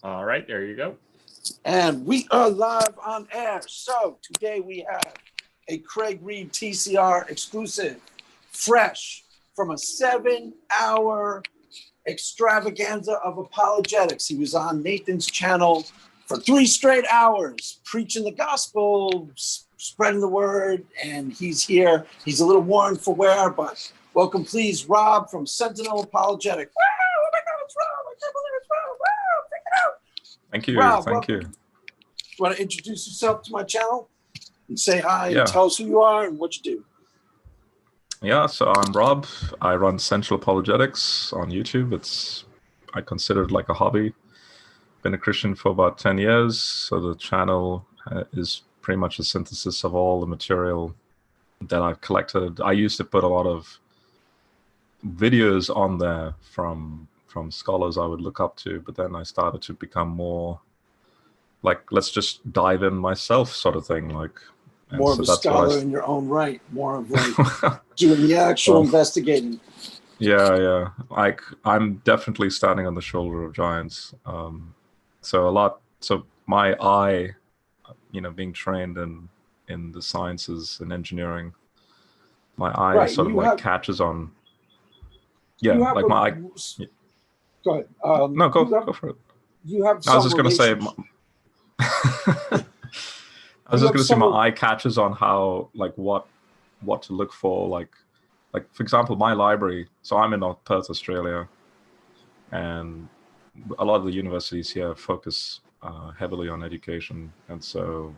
All right, there you go. And we are live on air. So today we have a Craig Reed TCR exclusive, fresh from a 7-hour extravaganza of apologetics. He was on Nathan's channel for 3 straight hours, preaching the gospel, spreading the word, and he's here. He's a little worn for wear, but welcome, please, Rob from Sentinel Apologetic. Wow, oh my God, it's Rob. I can't believe it's Rob. Wow, check it out. Thank you. Rob, Thank you. You want to introduce yourself to my channel and say hi Yeah. and tell us who you are and what you do? Yeah, so I'm Rob. I run Sentinel Apologetics on YouTube. I consider it like a hobby. Been a Christian for about 10 years, so the channel is pretty much a synthesis of all the material that I've collected. I used to put a lot of videos on there from scholars I would look up to, but then I started to become more like, let's just dive in myself sort of thing. More of a scholar in your own right, more of like doing the actual investigating. Yeah. I'm definitely standing on the shoulder of giants. So my eye, being trained in the sciences and engineering, my eye sort of catches on. Yeah, like my eye. Go ahead. No, go for it. You have. I was just going to say. I was just going to say my eye catches on how, like, what to look for. Like for example, my library. So I'm in Perth, Australia, and a lot of the universities here focus heavily on education, and so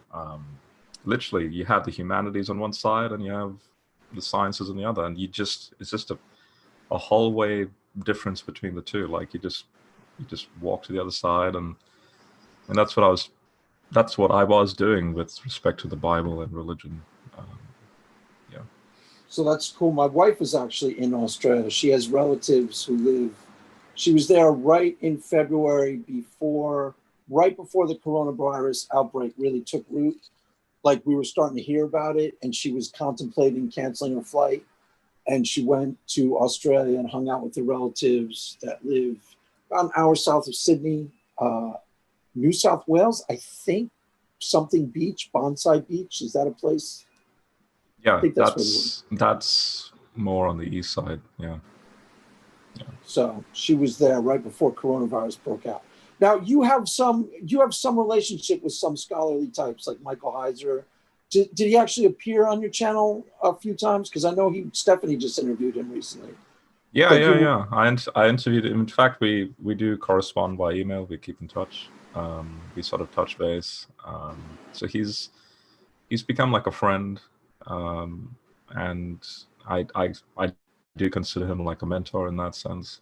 literally you have the humanities on one side and you have the sciences on the other, and it's just a hallway difference between the two. Like you just walk to the other side, and that's what I was doing with respect to the Bible and religion. So that's cool. My wife is actually in Australia. She has relatives who live. She was there right in February, right before the coronavirus outbreak really took root. Like we were starting to hear about it, and she was contemplating canceling her flight. And she went to Australia and hung out with her relatives that live about an hour south of Sydney, New South Wales, I think. Something Beach, Bonsai Beach. Is that a place? Yeah, that's more on the east side. Yeah. So she was there right before coronavirus broke out. Now you have some relationship with some scholarly types like Michael Heiser. Did he actually appear on your channel a few times? Because I know Stephanie just interviewed him recently. Yeah. I interviewed him. In fact, we do correspond by email. We keep in touch. We sort of touch base. So he's become like a friend, and I do consider him like a mentor in that sense.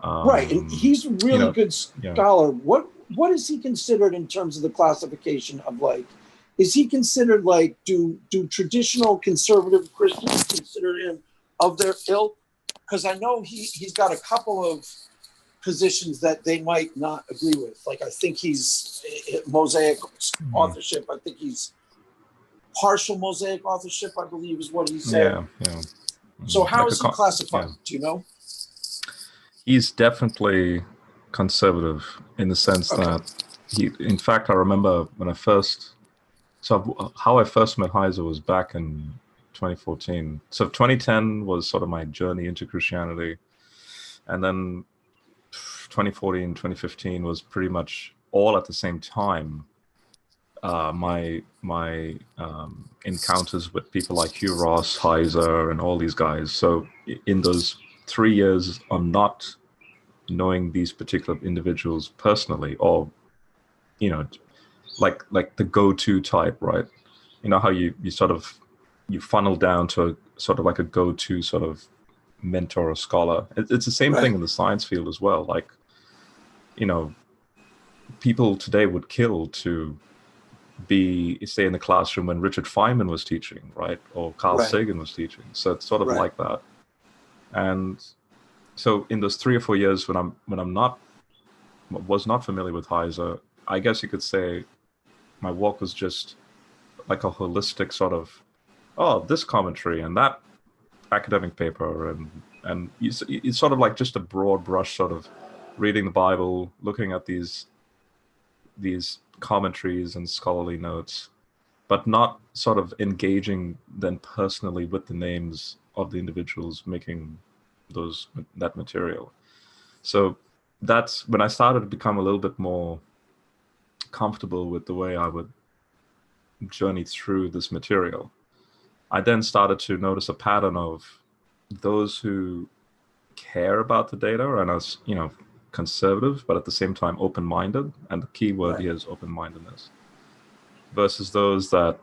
Right, and he's a really good scholar. Yeah. What is he considered in terms of the classification of like? Is he considered like, do traditional conservative Christians consider him of their ilk? Because I know he's got a couple of positions that they might not agree with. Like I think he's Mosaic authorship. I think he's partial Mosaic authorship, I believe is what he said. Yeah. So how is he classified? Do you know? He's definitely conservative in the sense that in fact, I remember when how I first met Heiser was back in 2014. So 2010 was sort of my journey into Christianity. And then 2014, 2015 was pretty much all at the same time. My encounters with people like Hugh Ross, Heiser, and all these guys. So in those 3 years of not knowing these particular individuals personally, or like the go-to type, right? You know how you funnel down to a sort of like a go-to sort of mentor or scholar. It's the same thing in the science field as well. Like, people today would kill to stay in the classroom when Richard Feynman was teaching, right? Or Carl Sagan was teaching. So it's sort of like that. And so in those 3 or 4 years when I was not familiar with Heiser, I guess you could say my walk was just like a holistic sort of, this commentary and that academic paper, and it's sort of like just a broad brush sort of reading the Bible, looking at these these commentaries and scholarly notes, but not sort of engaging then personally with the names of the individuals making that material. So that's when I started to become a little bit more comfortable with the way I would journey through this material. I then started to notice a pattern of those who care about the data and are, conservative, but at the same time open-minded, and the key word here is open-mindedness, versus those that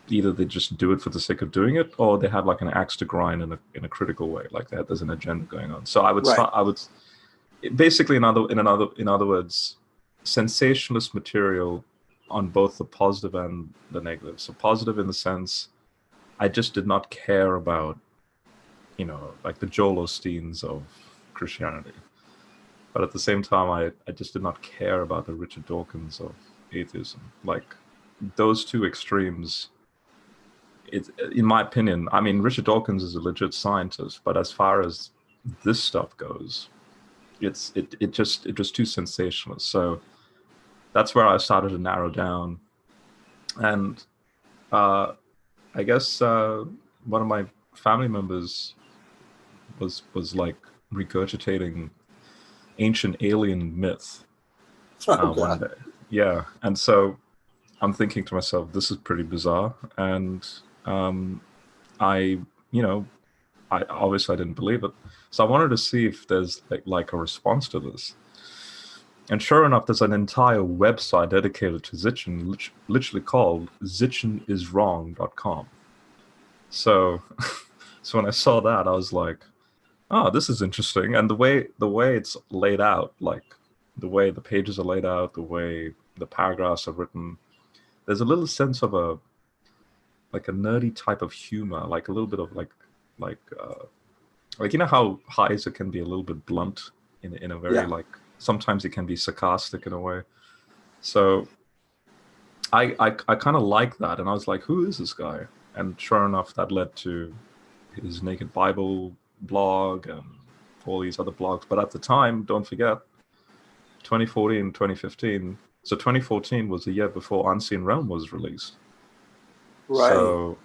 either they just do it for the sake of doing it, or they have like an axe to grind in a critical way, like that there's an agenda going on. So I would basically, in other words, sensationalist material on both the positive and the negative. So positive in the sense, I just did not care about, like the Joel Osteens of Christianity. But at the same time, I just did not care about the Richard Dawkins of atheism. Like those two extremes, in my opinion, I mean, Richard Dawkins is a legit scientist, but as far as this stuff goes, it's just too sensationalist. So that's where I started to narrow down. And I guess one of my family members was like regurgitating ancient alien myth one day. Yeah. And so I'm thinking to myself, this is pretty bizarre. And I obviously I didn't believe it. So I wanted to see if there's like a response to this. And sure enough, there's an entire website dedicated to Sitchin, literally called sitchiniswrong.com. So when I saw that, I was like, oh, this is interesting. And the way it's laid out, like the way the pages are laid out, the way the paragraphs are written, there's a little sense of a nerdy type of humor, like a little bit of like how Heiser can be a little bit blunt in a very sometimes it can be sarcastic in a way. So I kind of like that, and I was like, who is this guy? And sure enough, that led to his Naked Bible blog and all these other blogs. But at the time, don't forget, 2014, 2015. So 2014 was the year before Unseen Realm was released. Right.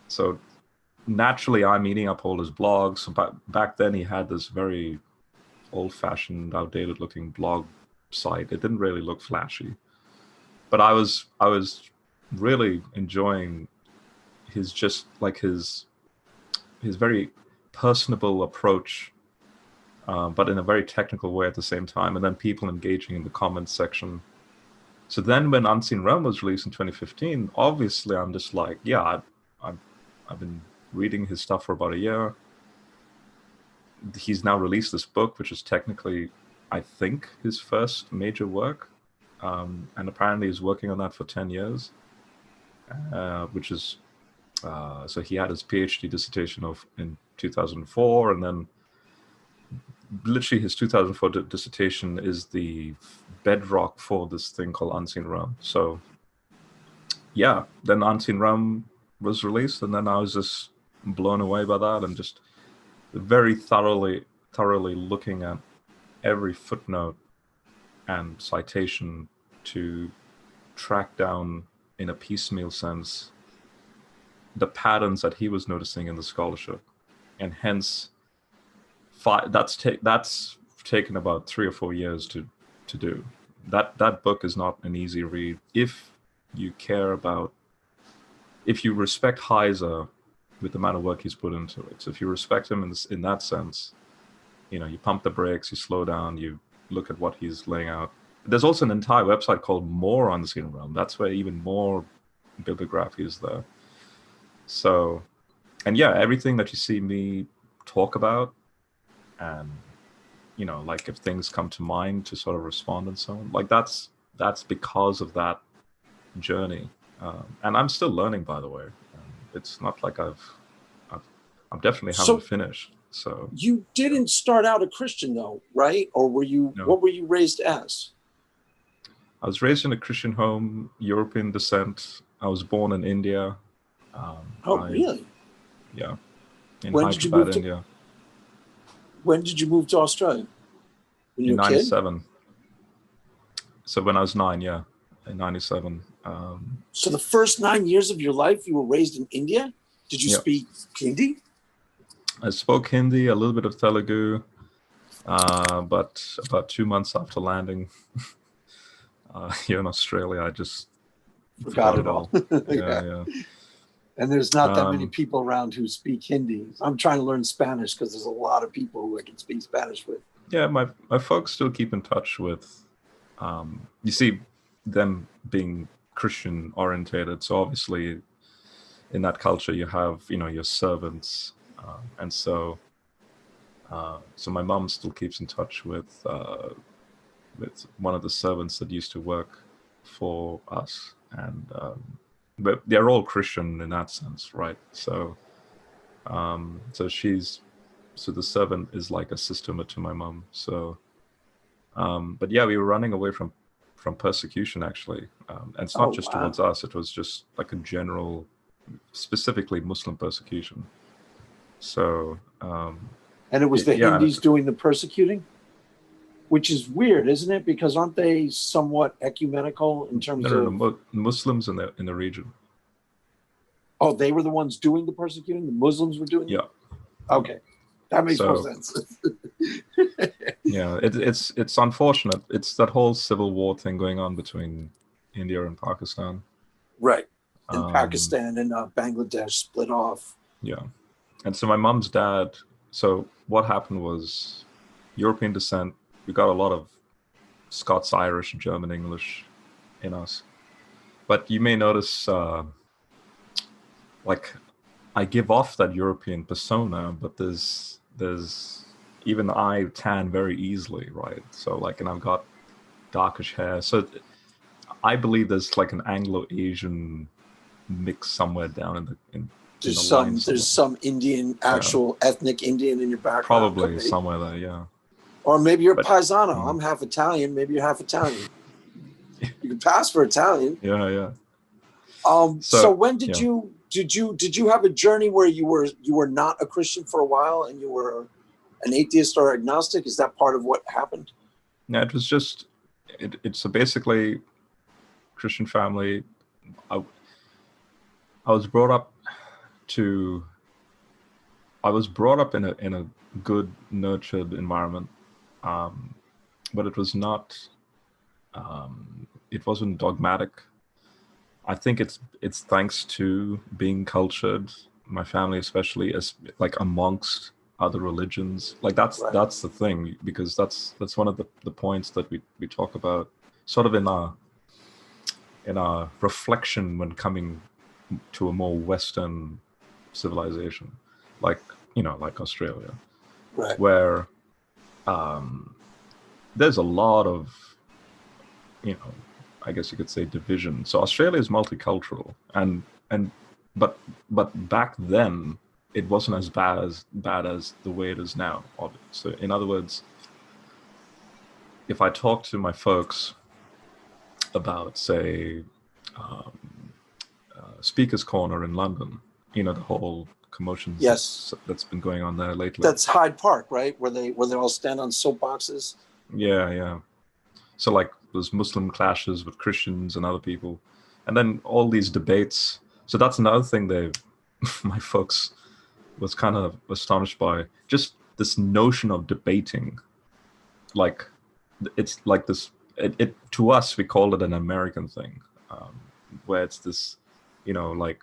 So naturally, I'm eating up all his blogs. So back then, he had this very old-fashioned, outdated-looking blog site. It didn't really look flashy, but I was really enjoying his very personable approach, but in a very technical way at the same time. And then people engaging in the comments section. So then, when Unseen Realm was released in 2015, obviously I'm just like, yeah, I've been reading his stuff for about a year. He's now released this book, which is technically, I think, his first major work. And apparently he's working on that for 10 years, which is, so he had his PhD dissertation in 2004, and then literally his 2004 dissertation is the bedrock for this thing called Unseen Realm. So yeah, then Unseen Realm was released, and then I was just blown away by that, and just very thoroughly looking at every footnote and citation to track down in a piecemeal sense the patterns that he was noticing in the scholarship. And hence that's taken about 3 or 4 years to do. That book is not an easy read if you respect Heiser with the amount of work he's put into it. So if you respect him in that sense, you pump the brakes, you slow down, you look at what he's laying out. There's also an entire website called More Unseen Realm. That's where even more bibliography is there. So, and yeah, everything that you see me talk about, and like if things come to mind to sort of respond and so on, like that's because of that journey. And I'm still learning, by the way. It's not like I'm definitely haven't finished. So you didn't start out a Christian though, right? Or were you? No. What were you raised as? I was raised in a Christian home, European descent. I was born in India. Really? Yeah. In Hyderabad, India. When did you move to Australia? In 97. So when I was 9, yeah, in 97. So the first 9 years of your life, you were raised in India? Did you speak Hindi? I spoke Hindi, a little bit of Telugu, but about 2 months after landing here in Australia, I just forgot it all. Yeah. And there's not that many people around who speak Hindi. I'm trying to learn Spanish because there's a lot of people who I can speak Spanish with. Yeah, my folks still keep in touch with, you see, them being Christian orientated. So obviously in that culture you have, your servants. And so my mom still keeps in touch with one of the servants that used to work for us. And but they're all Christian in that sense, right? So so the servant is like a sister to my mom. So but yeah, we were running away from persecution, actually. And it's not just towards us, it was just like a general, specifically Muslim persecution. So and it was the Hindus doing the persecuting, which is weird, isn't it? Because aren't they somewhat ecumenical in terms of Muslims in the region? Oh, they were the ones doing the persecuting? The Muslims were doing it? Okay. That makes more sense. Yeah, it's unfortunate. It's that whole civil war thing going on between India and Pakistan. Right. And Pakistan and Bangladesh split off. Yeah. And so my mom's dad, so what happened was European descent. We got a lot of Scots, Irish, German, English in us. But you may notice, like, I give off that European persona, but there's even I tan very easily, right? So like, and I've got darkish hair. So I believe there's like an Anglo-Asian mix somewhere down in there's some Indian, actual ethnic Indian in your background. Probably somewhere there, yeah. Or maybe you're paisano. I'm half Italian. Maybe you're half Italian. You can pass for Italian. Yeah. So when did you have a journey where you were not a Christian for a while and you were an atheist or agnostic? Is that part of what happened? Yeah, it was just it's a basically Christian family. I was brought up in a good, nurtured environment, but it was not. It wasn't dogmatic. I think it's thanks to being cultured, my family especially, as like amongst other religions. Like that's the thing, because that's one of the points that we talk about, sort of in our reflection when coming to a more Western civilization, like Australia, right, where there's a lot of I guess you could say division. So Australia is multicultural, but back then it wasn't as bad as the way it is now. So in other words, if I talk to my folks about, say, Speaker's Corner in London, the whole commotion that's been going on there lately. That's Hyde Park, right? Where they all stand on soapboxes. Yeah. So like those Muslim clashes with Christians and other people, and then all these debates. So that's another thing my folks was kind of astonished by, just this notion of debating. Like it's like this. It to us, we call it an American thing, where it's this, like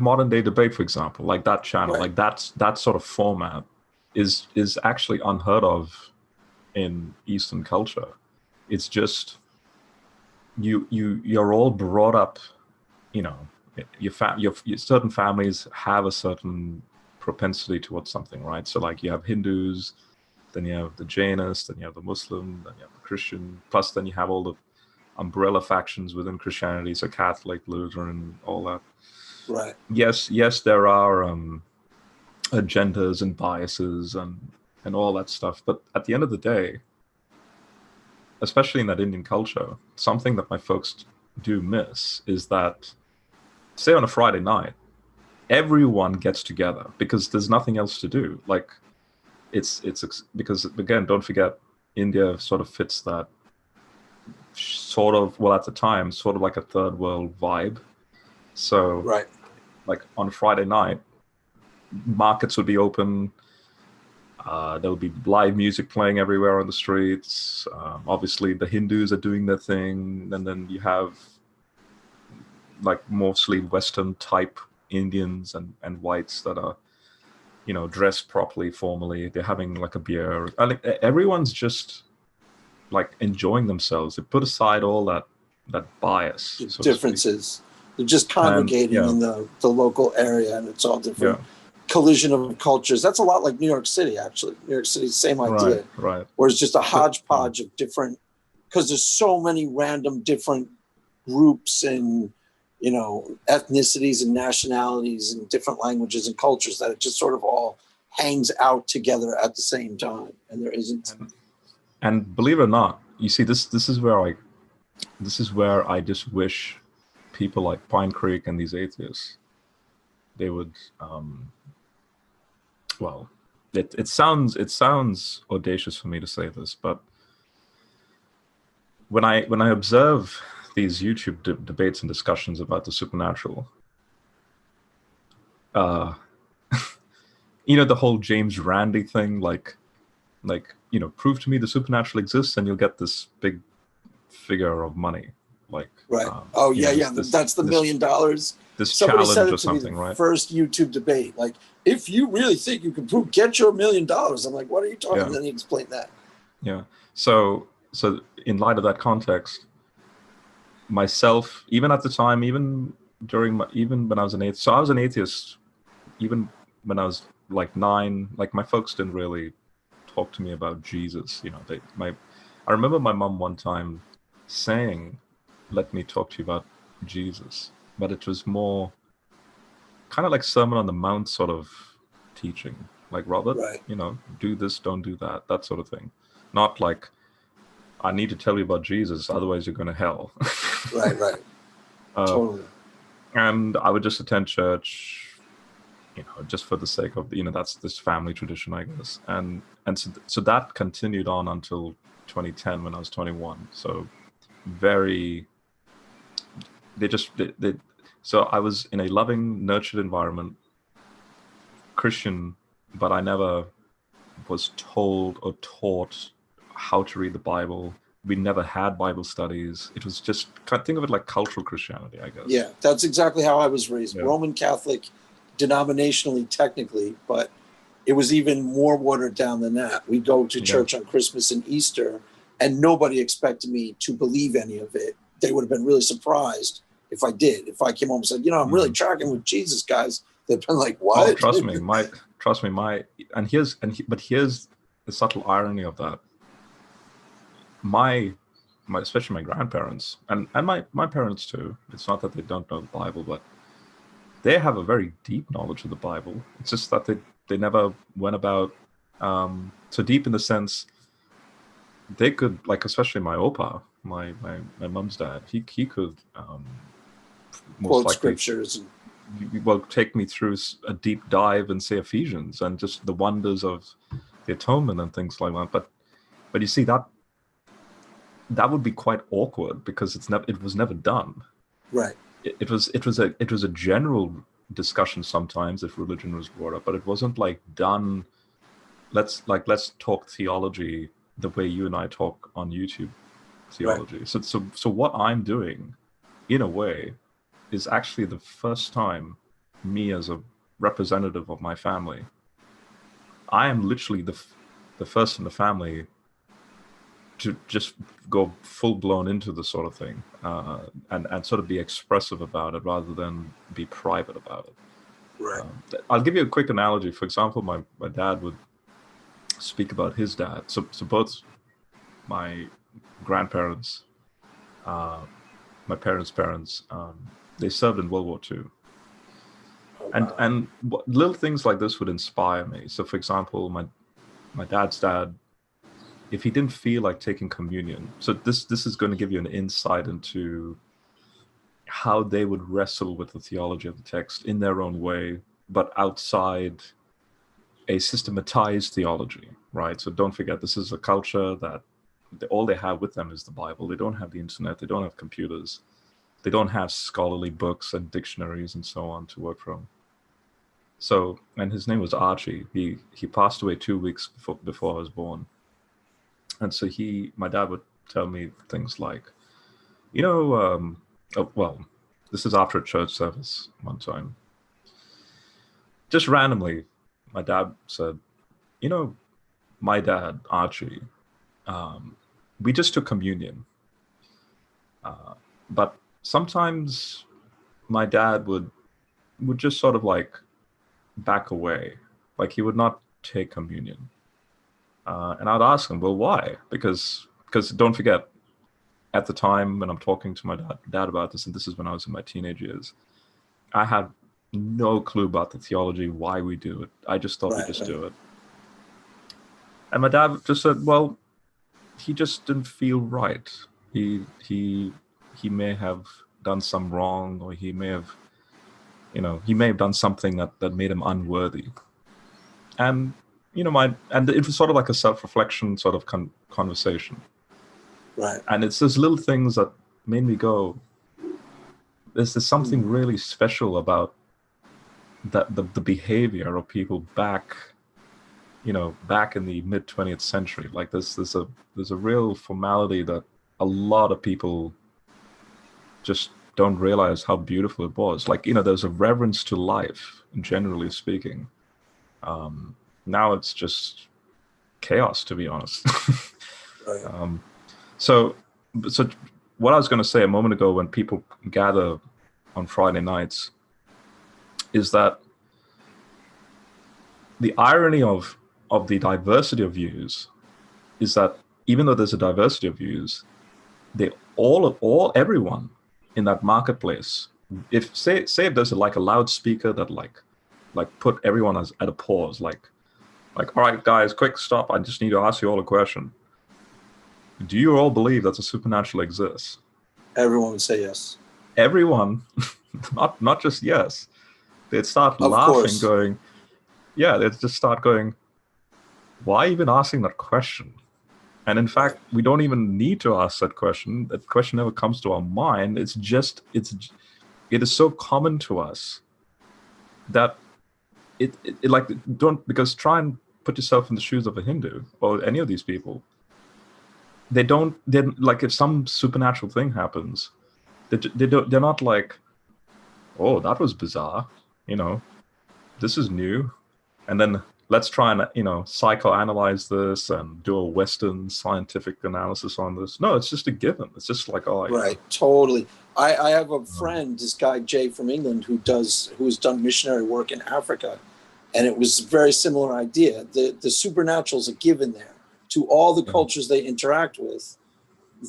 modern day debate, for example, like that channel, right. Like that sort of format is actually unheard of in Eastern culture. It's just you're all brought up, your certain families have a certain propensity towards something, right? So like you have Hindus, then you have the Jainists, then you have the Muslim, then you have the Christian, plus then you have all the umbrella factions within Christianity, so Catholic, Lutheran, all that. Right. Yes, there are agendas and biases and all that stuff, but at the end of the day, especially in that Indian culture, something that my folks do miss is that, say on a Friday night, everyone gets together because there's nothing else to do. Like it's because, again, don't forget, India sort of fits that sort of, well, at the time, sort of like a third world vibe. So Right. like on Friday night, markets would be open. There would be live music playing everywhere on the streets. Obviously, the Hindus are doing their thing, and then you have like mostly Western type Indians and whites that are, you know, dressed properly, formally. They're having like a beer. Everyone's just like enjoying themselves. They put aside all that bias, so differences. They're just congregating in the local area, and it's all different. Yeah. Collision of cultures. That's a lot like New York City, actually. New York City, same idea. Right. Where it's just a hodgepodge of different, because there's so many random different groups and, you know, ethnicities and nationalities and different languages and cultures that it just sort of all hangs out together at the same time. And there isn't. And believe it or not, you see, this is where I just wish people like Pine Creek and these atheists, they would, well, it sounds audacious for me to say this, but when I observe these YouTube debates and discussions about the supernatural, you know, the whole James Randi thing, like, you know, prove to me the supernatural exists and you'll get this big figure of money, like, right. That's the $1 million. This Somebody challenge said it or to something, me the right? first YouTube debate, like, if you really think you can prove, get your $1 million. I'm like, what are you talking? Yeah. And then he explained that. Yeah. So in light of that context, myself, even at the time, even when I was an atheist, so I was an atheist, even when I was like 9. Like my folks didn't really talk to me about Jesus. You know, I remember my mom one time saying, "Let me talk to you about Jesus," but it was more kind of like Sermon on the Mount sort of teaching, like, Robert, right. you know, do this, don't do that, that sort of thing. Not like, I need to tell you about Jesus, otherwise you're going to hell. Right. Totally. And I would just attend church, you know, just for the sake of, you know, that's this family tradition, I guess. And so that continued on until 2010 when I was 21. So so I was in a loving, nurtured environment, Christian, but I never was told or taught how to read the Bible. We never had Bible studies. It was just, think of it like cultural Christianity, I guess. Yeah, that's exactly how I was raised. Yeah. Roman Catholic, denominationally, technically, but it was even more watered down than that. We'd go to church on Christmas and Easter, and nobody expected me to believe any of it. They would have been really surprised if I did. If I came home and said, you know, I'm really tracking with Jesus, guys, they'd been like, what? Oh, trust me, but here's the subtle irony of that. My especially my grandparents and my parents too. It's not that they don't know the Bible, but they have a very deep knowledge of the Bible. It's just that they never went about so deep in the sense they could, like, especially my opa, my mom's dad, he could most quote likely scriptures and take me through a deep dive and say Ephesians and just the wonders of the atonement and things like that. But you see, that would be quite awkward because it was never done. Right. It was a general discussion sometimes if religion was brought up, but it wasn't like done. Let's talk theology the way you and I talk on YouTube theology. Right. So what I'm doing, in a way, is actually the first time me as a representative of my family, I am literally the first in the family to just go full blown into the sort of thing and sort of be expressive about it rather than be private about it. Right. I'll give you a quick analogy. For example, my dad would speak about his dad. So both my grandparents, my parents, they served in World War II. Oh, wow. And little things like this would inspire me. So, for example, my dad's dad, if he didn't feel like taking communion, so this is going to give you an insight into how they would wrestle with the theology of the text in their own way, but outside a systematized theology, right? So don't forget, this is a culture that all they have with them is the Bible. They don't have the internet. They don't have computers. They don't have scholarly books and dictionaries and so on to work from. So, and his name was Archie. He passed away 2 weeks before I was born. And so my dad would tell me things like, this is after a church service one time. Just randomly, my dad said, my dad, Archie, we just took communion. But sometimes my dad would just sort of like back away. Like he would not take communion. And I'd ask him, well, why? Because don't forget, at the time when I'm talking to my dad about this, and this is when I was in my teenage years, I had no clue about the theology, why we do it. I just thought we just do it. And my dad just said, well, he just didn't feel right. He may have done some wrong, or he may have done something that made him unworthy. And and it was sort of like a self-reflection sort of conversation. Right. And it's those little things that made me go, there's something really special about that the behavior of people back in the mid 20th century. Like there's a real formality that a lot of people just don't realize how beautiful it was. Like, there's a reverence to life, generally speaking. Now it's just chaos, to be honest. Right. So what I was going to say a moment ago, when people gather on Friday nights, is that the irony of the diversity of views is that even though there's a diversity of views, everyone in that marketplace, if there's a loudspeaker that like put everyone at a pause, like, all right, guys, quick stop. I just need to ask you all a question. Do you all believe that the supernatural exists? Everyone would say yes. Everyone, not just yes. They'd start laughing, going, yeah, they'd just start going, why even asking that question? And in fact, we don't even need to ask that question. That question never comes to our mind. It is so common to us that because try and put yourself in the shoes of a Hindu or any of these people. They're like, if some supernatural thing happens, they're not like, oh, that was bizarre, this is new, and then let's try and psychoanalyze this and do a Western scientific analysis on this. No, it's just a given. It's just like, oh, right, totally. I have a friend, this guy Jay from England, who has done missionary work in Africa, and it was a very similar idea. The supernatural is a given there to all the cultures they interact with.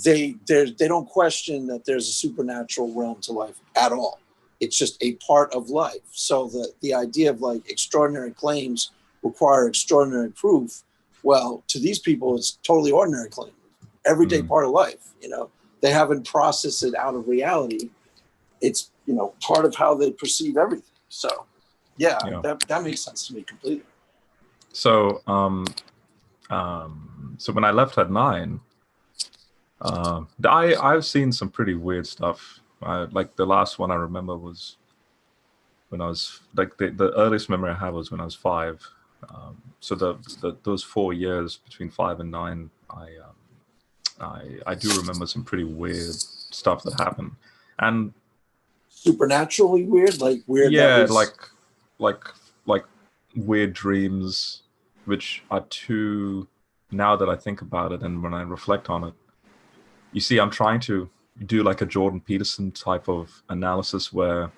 They don't question that there's a supernatural realm to life at all. It's just a part of life. So the idea of like extraordinary claims require extraordinary proof. Well, to these people, it's totally ordinary claim, everyday part of life. They haven't processed it out of reality. It's part of how they perceive everything. So, yeah. That makes sense to me completely. So, so when I left at 9, I've seen some pretty weird stuff. Like the last one I remember was when I was like the earliest memory I have was when I was 5. So those 4 years between 5 and 9, I do remember some pretty weird stuff that happened, and supernaturally weird, like weird. Yeah, like weird dreams, which are too. Now that I think about it and when I reflect on it, you see, I'm trying to do like a Jordan Peterson type of analysis where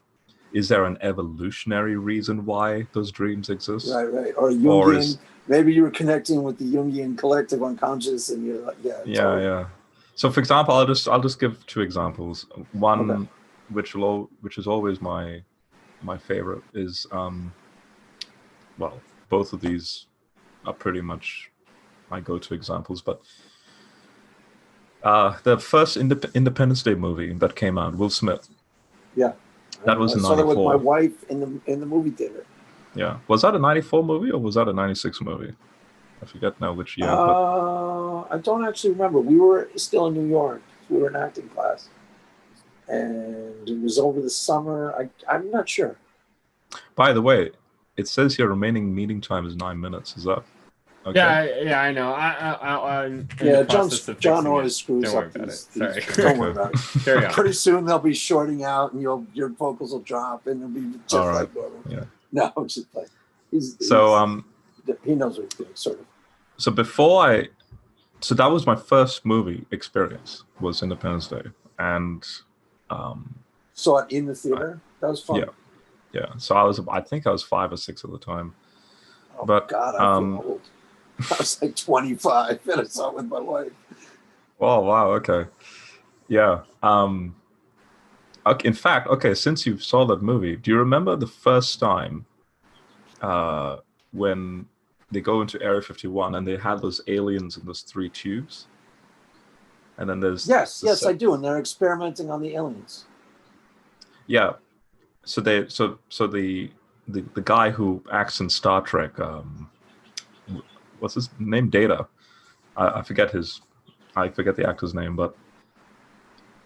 is there an evolutionary reason why those dreams exist? Right. Or Jungian, maybe you were connecting with the Jungian collective unconscious and you're like, yeah. So for example, I'll just give 2 examples. One, which is always my favorite is, both of these are pretty much my go-to examples, but the first Independence Day movie that came out, Will Smith. Yeah. That was in 94. I saw that with my wife in the movie theater. Yeah. Was that a 94 movie or was that a 96 movie? I forget now which year. But I don't actually remember. We were still in New York. We were in acting class, and it was over the summer. I'm not sure. by the way, it says your remaining meeting time is 9 minutes. Is that okay? Yeah, I know. I'm in Yeah, the process of John fixing always it. screws Don't worry up about these. it. Sorry. Don't worry about it. Carry on. Pretty soon they'll be shorting out, and your vocals will drop, and it'll be just All right. like normal. Yeah. No, I'm just like So he knows what he's doing, sort of. So that was my first movie experience, was Independence Day, and saw it in the theater. That was fun. Yeah. So I think I was 5 or 6 at the time. Oh But, God, I feel old. I was like 25, and I saw it with my wife. Oh wow, okay, yeah. Okay, in fact, since you saw that movie, do you remember the first time when they go into Area 51 and they have those aliens in those 3 tubes? And then there's yes, I do, and they're experimenting on the aliens. Yeah, so the guy who acts in Star Trek, what's his name? Data. I forget the actor's name, but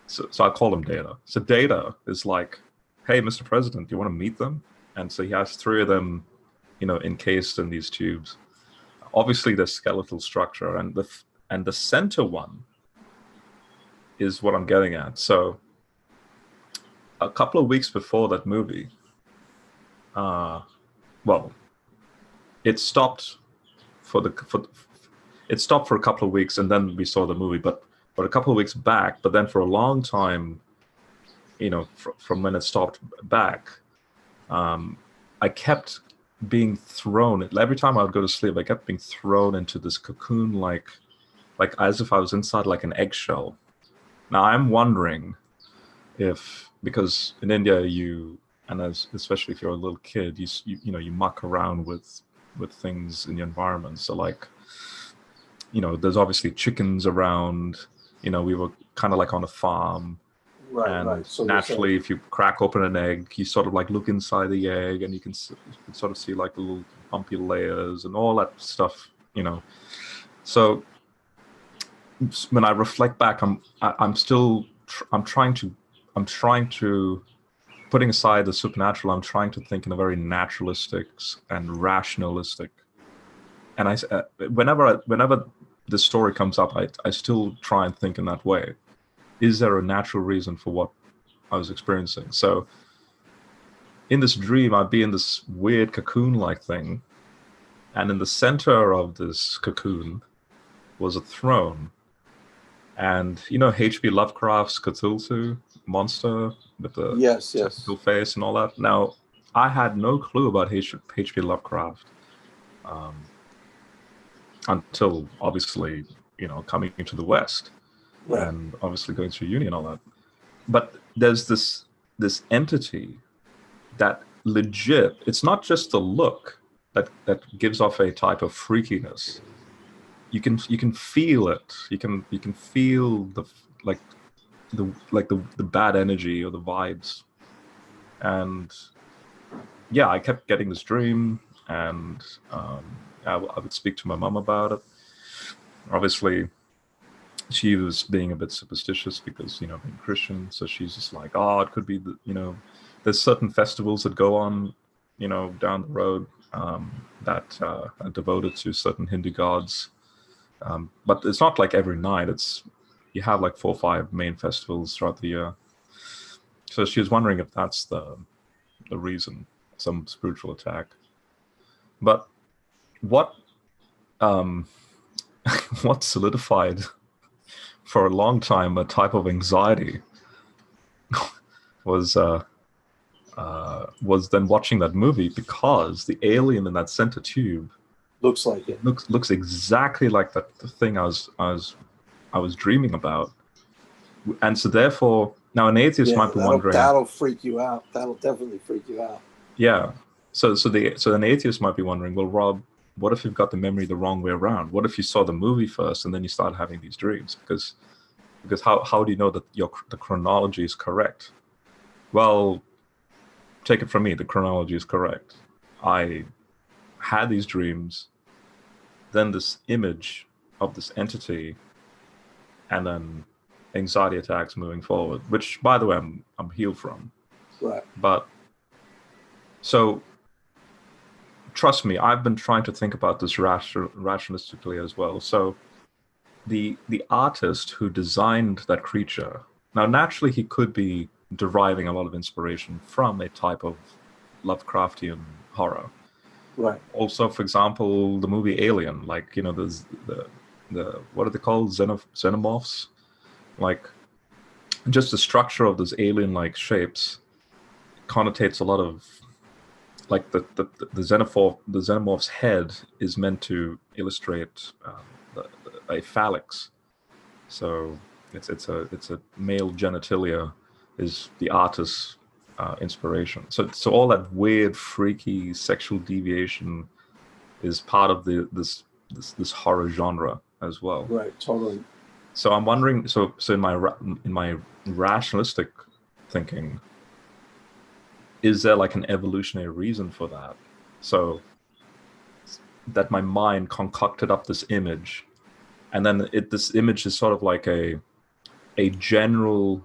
so I call him Data. So Data is like, hey, Mr. President, do you want to meet them? And so he has 3 of them, encased in these tubes. Obviously, there's skeletal structure, and the center one is what I'm getting at. So a couple of weeks before that movie, it stopped for a couple of weeks, and then we saw the movie. But a couple of weeks back, but then for a long time, from when it stopped back, I kept being thrown. Every time I would go to sleep, I kept being thrown into this cocoon, like as if I was inside like an eggshell. Now I'm wondering if, because in India especially if you're a little kid, you muck around with things in the environment. So like, there's obviously chickens around. We were kind of like on a farm. Right. So naturally, if you crack open an egg, you sort of like look inside the egg, and you can sort of see like the little bumpy layers and all that stuff. So when I reflect back, I'm trying to, putting aside the supernatural, I'm trying to think in a very naturalistic and rationalistic. And whenever this story comes up, I still try and think in that way. Is there a natural reason for what I was experiencing? So in this dream, I'd be in this weird cocoon-like thing, and in the center of this cocoon was a throne. And H.P. Lovecraft's Cthulhu monster with the tentacle face and all that. Now, I had no clue about H.P. Lovecraft until obviously, coming into the West, right, and obviously going through uni and all that. But there's this entity that legit, it's not just the look that gives off a type of freakiness. You can feel it. You can feel the bad energy or the vibes. And yeah, I kept getting this dream, and I would speak to my mom about it. Obviously, she was being a bit superstitious because being Christian, so she's just like, oh, it could be there's certain festivals that go on down the road that are devoted to certain Hindu gods. But it's not like every night. You have like 4 or 5 main festivals throughout the year. So she was wondering if that's the reason, some spiritual attack. But what what solidified for a long time a type of anxiety was then watching that movie, because the alien in that center tube looks like it. Looks exactly like the thing I was dreaming about. And so therefore, now an atheist might be wondering. That'll freak you out. That'll definitely freak you out. Yeah. So an atheist might be wondering, well, Rob, what if you've got the memory the wrong way around? What if you saw the movie first and then you started having these dreams? Because how do you know that the chronology is correct? Well, take it from me, the chronology is correct. I had these dreams, then this image of this entity, and then anxiety attacks moving forward, which, by the way, I'm healed from. Right. But so trust me, I've been trying to think about this rationalistically as well. So the artist who designed that creature, now naturally he could be deriving a lot of inspiration from a type of Lovecraftian horror. Right. Also, for example, the movie Alien, like, you know, there's the what are they called? Xenomorphs? Like, just the structure of those alien-like shapes connotates a lot of, like, the xenomorph's head is meant to illustrate a phalanx. So it's a male genitalia is the artist's inspiration. So all that weird, freaky sexual deviation is part of this horror genre as well. Right. Totally. So I'm wondering. So in my rationalistic thinking, is there like an evolutionary reason for that? So that my mind concocted up this image, and then this image is sort of like a general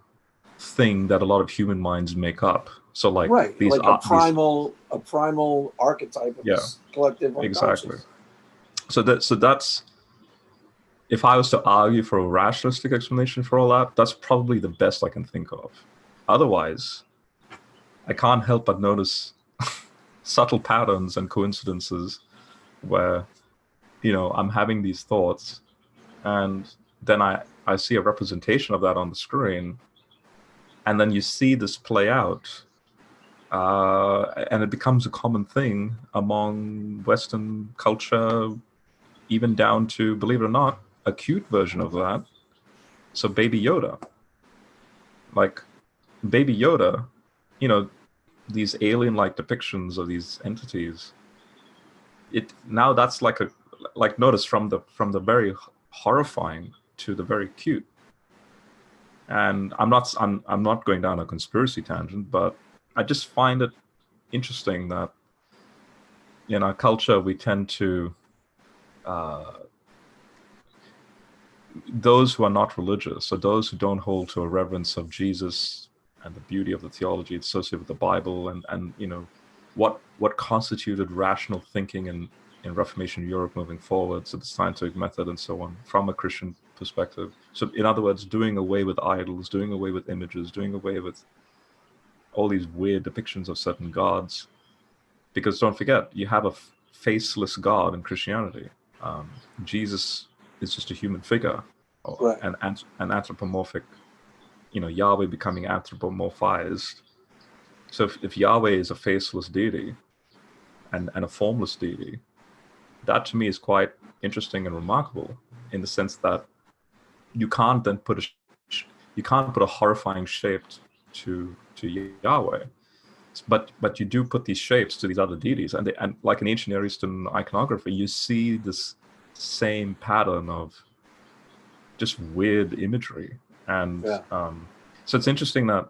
thing that a lot of human minds make up. So like right, these like a primal archetype of this collective unconscious. Exactly. So that's if I was to argue for a rationalistic explanation for all that, that's probably the best I can think of. Otherwise, I can't help but notice subtle patterns and coincidences where, you know, I'm having these thoughts, and then I see a representation of that on the screen, and then you see this play out, and it becomes a common thing among Western culture, even down to, believe it or not, a cute version of that. So Baby Yoda. Like, Baby Yoda, you know, these alien-like depictions of these entities, now that's like notice from the very horrifying to the very cute. And I'm not going down a conspiracy tangent, but I just find it interesting that in our culture we tend to those who are not religious, or those who don't hold to a reverence of Jesus and the beauty of the theology associated with the Bible, and you know what constituted rational thinking in Reformation Europe moving forward, so the scientific method and so on, from a Christian perspective. So in other words, doing away with idols, doing away with images, doing away with all these weird depictions of certain gods. Because don't forget, you have a faceless God in Christianity. Jesus is just a human figure, Right. an anthropomorphic, you know, Yahweh becoming anthropomorphized. So if Yahweh is a faceless deity and a formless deity, that to me is quite interesting and remarkable, in the sense that you can't then put a horrifying shape to Yahweh, but you do put these shapes to these other deities, and like in ancient Near Eastern iconography, you see this same pattern of just weird imagery. And so it's interesting that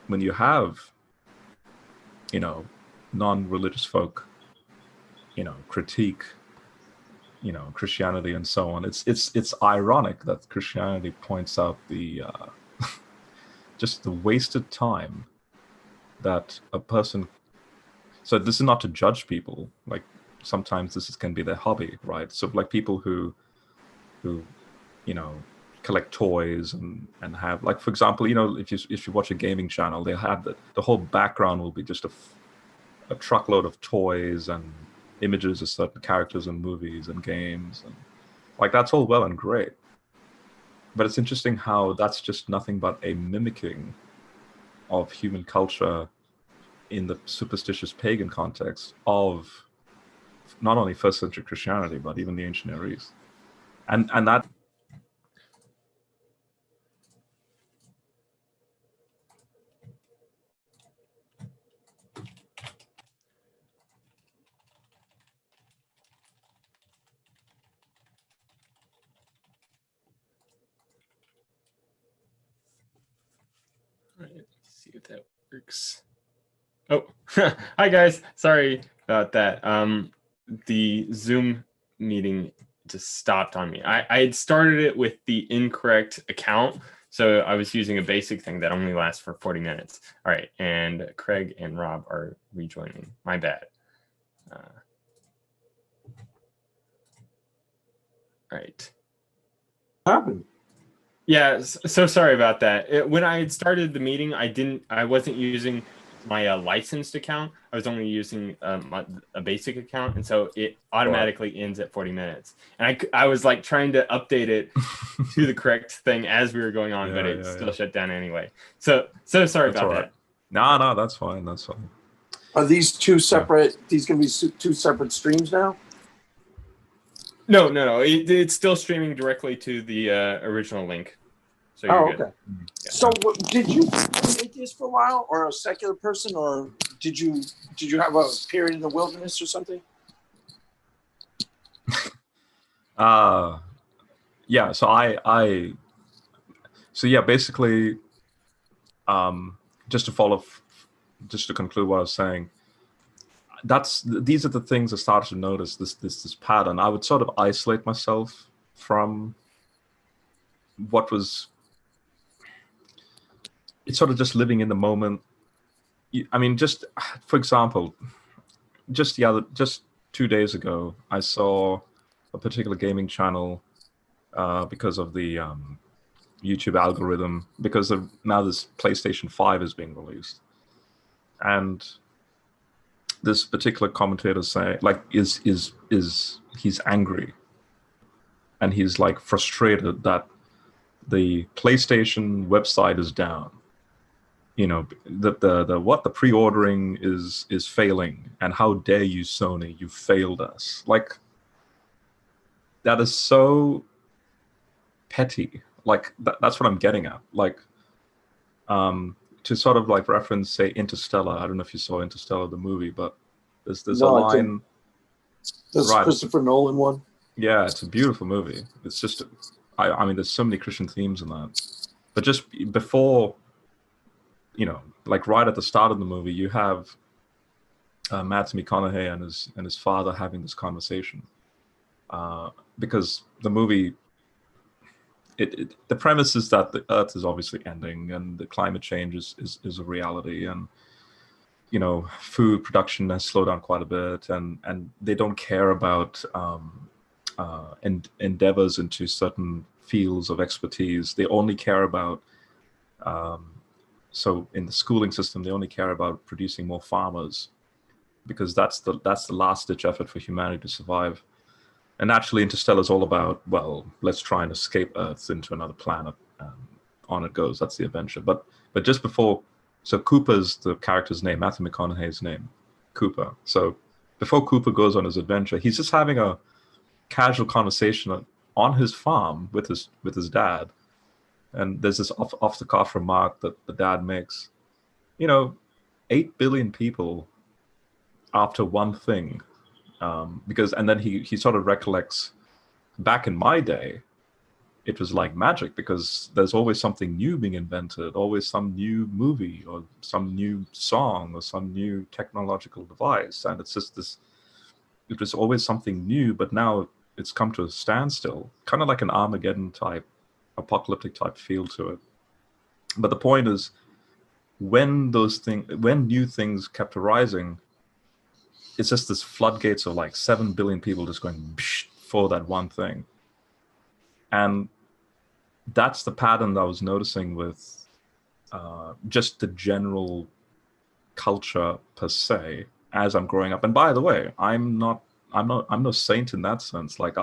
when you have, you know, non-religious folk, you know, critique, you know, Christianity and so on, it's ironic that Christianity points out the just the wasted time that a person. So this is not to judge people. Like, sometimes can be their hobby, right? So like people who you know, collect toys and have, like, for example, you know, if you watch a gaming channel, they have the whole background will be just a truckload of toys and images of certain characters in movies and games, and like, that's all well and great, but it's interesting how that's just nothing but a mimicking of human culture in the superstitious pagan context of not only first century Christianity, but even the ancient Near East. And that. All right, let's see if that works. Oh, hi guys. Sorry about that. The Zoom meeting just stopped on me. I had started it with the incorrect account, so I was using a basic thing that only lasts for 40 minutes. All right, and Craig and Rob are rejoining. My bad. Right. What happened? Yeah, so sorry about that. When I had started the meeting, I wasn't using my licensed account. I was only using a basic account, and so it automatically ends at 40 minutes. And I was like trying to update it to the correct thing as we were going on, but it still shut down anyway. So sorry about that. No, that's fine. That's fine. Are these two separate? These going to be two separate streams now? No. It's still streaming directly to the original link. So you're good. Okay. Yeah. So, did you be an atheist for a while, or a secular person, or did you have a period in the wilderness or something? Yeah. So basically, just to conclude what I was saying, these are the things I started to notice. This pattern. I would sort of isolate myself from what was. It's sort of just living in the moment. I mean, just for example, just 2 days ago, I saw a particular gaming channel because of the YouTube algorithm, because now this PlayStation 5 is being released, and this particular commentator he's angry, and he's like frustrated that the PlayStation website is down. You know, the pre-ordering is failing, and how dare you, Sony, you failed us. Like, that is so petty. Like, that's what I'm getting at. Like, to sort of like reference, say, Interstellar. I don't know if you saw Interstellar, the movie, but there's a line. This Christopher Nolan one. Yeah, it's a beautiful movie. It's just, I mean, there's so many Christian themes in that. But just before, you know, like right at the start of the movie, you have Matthew McConaughey and his father having this conversation, because the movie, the premise is that the Earth is obviously ending, and the climate change is a reality, and you know, food production has slowed down quite a bit, and they don't care about endeavors into certain fields of expertise. They only care about so in the schooling system, they only care about producing more farmers, because that's the last ditch effort for humanity to survive. And naturally, Interstellar is all about, well, let's try and escape Earth into another planet. On it goes. That's the adventure. But just before, so Cooper's the character's name, Matthew McConaughey's name, Cooper. So before Cooper goes on his adventure, he's just having a casual conversation on his farm with his dad. And there's this off the cuff remark that the dad makes. You know, 8 billion people after one thing. And then he sort of recollects, back in my day, it was like magic, because there's always something new being invented, always some new movie or some new song or some new technological device. And it's just it was always something new, but now it's come to a standstill, kind of like an Armageddon type, apocalyptic type feel to it. But the point is, when new things kept arising, it's just this floodgates of like 7 billion people just going for that one thing. And that's the pattern that I was noticing with just the general culture per se as I'm growing up. And by the way, I'm no saint in that sense. Like,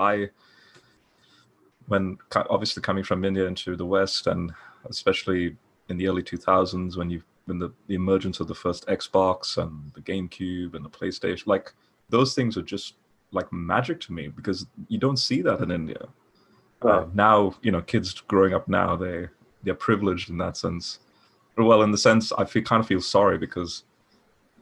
when obviously coming from India into the West, and especially in the early 2000s, when the emergence of the first Xbox and the GameCube and the PlayStation, like, those things are just like magic to me, because you don't see that in India. Right. Now, you know, kids growing up now, they're privileged in that sense. Well, in the sense, I kind of feel sorry, because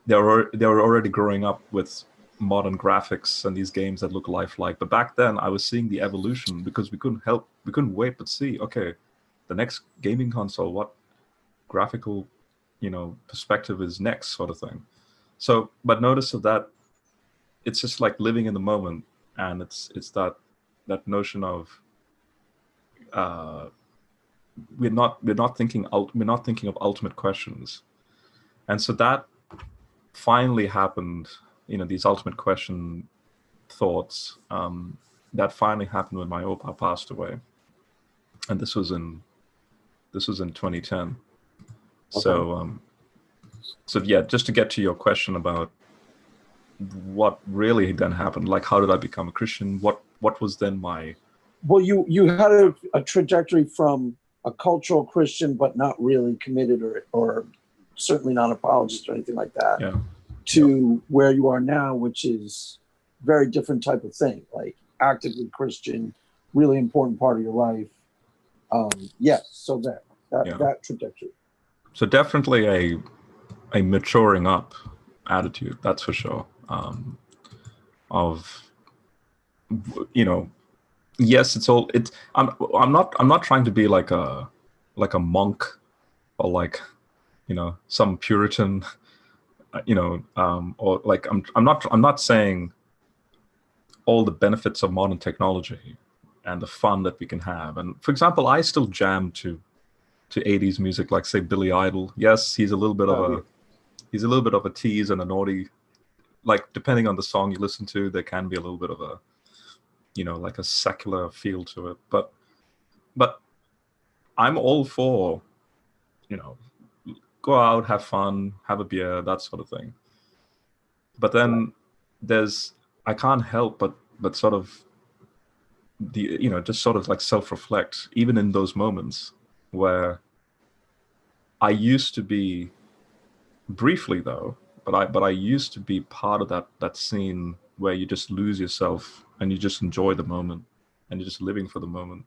they were already growing up with modern graphics and these games that look lifelike. But back then, I was seeing the evolution, because we couldn't wait but see, okay, the next gaming console, what graphical, you know, perspective is next, sort of thing. So, but notice of that, it's just like living in the moment. and it's that notion of we're not thinking of ultimate questions, and so that finally happened. These ultimate question thoughts that finally happened when my opa passed away, and this was in 2010. Okay. So yeah, just to get to your question about what really then happened, like how did I become a Christian? What was then my... Well, you had a trajectory from a cultural Christian, but not really committed or certainly not apologist or anything like that, yeah, to where you are now, which is very different type of thing, like actively Christian, really important part of your life. Yes, so that trajectory. So definitely a maturing up attitude, that's for sure. Of yes, I'm not trying to be like a monk or like some Puritan, or like I'm not saying all the benefits of modern technology and the fun that we can have. And for example, I still jam to 80s music, like say Billy Idol. Yes, he's a little bit of a tease and a naughty, like depending on the song you listen to, there can be a little bit of a like a secular feel to it. But I'm all for go out, have fun, have a beer, that sort of thing. But then I can't help but sort of just sort of like self-reflect, even in those moments where I used to be, briefly though, but I used to be part of that scene where you just lose yourself and you just enjoy the moment and you're just living for the moment.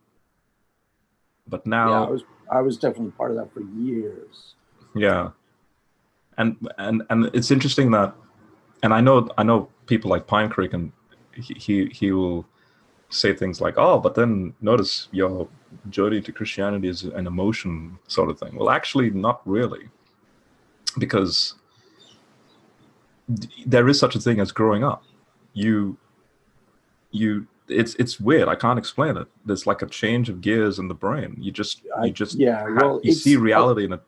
But now I was definitely part of that for years. Yeah. And it's interesting that, and I know people like Pine Creek, and he will say things like, oh, but then notice your journey to Christianity is an emotion sort of thing. Well, actually, not really, because there is such a thing as growing up. It's weird. I can't explain it. There's like a change of gears in the brain. You see reality in a...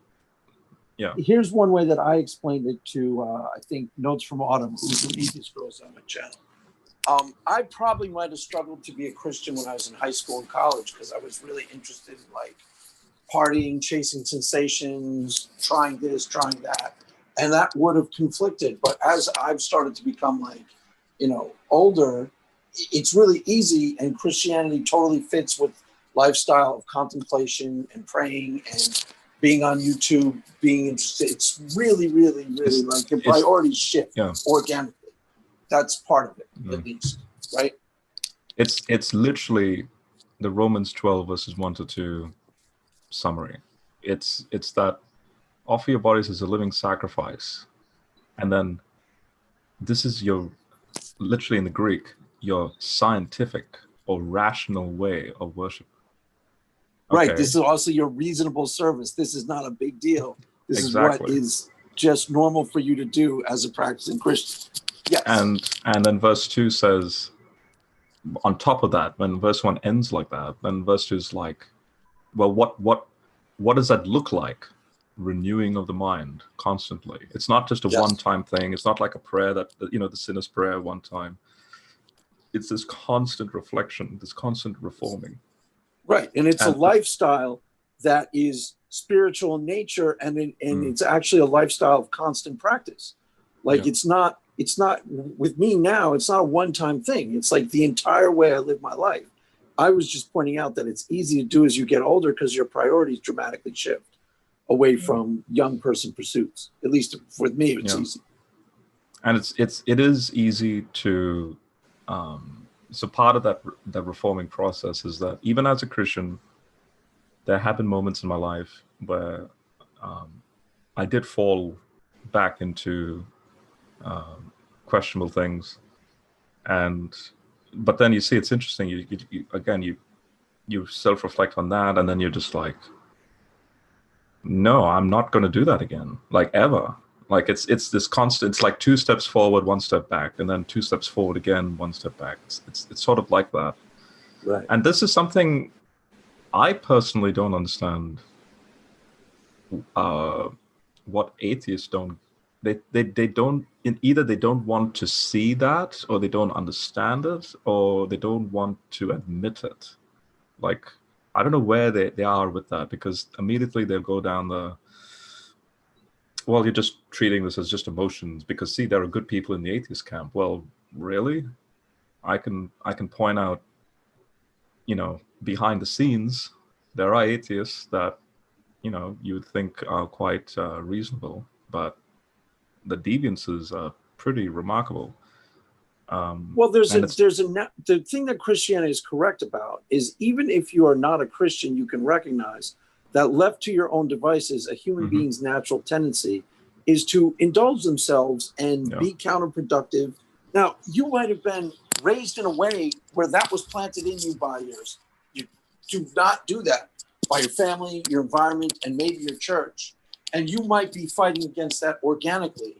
Yeah. Here's one way that I explained it to, I think, Notes from Autumn, who's the Easiest Girls on my channel. I probably might have struggled to be a Christian when I was in high school and college because I was really interested in like partying, chasing sensations, trying this, trying that. And that would have conflicted. But as I've started to become like, older, it's really easy, and Christianity totally fits with lifestyle of contemplation and praying and being on YouTube, being interested. It's really, really, really like your priorities shift organically. That's part of it, at least, right? It's literally the Romans 12 verses 1-2 summary. It's that offer your bodies as a living sacrifice, and then this is your, literally in the Greek, your scientific or rational way of worship. Right. This is also your reasonable service. This is not a big deal. This is what is just normal for you to do as a practicing Christian. Yes. And then verse 2 says, on top of that, when verse 1 ends like that, then verse 2 is like, well, what does that look like? Renewing of the mind constantly. It's not just a one-time thing. It's not like a prayer that, the sinner's prayer one time. It's this constant reflection, this constant reforming. Right. And it's a lifestyle that is spiritual in nature, and it's actually a lifestyle of constant practice. Like it's not with me now, it's not a one-time thing. It's like the entire way I live my life. I was just pointing out that it's easy to do as you get older because your priorities dramatically shift away from young person pursuits. At least with me, it's easy. And it is easy to so part of that reforming process is that even as a Christian, there have been moments in my life where I did fall back into questionable things, but then you see, it's interesting. You self-reflect on that, and then you're just like, no, I'm not going to do that again, like ever. Like it's this constant. It's like 2 steps forward, 1 step back, and then 2 steps forward again, 1 step back. It's sort of like that. Right. And this is something I personally don't understand. What atheists don't. They don't, either they don't want to see that, or they don't understand it, or they don't want to admit it. Like, I don't know where they are with that, because immediately they'll go down the, well, you're just treating this as just emotions, because see, there are good people in the atheist camp. Well, really? I can point out, behind the scenes, there are atheists that, you would think are quite reasonable, but the deviances are pretty remarkable. Well, the thing that Christianity is correct about is, even if you are not a Christian, you can recognize that left to your own devices, a human being's natural tendency is to indulge themselves and be counterproductive. Now, you might have been raised in a way where that was planted in you by yours. You do not do that by your family, your environment, and maybe your church. And you might be fighting against that organically,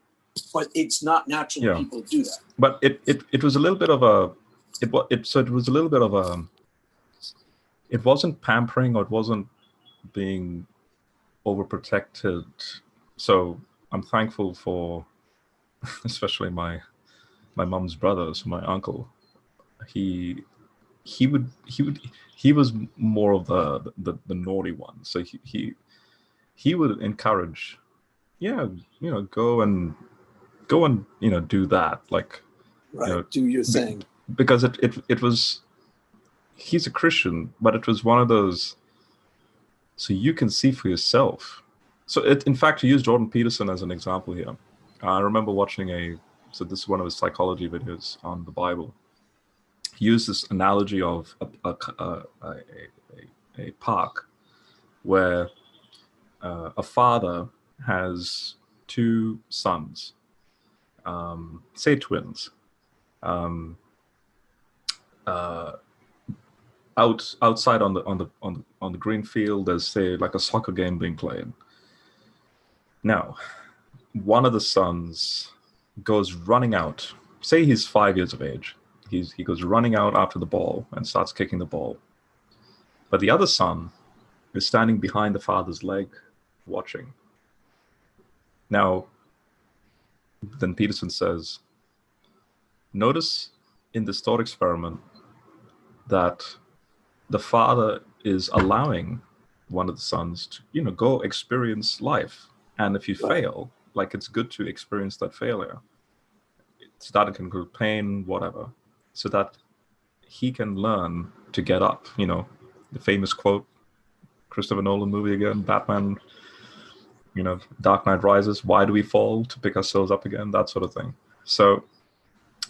but it's not natural for people to do that. But it was a little bit of a, it was a little bit of a, it wasn't pampering, or it wasn't being overprotected. So I'm thankful for, especially my mom's brothers, my uncle. He was more of the naughty one. So he would encourage, go and do that, like, do your thing, because it was, he's a Christian, but it was one of those, so you can see for yourself. So in fact, he used Jordan Peterson as an example here. I remember watching so this is one of his psychology videos on the Bible. He used this analogy of a park where a father has 2 sons, say twins, outside on the green field. There's, say, like a soccer game being played. Now, one of the sons goes running out. Say he's 5 years of age. He goes running out after the ball and starts kicking the ball. But the other son is standing behind the father's leg, watching. Now, then Peterson says, notice in this thought experiment that the father is allowing one of the sons to, go experience life. And if you fail, like, it's good to experience that failure, so that it can go pain, whatever, so that he can learn to get up. The famous quote, Christopher Nolan movie again, Batman, Dark Knight Rises, why do we fall? To pick ourselves up again, that sort of thing. So,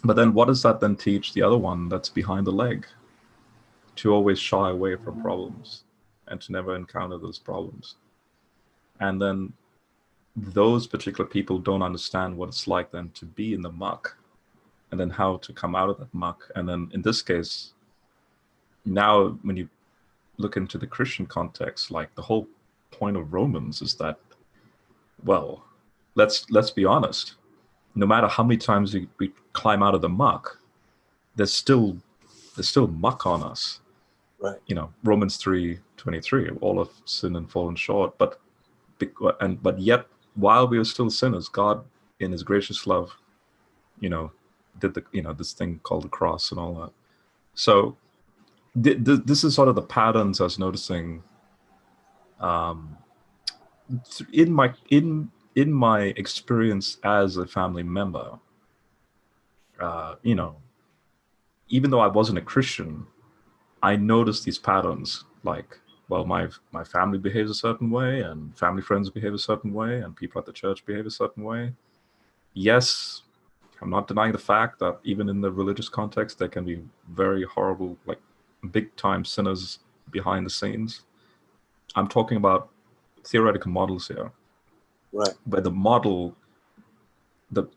but then what does that then teach the other one that's behind the leg? To always shy away from problems and to never encounter those problems. And then those particular people don't understand what it's like then to be in the muck, and then how to come out of that muck. And then in this case, now when you look into the Christian context, like, the whole point of Romans is that, well, let's be honest, no matter how many times we climb out of the muck, there's still muck on us. Right. Romans 3:23, all have sinned and fallen short. But yet, while we were still sinners, God, in His gracious love, did this thing called the cross and all that. So this is sort of the patterns I was noticing in my experience as a family member. Even though I wasn't a Christian, I noticed these patterns, like, well, my family behaves a certain way, and family friends behave a certain way, and people at the church behave a certain way. Yes, I'm not denying the fact that even in the religious context, there can be very horrible, like, big-time sinners behind the scenes. I'm talking about theoretical models here. Right. Where the model,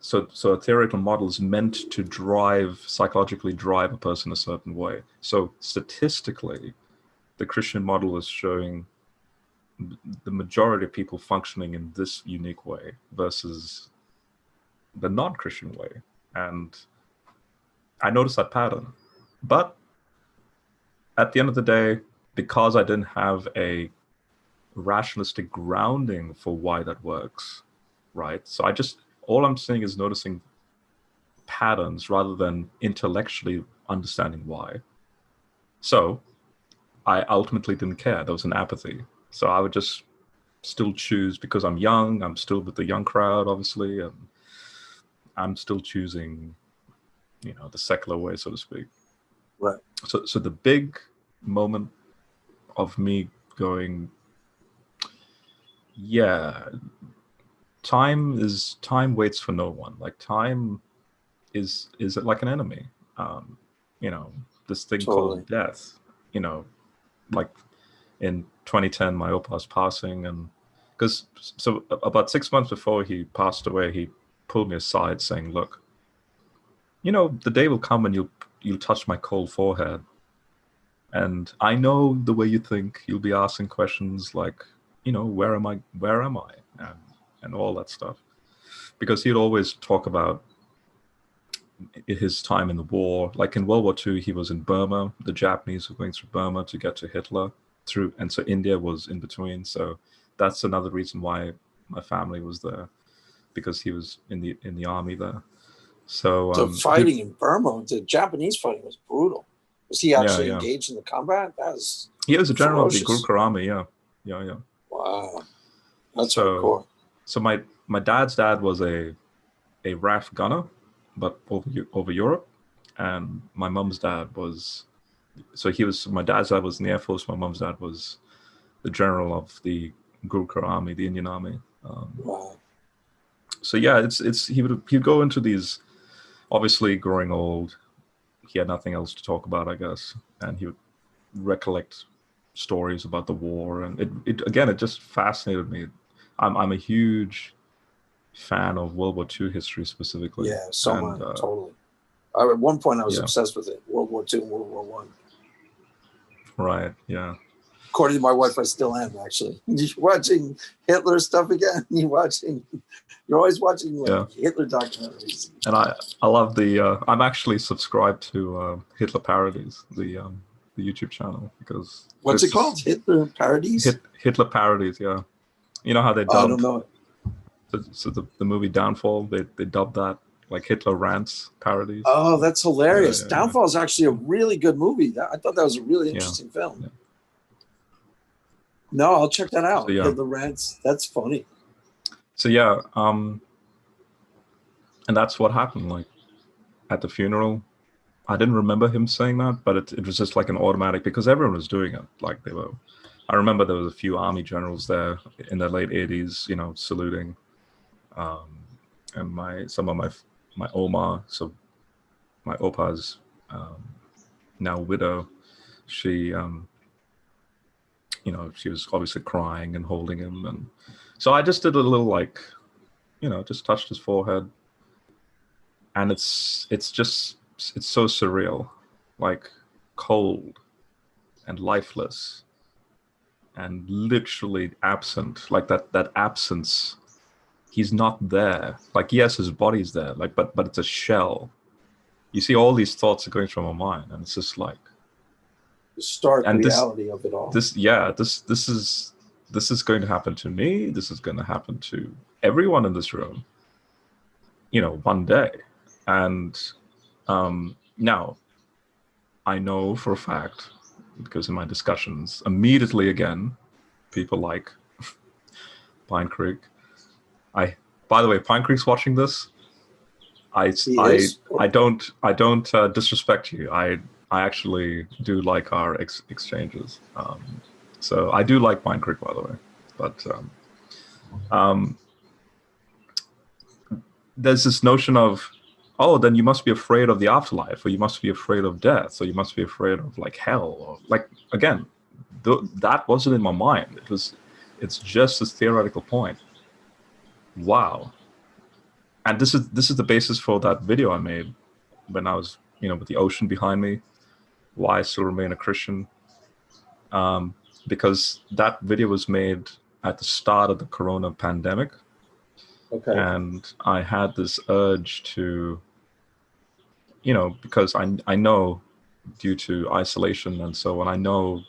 so a theoretical model is meant to psychologically drive a person a certain way. So statistically, the Christian model is showing the majority of people functioning in this unique way versus the non-Christian way. And I noticed that pattern. But at the end of the day, because I didn't have a rationalistic grounding for why that works, right? So all I'm saying is noticing patterns rather than intellectually understanding why. So I ultimately didn't care. There was an apathy. So I would just still choose, because I'm young, I'm still with the young crowd, obviously, and I'm still choosing, the secular way, so to speak. Right. So the big moment of me going, yeah, time waits for no one. Like time is like an enemy. This thing called death. Like in 2010, my opa's passing, and so about 6 months before he passed away, he pulled me aside saying, "Look, the day will come when you'll touch my cold forehead, and I know the way you think. You'll be asking questions like, where am I, and all that stuff," because he'd always talk about his time in the war. Like in World War II, he was in Burma. The Japanese were going through Burma to get to Hitler and so India was in between. So that's another reason why my family was there, because he was in the army there. So fighting in Burma, the Japanese fighting was brutal. Was he actually engaged in the combat? He was a general ferocious. of the Gurkha army. Yeah. Wow, that's hardcore. So my dad's dad was a RAF gunner, but over Europe, and my mum's dad was. So my dad's dad was in the Air Force. My mum's dad was the general of the Gurkha army, the Indian army. Wow. So yeah, he'd go into these. Obviously, growing old, he had nothing else to talk about, I guess, and he would recollect stories about the war, and it just fascinated me. I'm a huge fan of World War II history specifically. Yeah, totally. At one point, I was obsessed with it. World War II and World War One. Right. Yeah. According to my wife, I still am actually. You're watching Hitler stuff again. You're always watching Hitler documentaries. And I love I'm actually subscribed to Hitler Parodies, the YouTube channel, because what's it called? Hitler Parodies. Hitler Parodies. Yeah. You know how they dubbed. I don't know it. So the movie Downfall, they dubbed that like Hitler rants parodies. Oh, that's hilarious. Downfall is actually a really good movie. I thought that was a really interesting film. Yeah. No, I'll check that out. So, Hitler rants. That's funny. So yeah, and that's what happened. Like at the funeral, I didn't remember him saying that, but it was just like an automatic, because everyone was doing it. Like I remember there was a few army generals there in the late 80s, saluting. And some of my Oma, so my opa's now widow, she she was obviously crying and holding him, and so I just did a little just touched his forehead, and it's so surreal, like cold and lifeless and literally absent, like that absence. He's not there. Like, yes, his body's there, like, but it's a shell. You see, all these thoughts are going through my mind, and it's just like the stark reality of it all. This is going to happen to me. This is going to happen to everyone in this room, one day. And now, I know for a fact, because in my discussions, immediately again, people like Pine Creek. By the way, Pine Creek's watching this. I don't disrespect you. I actually do like our exchanges. So I do like Pine Creek, by the way. But there's this notion of, oh, then you must be afraid of the afterlife, or you must be afraid of death, or you must be afraid of like hell, or like, again, that wasn't in my mind. It's just this theoretical point. Wow. And this is the basis for that video I made when I was, with the ocean behind me, why I still remain a Christian. Because that video was made at the start of the corona pandemic. Okay. And I had this urge to, because I know due to isolation and so on, I know,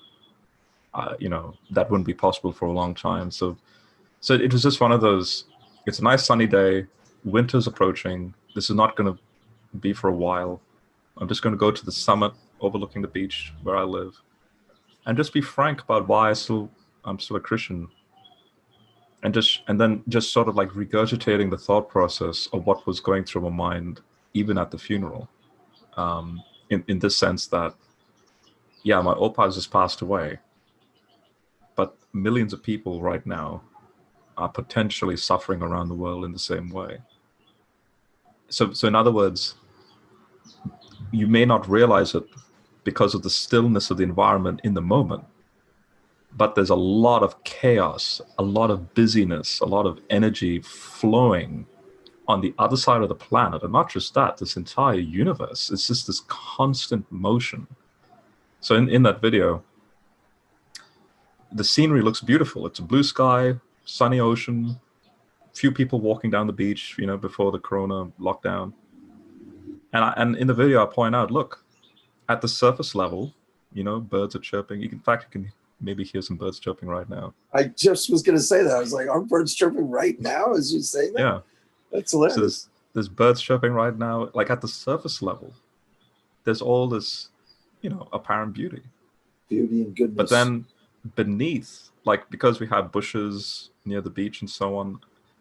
that wouldn't be possible for a long time. So it was just one of those, it's a nice sunny day, winter's approaching, this is not going to be for a while. I'm just going to go to the summit overlooking the beach where I live and just be frank about why I'm still a Christian. And then just sort of like regurgitating the thought process of what was going through my mind, even at the funeral, in this sense that, yeah, my Opa has just passed away, but millions of people right now are potentially suffering around the world in the same way. So in other words, you may not realize it because of the stillness of the environment in the moment, but there's a lot of chaos, a lot of busyness, a lot of energy flowing on the other side of the planet. And not just that, this entire universe, it's just this constant motion. So in that video, the scenery looks beautiful. It's a blue sky, sunny ocean, few people walking down the beach, before the Corona lockdown. And in the video, I point out, look, at the surface level, birds are chirping. In fact, you can maybe hear some birds chirping right now. I just was going to say that. I was like, are birds chirping right now as you say that? Yeah. That's hilarious. So there's birds chirping right now. Like at the surface level, there's all this, apparent beauty. Beauty and goodness. But then beneath, like because we have bushes near the beach and so on,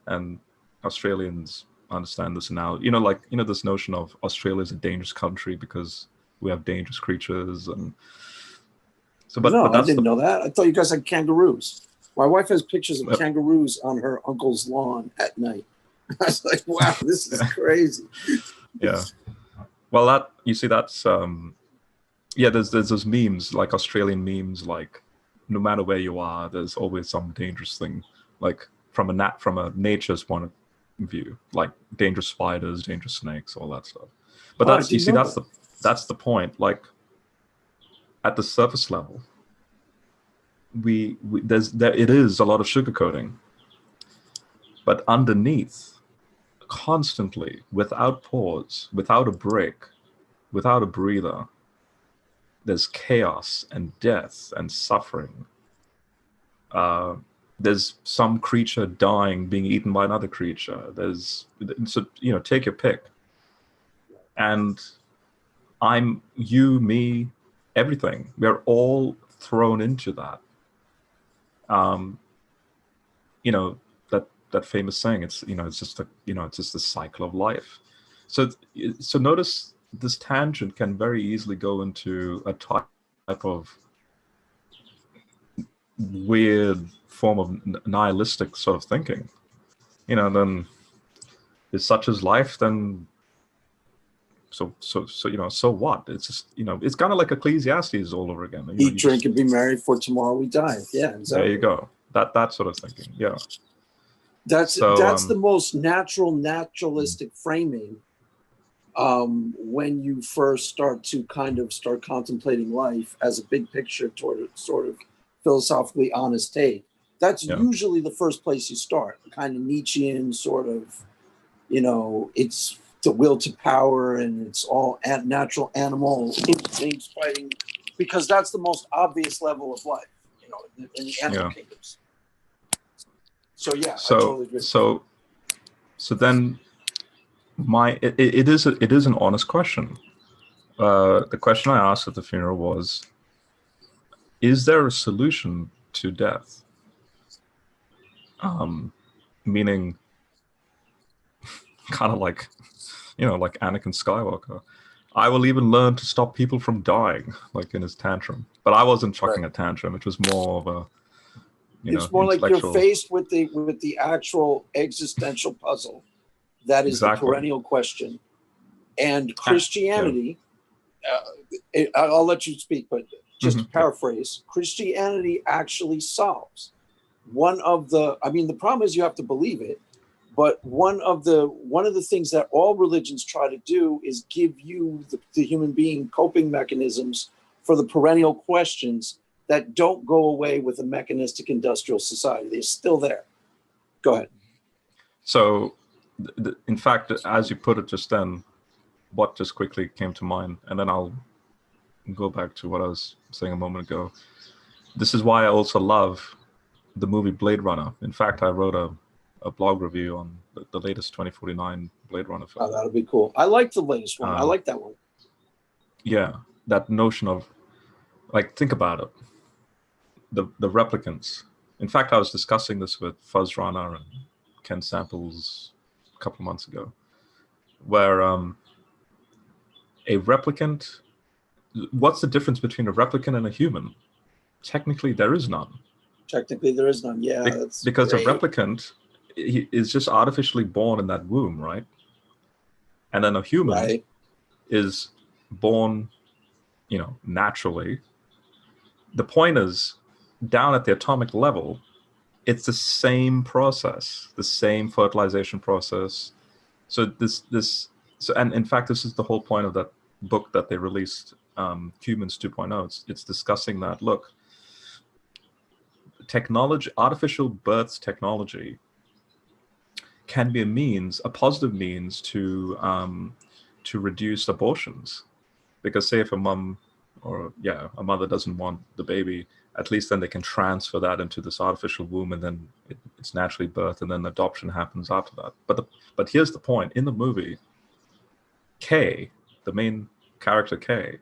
and Australians understand this now, this notion of Australia is a dangerous country because we have dangerous creatures. And so, but I didn't know that. I thought you guys had kangaroos. My wife has pictures of kangaroos on her uncle's lawn at night. I was like, wow, this is crazy. Yeah. Well, that's there's those memes, like Australian memes, like no matter where you are, there's always some dangerous thing, like from a nature's point of view, like dangerous spiders, dangerous snakes, all that stuff. But that's the point. Like at the surface level, it is a lot of sugarcoating, but underneath, constantly, without pause, without a break, without a breather, there's chaos and death and suffering. There's some creature dying, being eaten by another creature. Take your pick. And you, me, everything. We're all thrown into that. That famous saying. It's just the cycle of life. So notice this tangent can very easily go into a type of weird form of nihilistic sort of thinking. Then is such as life, then so what? It's just, it's kind of like Ecclesiastes all over again. Eat, drink, and be merry, for tomorrow we die. Yeah, exactly. There you go. That sort of thinking. Yeah. That's the most naturalistic framing. When you first start contemplating life as a big picture toward a sort of philosophically honest take, that's usually the first place you start. A kind of Nietzschean sort of, it's the will to power and it's all natural animal instincts fighting, because that's the most obvious level of life, in the animal kingdoms. So yeah, I totally agree. So then it is an honest question. The question I asked at the funeral was, is there a solution to death? Meaning kind of like, like Anakin Skywalker. I will even learn to stop people from dying, like in his tantrum. But I wasn't chucking a tantrum. It was more of a, it's more like you're faced with the actual existential puzzle that is the perennial question. And Christianity, I'll let you speak, but just to paraphrase, Christianity actually solves one of the problem is you have to believe it, but one of the things that all religions try to do is give you the human being coping mechanisms for the perennial questions that don't go away with a mechanistic industrial society. They're still there. Go ahead. So, in fact, as you put it just then, what just quickly came to mind, and then I'll go back to what I was saying a moment ago. This is why I also love the movie Blade Runner. In fact, I wrote a blog review on the latest 2049 Blade Runner film. Oh, that'll be cool. I like the latest one. I like that one. Yeah, that notion of, like, think about it. The replicants. In fact, I was discussing this with Fuzz Rana and Ken Samples a couple of months ago, where a replicant, what's the difference between a replicant and a human? Technically, there is none. Technically, there is none. Yeah, that's because great. A replicant is just artificially born in that womb, right? And then a human is born, naturally. The point is, down at the atomic level, it's the same process, the same fertilization process. So and in fact, this is the whole point of that book that they released, Humans 2.0. It's discussing that. Look, technology, artificial birth technology, can be a positive means to reduce abortions, because say if a mother doesn't want the baby, at least then they can transfer that into this artificial womb, and then it's naturally birthed, and then adoption happens after that. But here's the point: in the movie, K, the main character K,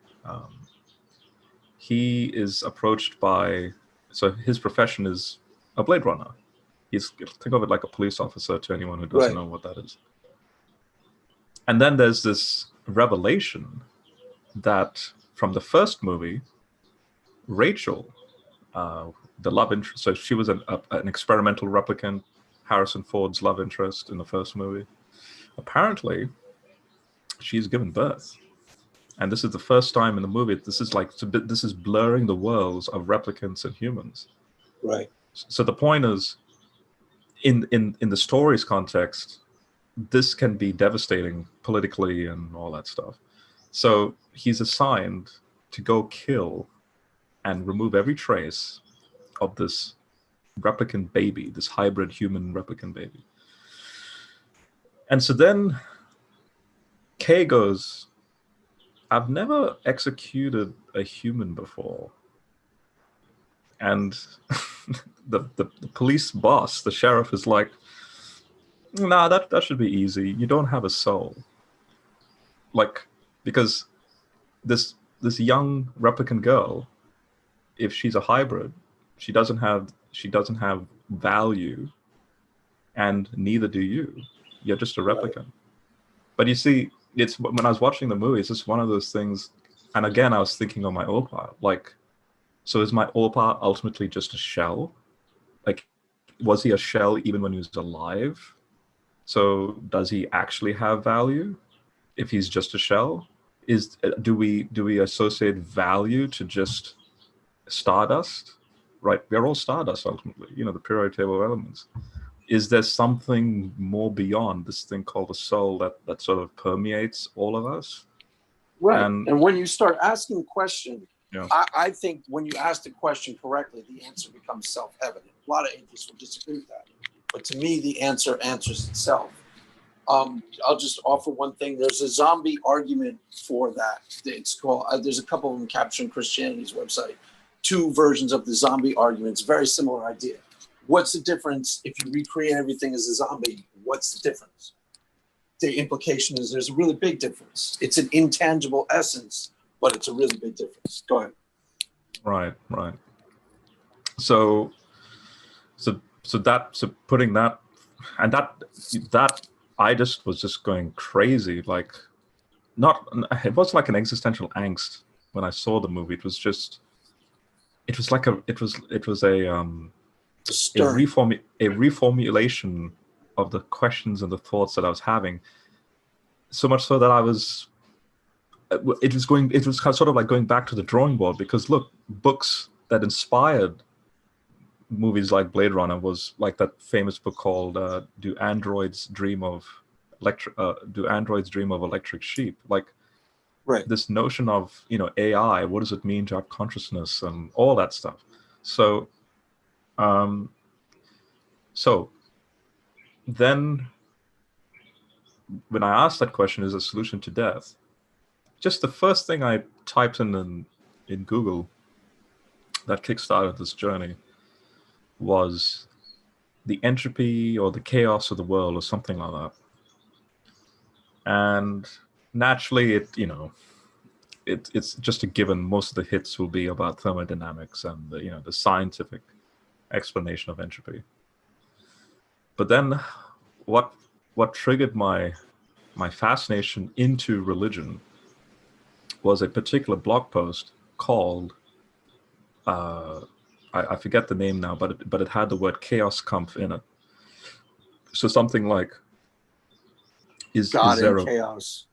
he is approached by, so his profession is a Blade Runner. Think of it like a police officer to anyone who doesn't know what that is. And then there's this revelation that from the first movie, Rachel, the love interest, so she was an experimental replicant, Harrison Ford's love interest in the first movie. Apparently, she's given birth. And this is the first time in the movie, this is blurring the worlds of replicants and humans. Right. So the point is, in the story's context, this can be devastating politically and all that stuff. So he's assigned to go kill and remove every trace of this replicant baby, this hybrid human replicant baby. And so then Kay goes, I've never executed a human before. And the police boss, the sheriff, is like, nah, that should be easy. You don't have a soul. Like, because this young replicant girl, if she's a hybrid, she doesn't have value, and neither do you. You're just a replicant. Right. But you see, it's when I was watching the movie, it's just one of those things. And again, I was thinking of my Orpa, like, so is my Orpa ultimately just a shell? Like, was he a shell even when he was alive? So does he actually have value if he's just a shell? Do we associate value to just stardust? Right, we're all stardust ultimately, the periodic table of elements. Is there something more beyond this thing called a soul that sort of permeates all of us? Right. And when you start asking the question, yeah. I think when you ask the question correctly, the answer becomes self-evident. A lot of atheists will disagree with that. But to me, the answer answers itself. I'll just offer one thing. There's a zombie argument for that. It's called, there's a couple of them captured in Christianity's website. 2 versions of the zombie argument. It's a very similar idea. What's the difference if you recreate everything as a zombie? What's the difference? The implication is there's a really big difference. It's an intangible essence, but it's a really big difference. Go ahead. Right. So putting that, and that I just was just going crazy. Like, it wasn't like an existential angst when I saw the movie. It was a reformulation of the questions and the thoughts that I was having. So much so that it was sort of like going back to the drawing board, because look, books that inspired movies like Blade Runner was like that famous book called Do Androids Dream of Electric Sheep? Like, right. This notion of AI, what does it mean to have consciousness and all that stuff. So then when I asked that question, is a solution to death, just the first thing I typed in Google that kickstarted this journey was the entropy or the chaos of the world or something like that. And naturally, it's just a given. Most of the hits will be about thermodynamics and the scientific explanation of entropy. But then what triggered my fascination into religion was a particular blog post called I forget the name now, but it had the word Chaoskampf in it. So something like, God is there in chaos?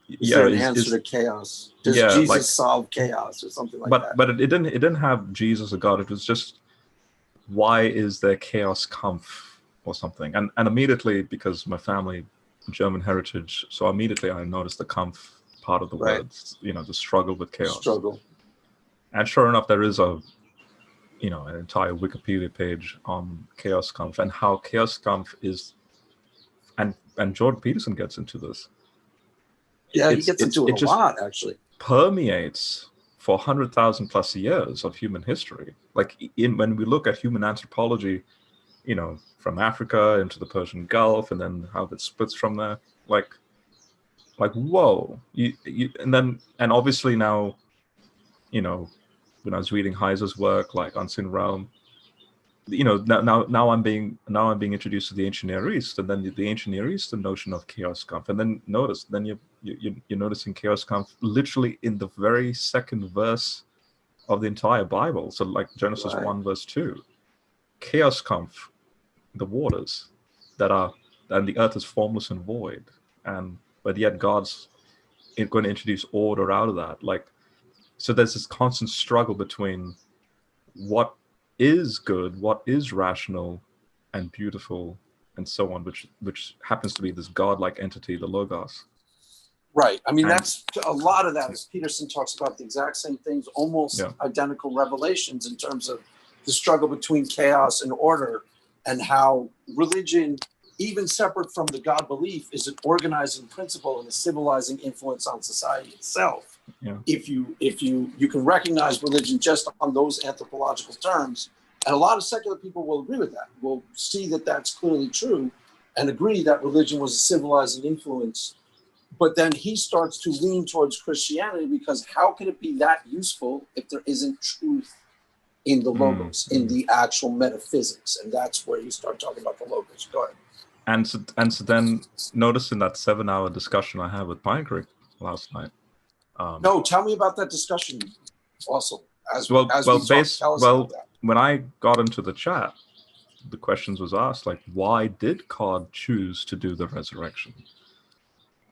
Is yeah, there an answer to chaos? Does Jesus solve chaos or something like that? But it didn't have Jesus or God. It was just, why is there Chaoskampf or something? And immediately, because my family German heritage, so immediately I noticed the Kampf part of the words, the struggle with chaos. Struggle. And sure enough, there is an entire Wikipedia page on Chaoskampf and how Chaoskampf is, and Jordan Peterson gets into this. Yeah, he gets into it a lot, actually. Permeates for 100,000 plus years of human history. Like when we look at human anthropology, from Africa into the Persian Gulf, and then how it splits from there, like whoa. And obviously now, when I was reading Heiser's work, like Unseen Realm, now I'm being introduced to the ancient Near East, and then the ancient Near East, the notion of Chaoskampf, and then you're noticing Chaoskampf literally in the very second verse of the entire Bible. So like Genesis 1 verse 2, Chaoskampf, the waters and the earth is formless and void, but yet God's going to introduce order out of that. Like, so there's this constant struggle between what is good, what is rational and beautiful, and so on, which happens to be this godlike entity, the Logos. Right. I mean, that's a lot of that. As Peterson talks about the exact same things, almost identical revelations in terms of the struggle between chaos and order, and how religion, even separate from the God belief, is an organizing principle and a civilizing influence on society itself. Yeah. If you can recognize religion just on those anthropological terms, and a lot of secular people will agree with that, will see that that's clearly true, and agree that religion was a civilizing influence. But then he starts to lean towards Christianity, because how can it be that useful if there isn't truth in the Logos, in the actual metaphysics? And that's where you start talking about the Logos. Go ahead. And so then notice in that 7-hour discussion I had with Pine Creek last night. No, tell me about that discussion. Also, when I got into the chat, the questions was asked, like, why did God choose to do the resurrection?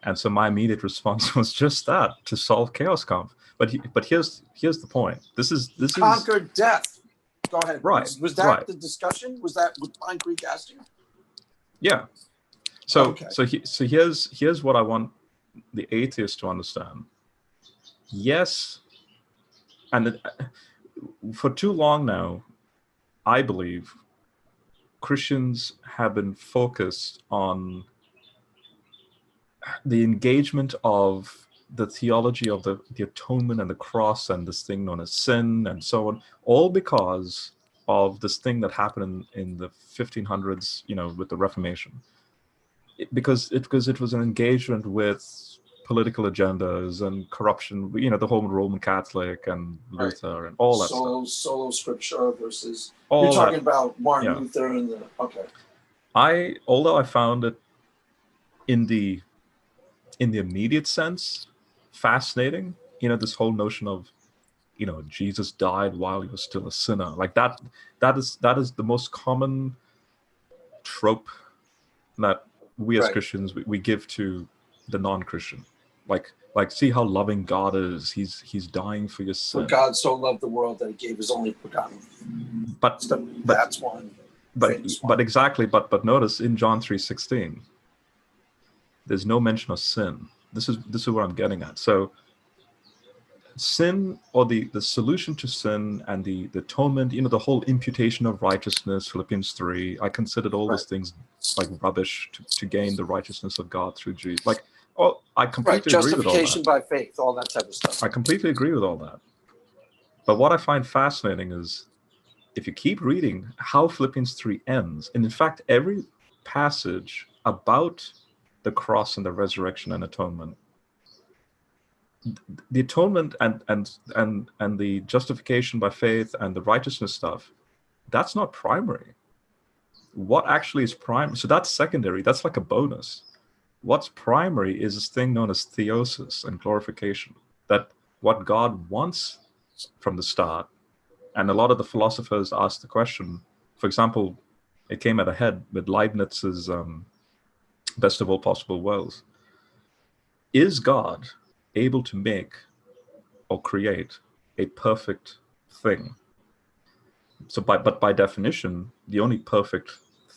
And so my immediate response was just that, to solve Chaoskampf. But here's the point. This is conquered death. Go ahead. Right. Was that the discussion? Was that what Pine Creek asked you? Yeah. So here's what I want the atheist to understand. Yes, and for too long now, I believe Christians have been focused on the engagement of the theology of the atonement and the cross and this thing known as sin and so on, all because of this thing that happened in the 1500s, with the Reformation. Because it was an engagement with political agendas and corruption, the whole Roman Catholic and Luther and all that stuff. Solo scripture versus all you're talking about Martin Luther and the although I found it in the immediate sense fascinating, this whole notion of Jesus died while he was still a sinner, like that is the most common trope that we as Christians we give to the non-Christian, like see how loving God is, he's dying for your sin. For God so loved the world that he gave his only begotten. That's one. But exactly, but notice in John 3:16 there's no mention of sin. This is what I'm getting at. So sin, or the solution to sin and the atonement, the whole imputation of righteousness, Philippians 3, I considered all those things like rubbish to gain the righteousness of God through Jesus. Like, I completely agree with all that. Justification by faith, all that type of stuff. I completely agree with all that. But what I find fascinating is, if you keep reading how Philippians 3 ends, and in fact, every passage about the cross and the resurrection and atonement, the atonement and the justification by faith and the righteousness stuff, that's not primary. What actually is primary? So that's secondary. That's like a bonus. What's primary is this thing known as theosis and glorification. That what God wants from the start, and a lot of the philosophers asked the question. For example, it came at a head with Leibniz's best of all possible worlds. Is God able to make or create a perfect thing? So but by definition, the only perfect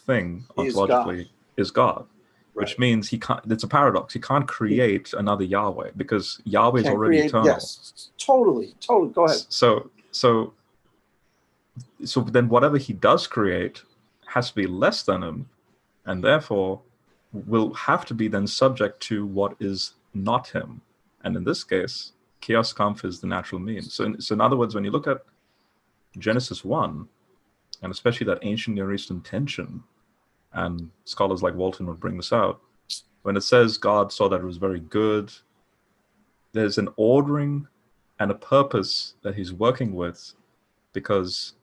thing ontologically is God. Which means he can't. It's a paradox. He can't create another Yahweh because Yahweh is already eternal. Yes, totally. Go ahead. So then whatever he does create has to be less than him, and therefore will have to be then subject to what is not him. And in this case, chaos conf is the natural mean. So in other words, when you look at Genesis 1, and especially that ancient Near Eastern tension, and scholars like Walton would bring this out, when it says God saw that it was very good, there's an ordering and a purpose that he's working with, because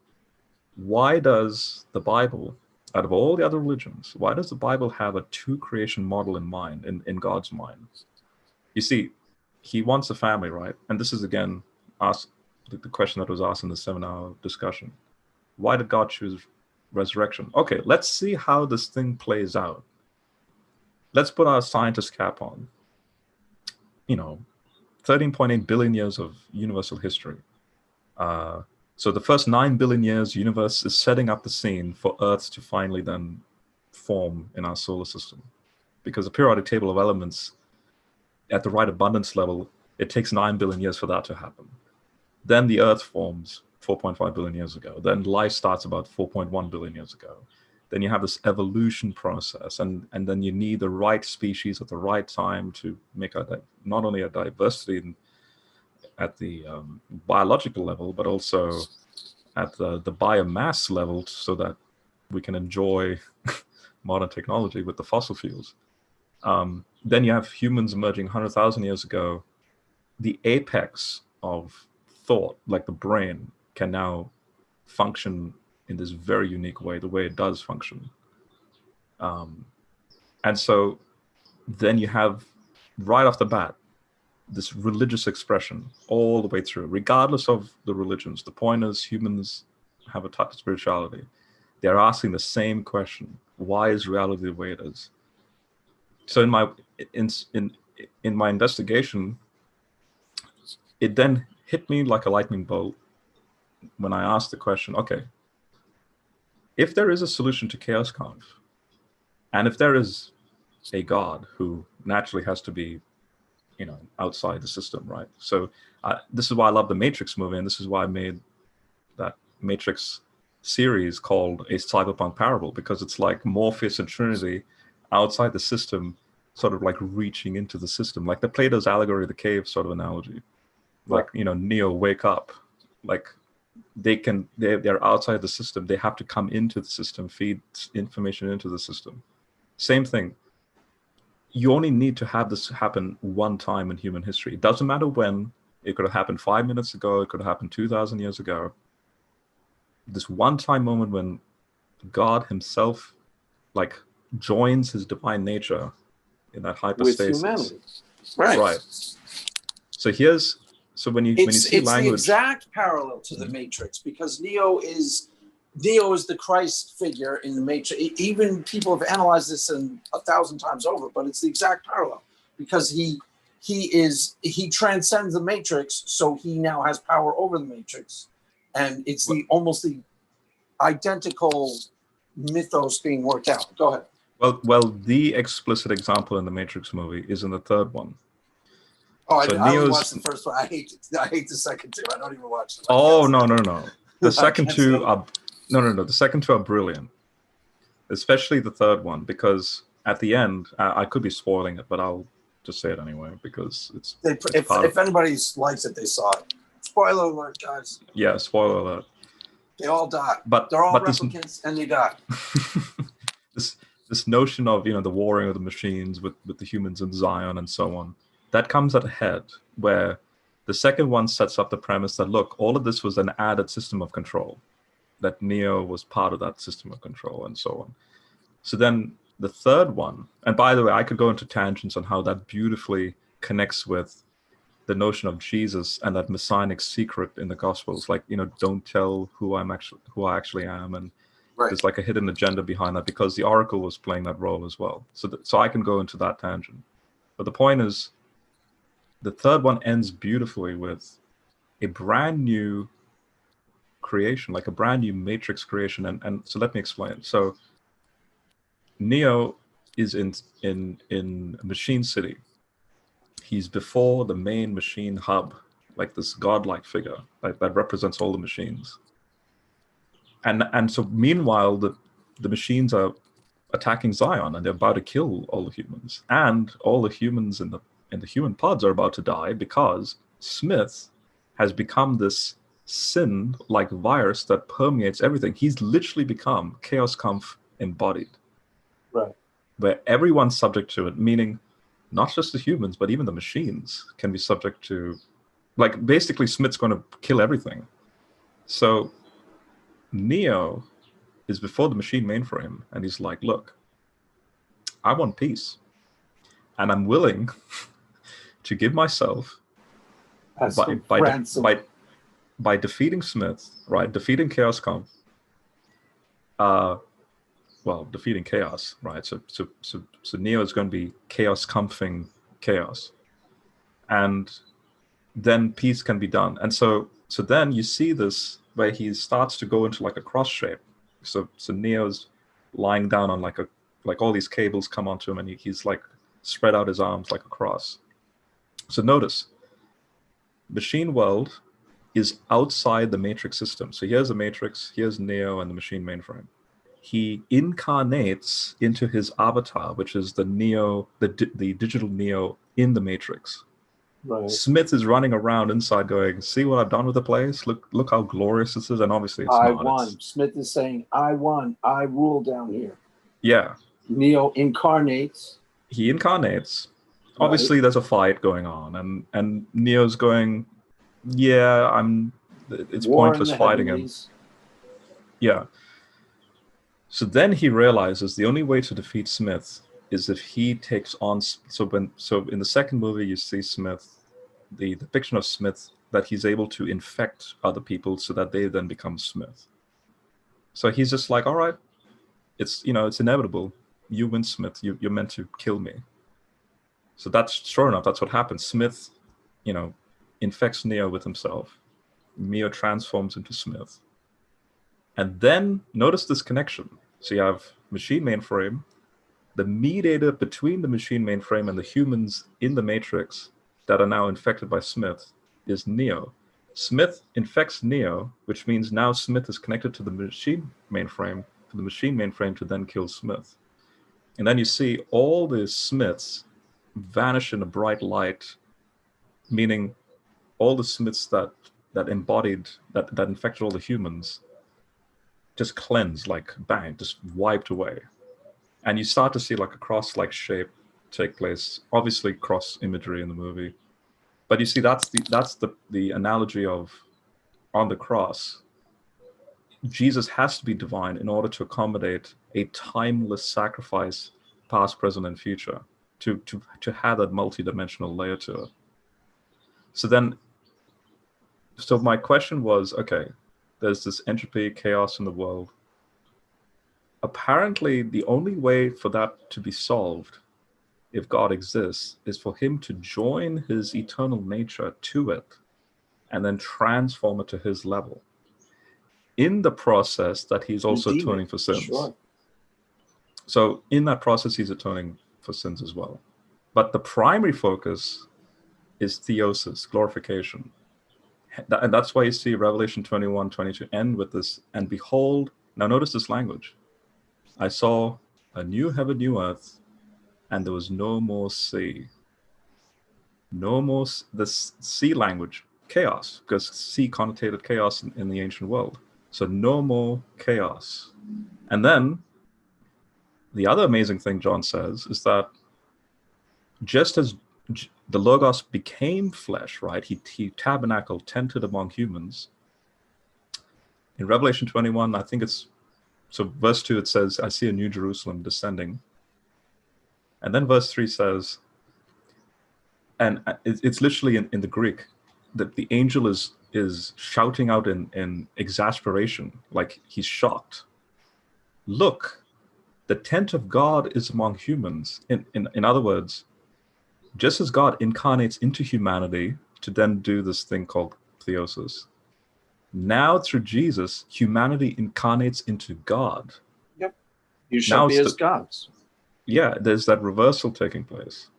why does the Bible, out of all the other religions, why does the Bible have a two creation model in mind, in God's mind? You see, he wants a family, right? And this is again the question that was asked in the 7-hour discussion. Why did God choose resurrection? Okay, let's see how this thing plays out. Let's put our scientist cap on. 13.8 billion years of universal history. So the first 9 billion years, the universe is setting up the scene for Earth to finally then form in our solar system. Because the periodic table of elements, at the right abundance level, it takes 9 billion years for that to happen. Then the Earth forms 4.5 billion years ago. Then life starts about 4.1 billion years ago. Then you have this evolution process, and then you need the right species at the right time to make not only a diversity at the biological level, but also at the biomass level, so that we can enjoy modern technology with the fossil fuels. Then you have humans emerging 100,000 years ago. The apex of thought, like the brain, can now function in this very unique way, the way it does function. And so then you have, right off the bat, this religious expression all the way through, regardless of the religions. The point is, humans have a type of spirituality. They're asking the same question: why is reality the way it is? So in my investigation, it then hit me like a lightning bolt when I asked the question, okay, if there is a solution to chaos conf, and if there is a God who naturally has to be, outside the system, right? So this is why I love the Matrix movie, and this is why I made that Matrix series called A Cyberpunk Parable, because it's like Morpheus and Trinity outside the system, sort of like reaching into the system, like the Plato's allegory of the cave sort of analogy. Like, Neo, wake up. Like, they're outside the system. They have to come into the system, feed information into the system. Same thing. You only need to have this happen one time in human history. It doesn't matter when. It could have happened 5 minutes ago. It could have happened 2,000 years ago. This one-time moment when God himself, joins his divine nature in that hypostasis. With humanity. Right. So when you see language, it's the exact parallel to the Matrix, because Neo is the Christ figure in the Matrix. Even people have analyzed this 1,000 times over, but it's the exact parallel, because he transcends the Matrix, so he now has power over the Matrix, and it's almost the identical mythos being worked out. Go ahead. Well, the explicit example in the Matrix movie is in the third one. Oh, So I only Neo's. watched the first one. I hate the second two. I don't even watch them. Oh no. The second can't two stand are no. The second two are brilliant, especially the third one, because at the end, I could be spoiling it, but I'll just say it anyway because it's if anybody likes it, they saw it. Spoiler alert, guys. Yeah, spoiler alert. They all die. But they're all but replicants, and they die. this notion of the warring of the machines with the humans in Zion and so on, that comes at a head where the second one sets up the premise that look, all of this was an added system of control, that Neo was part of that system of control and so on. So then the third one, and by the way, I could go into tangents on how that beautifully connects with the notion of Jesus and that messianic secret in the Gospels, like don't tell who I actually am, and there's like a hidden agenda behind that because the Oracle was playing that role as well. So I can go into that tangent, but the point is, the third one ends beautifully with a brand new creation, like a brand new matrix creation, and so let me explain. So Neo is in Machine City. He's before the main machine hub, like this godlike figure that represents all the machines. And so meanwhile, the machines are attacking Zion, and they're about to kill all the humans. And all the humans in the human pods are about to die because Smith has become this sin-like virus that permeates everything. He's literally become Chaos Kampf embodied. Right. Where everyone's subject to it, meaning not just the humans, but even the machines can be subject to, like, basically Smith's going to kill everything. So Neo is before the machine mainframe, and he's like, look, I want peace. And I'm willing to give myself by defeating Smith, right? Defeating Chaos Kampf. Defeating chaos, right? So Neo is going to be chaos kampfing chaos, and then peace can be done. And so then you see this where he starts to go into like a cross shape. So Neo's lying down on like all these cables come onto him, and he's like spread out his arms like a cross. So notice, machine world is outside the matrix system. So here's the matrix, here's Neo and the machine mainframe. He incarnates into his avatar, which is the Neo, the digital Neo in the Matrix. Right. Smith is running around inside going, see what I've done with the place? Look how glorious this is. And obviously it's I not. won. Smith is saying, I won. I rule down here. Yeah. Neo incarnates. He incarnates. Right. Obviously there's a fight going on, and Neo's going, yeah, it's War pointless fighting him. Yeah. So then he realizes the only way to defeat Smith is if he takes on. So in the second movie, you see Smith, the depiction of Smith, that he's able to infect other people so that they then become Smith. So he's just like, all right, it's inevitable. You win, Smith. You're meant to kill me. So that's sure enough. That's what happens. Smith, infects Neo with himself. Neo transforms into Smith. And then notice this connection. So you have machine mainframe, the mediator between the machine mainframe and the humans in the Matrix that are now infected by Smith is Neo. Smith infects Neo, which means now Smith is connected to the machine mainframe, for the machine mainframe to then kill Smith. And then you see all the Smiths vanish in a bright light, meaning all the Smiths that infected all the humans just cleansed, like bang, just wiped away. And you start to see like a cross-like shape take place, obviously cross imagery in the movie. But you see, that's the analogy of on the cross. Jesus has to be divine in order to accommodate a timeless sacrifice, past, present, and future, to have that multi-dimensional layer to it. So my question was, okay, there's this entropy, chaos in the world. Apparently, the only way for that to be solved, if God exists, is for him to join his eternal nature to it and then transform it to his level. In the process that he's also atoning for sins. Sure. So in that process, he's atoning for sins as well. But the primary focus is theosis, glorification. And that's why you see Revelation 21:22 end with this, and behold, now notice this language. I saw a new heaven, new earth, and there was no more sea. No more, this sea language, chaos, because sea connotated chaos in the ancient world. So no more chaos. And then the other amazing thing John says is that just as the Logos became flesh, right? He tabernacled, tented among humans. In Revelation 21, I think it's, so verse 2, it says, I see a new Jerusalem descending. And then verse 3 says, and it's literally in the Greek, that the angel is shouting out in exasperation, like he's shocked. Look, the tent of God is among humans. In other words, just as God incarnates into humanity to then do this thing called theosis, now through Jesus, humanity incarnates into God. Yep. You shall be as gods. Yeah, there's that reversal taking place.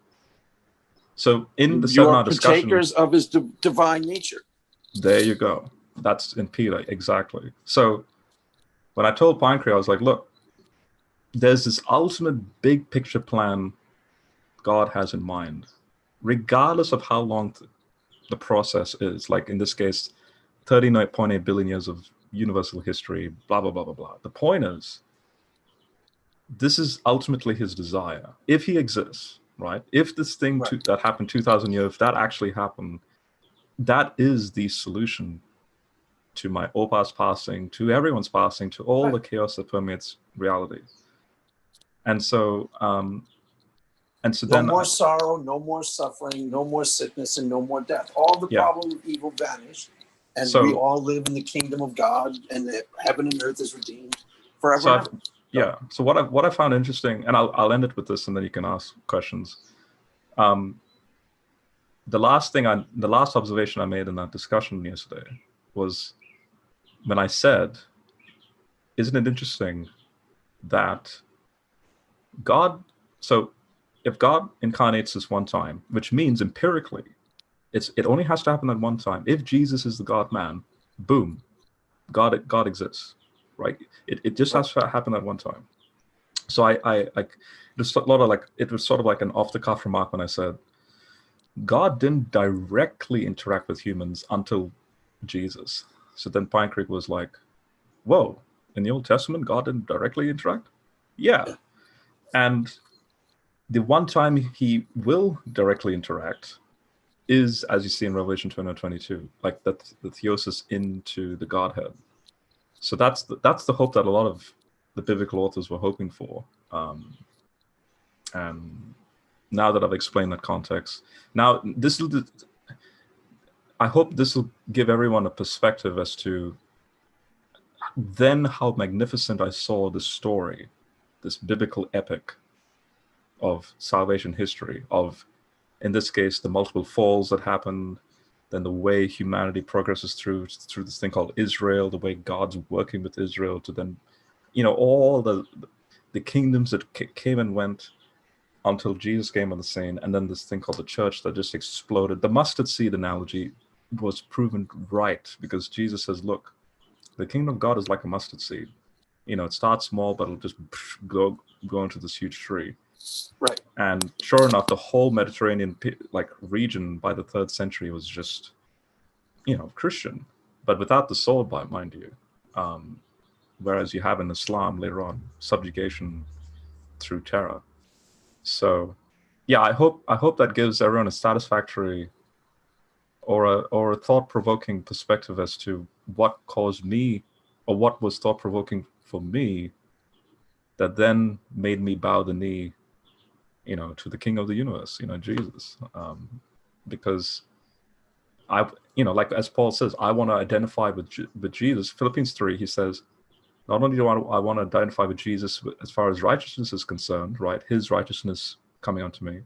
So in the you are discussion, partakers of his divine nature. There you go. That's in Peter, exactly. So when I told Pinecree, I was like, look, there's this ultimate big picture plan God has in mind, regardless of how long the process is. Like in this case, 39.8 billion years of universal history, blah, blah, blah, blah, blah. The point is, this is ultimately his desire. If he exists, right? If this thing that happened 2,000 years, if that actually happened, that is the solution to my Opa's passing, to everyone's passing, to all the chaos that permeates reality. And so, no more sorrow, no more suffering, no more sickness, and no more death. All the problem of evil vanished, and we all live in the kingdom of God, and heaven and earth is redeemed forever. So So what I found interesting, and I'll end it with this, and then you can ask questions. The last observation I made in that discussion yesterday was when I said, isn't it interesting that God, so if God incarnates this one time, which means empirically, it only has to happen at one time. If Jesus is the God-man, boom, God exists, right? It just has to happen at one time. So it was sort of like an off-the-cuff remark when I said, God didn't directly interact with humans until Jesus. So then Pine Creek was like, whoa, in the Old Testament, God didn't directly interact? Yeah. And the one time he will directly interact is, as you see in Revelation 20:22, like the theosis into the Godhead. So that's the hope that a lot of the biblical authors were hoping for. And now that I've explained that context, now I hope this will give everyone a perspective as to then how magnificent I saw this story, this biblical epic of salvation history, of, in this case, the multiple falls that happened, then the way humanity progresses through this thing called Israel, the way God's working with Israel to then, all the kingdoms that came and went until Jesus came on the scene, and then this thing called the church that just exploded. The mustard seed analogy was proven right, because Jesus says, look, the kingdom of God is like a mustard seed. It starts small, but it'll just go into this huge tree. Right. And sure enough, the whole Mediterranean region by the 3rd century was just, Christian, but without the soul, mind you. Whereas you have in Islam later on, subjugation through terror. So, yeah, I hope that gives everyone a satisfactory or a thought-provoking perspective as to what caused me, or what was thought-provoking for me, that then made me bow the knee, to the King of the universe, Jesus, because like as Paul says, I want to identify with Jesus. Philippians 3, he says, not only do I want to identify with Jesus as far as righteousness is concerned, right, his righteousness coming onto me,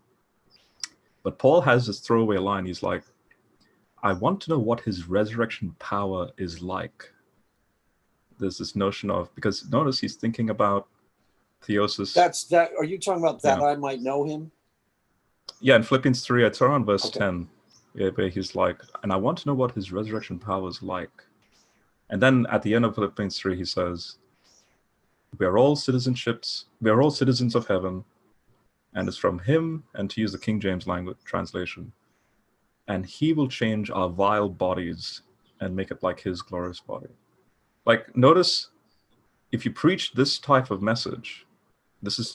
but Paul has this throwaway line. He's like, I want to know what his resurrection power is like. There's this notion of, because notice he's thinking about theosis. Are you talking about that I might know him? Yeah, in Philippians 3, it's around verse 10. where he's like, and I want to know what his resurrection power is like. And then at the end of Philippians 3, he says, we are all citizens of heaven, and it's from him, and to use the King James language translation, and he will change our vile bodies and make it like his glorious body. Like, notice, if you preach this type of message,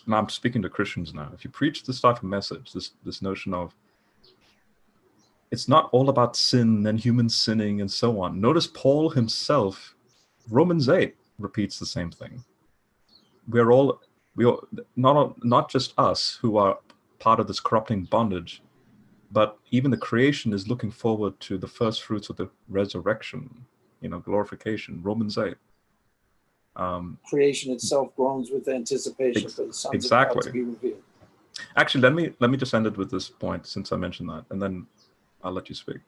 now I'm speaking to Christians now, if you preach this type of message, this notion of it's not all about sin and human sinning and so on. Notice Paul himself, Romans 8 repeats the same thing. We are not just us who are part of this corrupting bondage, but even the creation is looking forward to the first fruits of the resurrection, glorification, Romans 8. Creation itself groans with anticipation for the sons of God to be revealed. Actually, let me just end it with this point, since I mentioned that, and then I'll let you speak.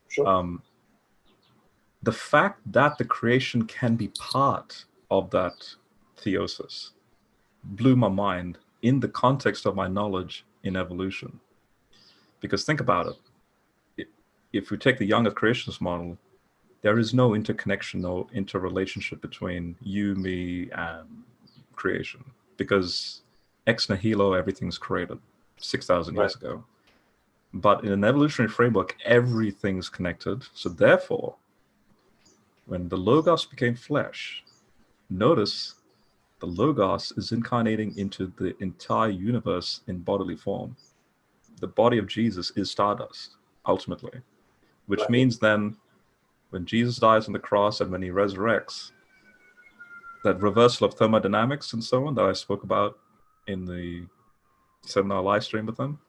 Sure. The fact that the creation can be part of that theosis blew my mind in the context of my knowledge in evolution. Because think about it. If we take the younger creationist model, there is no interconnection, no interrelationship between you, me, and creation. Because ex nihilo, everything's created 6,000 years ago. But in an evolutionary framework, everything's connected. So therefore, when the Logos became flesh, notice the Logos is incarnating into the entire universe in bodily form. The body of Jesus is stardust, ultimately, which means then when Jesus dies on the cross and when he resurrects, that reversal of thermodynamics and so on that I spoke about in the seminar live stream with them,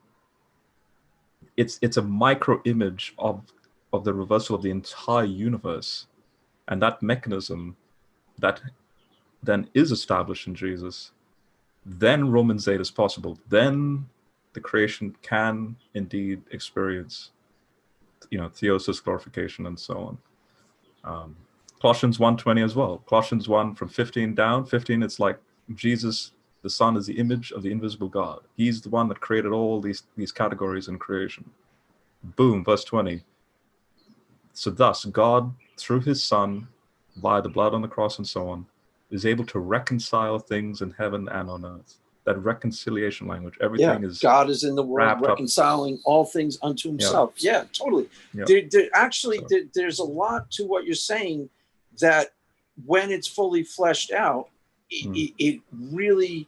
it's a micro image of the reversal of the entire universe. And that mechanism that then is established in Jesus, then Romans 8 is possible. Then the creation can indeed experience, theosis, glorification, and so on. Colossians 1:20 as well. Colossians 1 from 15 down. 15, it's like Jesus, the Son, is the image of the invisible God. He's the one that created all these categories in creation. Boom, verse 20. So thus, God, through his Son, via the blood on the cross and so on, is able to reconcile things in heaven and on earth. That reconciliation language, everything is God is in the world reconciling all things unto himself. Yeah, totally. Yeah. There's a lot to what you're saying that when it's fully fleshed out, it really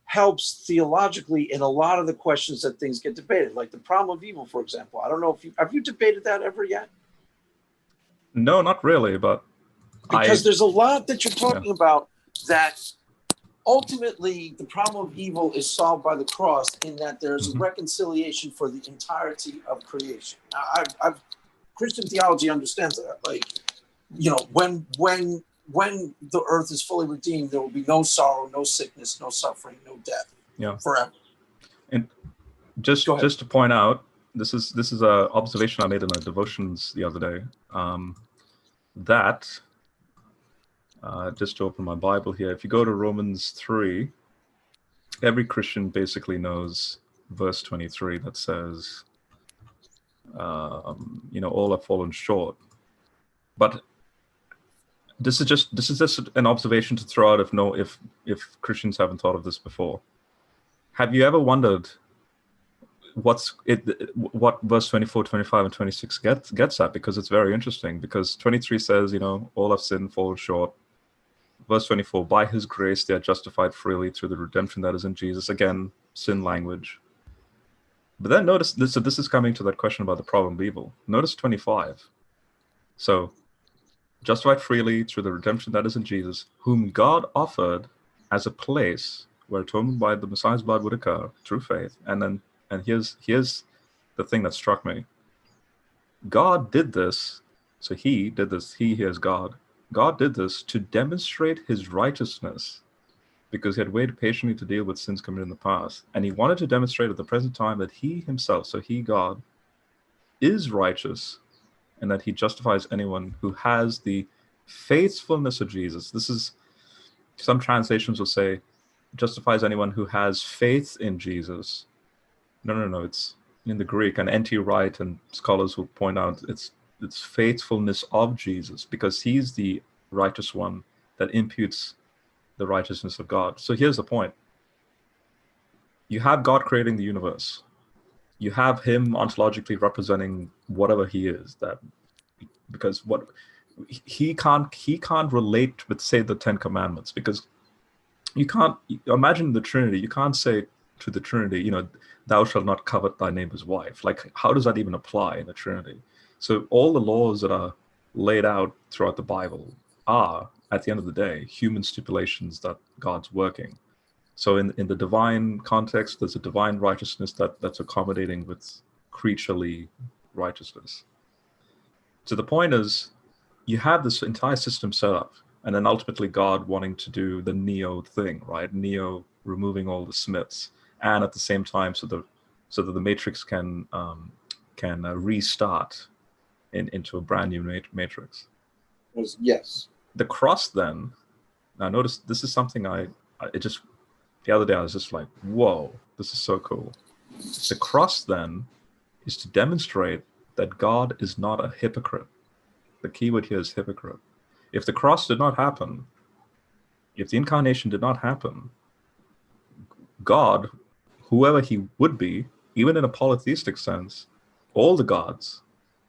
helps theologically in a lot of the questions that things get debated, like the problem of evil, for example. I don't know if have you debated that ever yet? No, not really, but because there's a lot that you're talking about that ultimately the problem of evil is solved by the cross, in that there's a reconciliation for the entirety of creation. Now, I've Christian theology understands that. Like, when the earth is fully redeemed, there will be no sorrow, no sickness, no suffering, no death, forever. And just to point out, this is a observation I made in the devotions the other day. Just to open my Bible here, if you go to Romans 3, every Christian basically knows verse 23 that says, all have fallen short. But this is just an observation to throw out if Christians haven't thought of this before. Have you ever wondered what verse 24, 25, and 26 gets at? Because it's very interesting. Because 23 says, all have sinned, fallen short. Verse 24, by his grace they are justified freely through the redemption that is in Jesus. Again, sin language. But then notice this. So this is coming to that question about the problem of evil. Notice 25. So, justified freely through the redemption that is in Jesus, whom God offered as a place where atonement by the Messiah's blood would occur through faith. And here's the thing that struck me. God did this. So he did this. He is God. God did this to demonstrate his righteousness, because he had waited patiently to deal with sins committed in the past. And he wanted to demonstrate at the present time that he himself, so he, God, is righteous, and that he justifies anyone who has the faithfulness of Jesus. This is, some translations will say, justifies anyone who has faith in Jesus. No. It's in the Greek, and N.T. Wright and scholars will point out it's faithfulness of Jesus, because he's the righteous one that imputes the righteousness of God. So here's the point. You have God creating the universe. You have him ontologically representing whatever he is, that because what he can't relate with, say, the Ten Commandments, because you can't imagine the Trinity. You can't say to the Trinity, you know, thou shalt not covet thy neighbor's wife. Like, how does that even apply in the Trinity? So all the laws that are laid out throughout the Bible are, at the end of the day, human stipulations that God's working. So in the divine context, there's a divine righteousness that's accommodating with creaturely righteousness. So the point is, you have this entire system set up, and then ultimately God wanting to do the Neo thing, right? Neo removing all the Smiths, and at the same time, so that the matrix can restart into a brand new matrix. Yes. The cross then. Now notice this is something the other day I was just like, whoa, this is so cool. The cross then is to demonstrate that God is not a hypocrite. The keyword here is hypocrite. If the cross did not happen, if the incarnation did not happen, God, whoever he would be, even in a polytheistic sense, all the gods,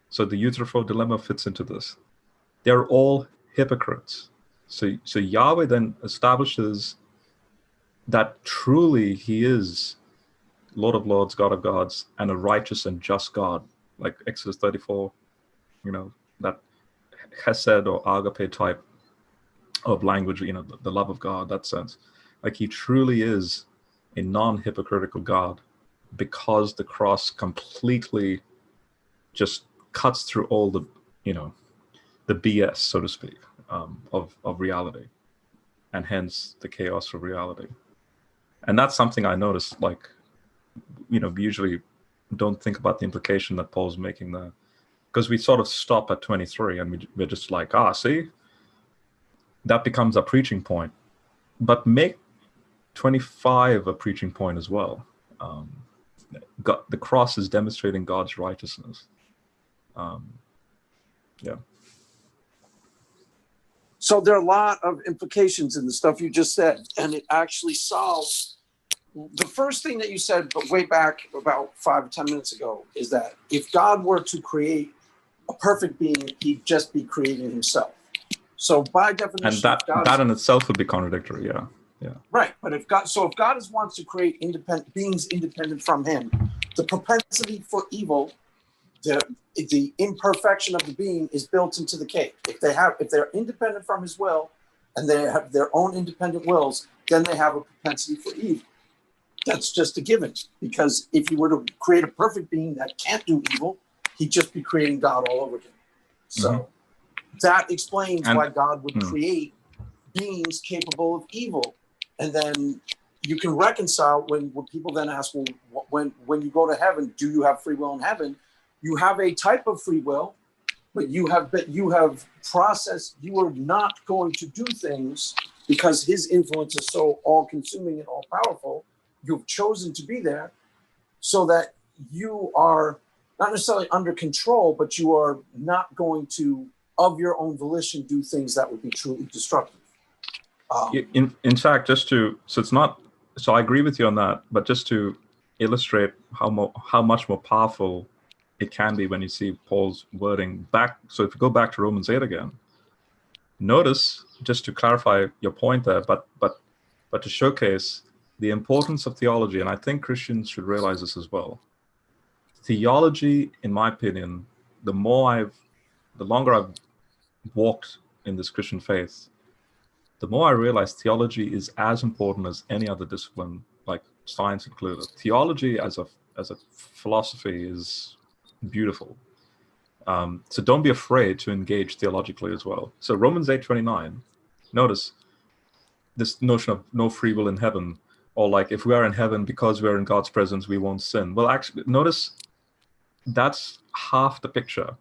so the Eutropho dilemma fits into this, they're all hypocrites. So Yahweh then establishes that truly he is Lord of Lords, God of Gods, and a righteous and just God, like Exodus 34, you know, that Hesed or agape type of language, you know, the love of God, that sense. Like, he truly is a non-hypocritical God, because the cross completely just cuts through all the, you know, the BS, so to speak, of reality, and hence the chaos of reality. And that's something I noticed, like, you know, we usually don't think about the implication that Paul's making there, because we sort of stop at 23 and we're just like, see, that becomes a preaching point. But make 25 a preaching point as well. The cross is demonstrating God's righteousness. Yeah. So there are a lot of implications in the stuff you just said, and it actually solves the first thing that you said, but way back about 5 or 10 minutes ago, is that if God were to create a perfect being, he'd just be creating himself. So by definition, and that in itself would be contradictory. Yeah. Right, but if God wants to create independent beings independent from him, the propensity for evil, the imperfection of the being is built into the cake. If they're independent from his will, and they have their own independent wills, then they have a propensity for evil. That's just a given, because if you were to create a perfect being that can't do evil, he'd just be creating God all over again. So that explains why God would create beings capable of evil. And then you can reconcile when people then ask, well, when you go to heaven, do you have free will in heaven? You have a type of free will, but you have processed. You are not going to do things because his influence is so all-consuming and all-powerful. You've chosen to be there so that you are not necessarily under control, but you are not going to, of your own volition, do things that would be truly destructive. In fact, so I agree with you on that, but just to illustrate how much more powerful it can be when you see Paul's wording back. So if you go back to Romans 8 again, notice, just to clarify your point there, but to showcase the importance of theology, and I think Christians should realize this as well. Theology, in my opinion, the longer I've walked in this Christian faith, the more I realize theology is as important as any other discipline, like science included. Theology as a philosophy is beautiful. So don't be afraid to engage theologically as well. So Romans 8:29, notice this notion of no free will in heaven, or like if we are in heaven because we're in God's presence, we won't sin. Well, actually, notice that's half the picture.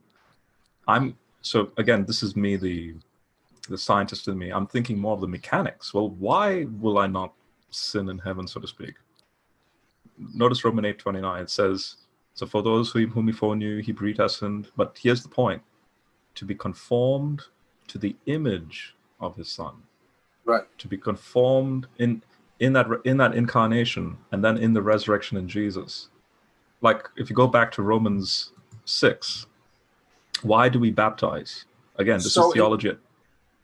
So again, this is me, the scientist in me. I'm thinking more of the mechanics. Well, why will I not sin in heaven, so to speak? Notice Romans 8:29. It says, So for those whom he foreknew, he predestined. But here's the point: to be conformed to the image of his Son. Right. To be conformed in that incarnation, and then in the resurrection in Jesus. Like if you go back to Romans 6, why do we baptize? Again, this is theology.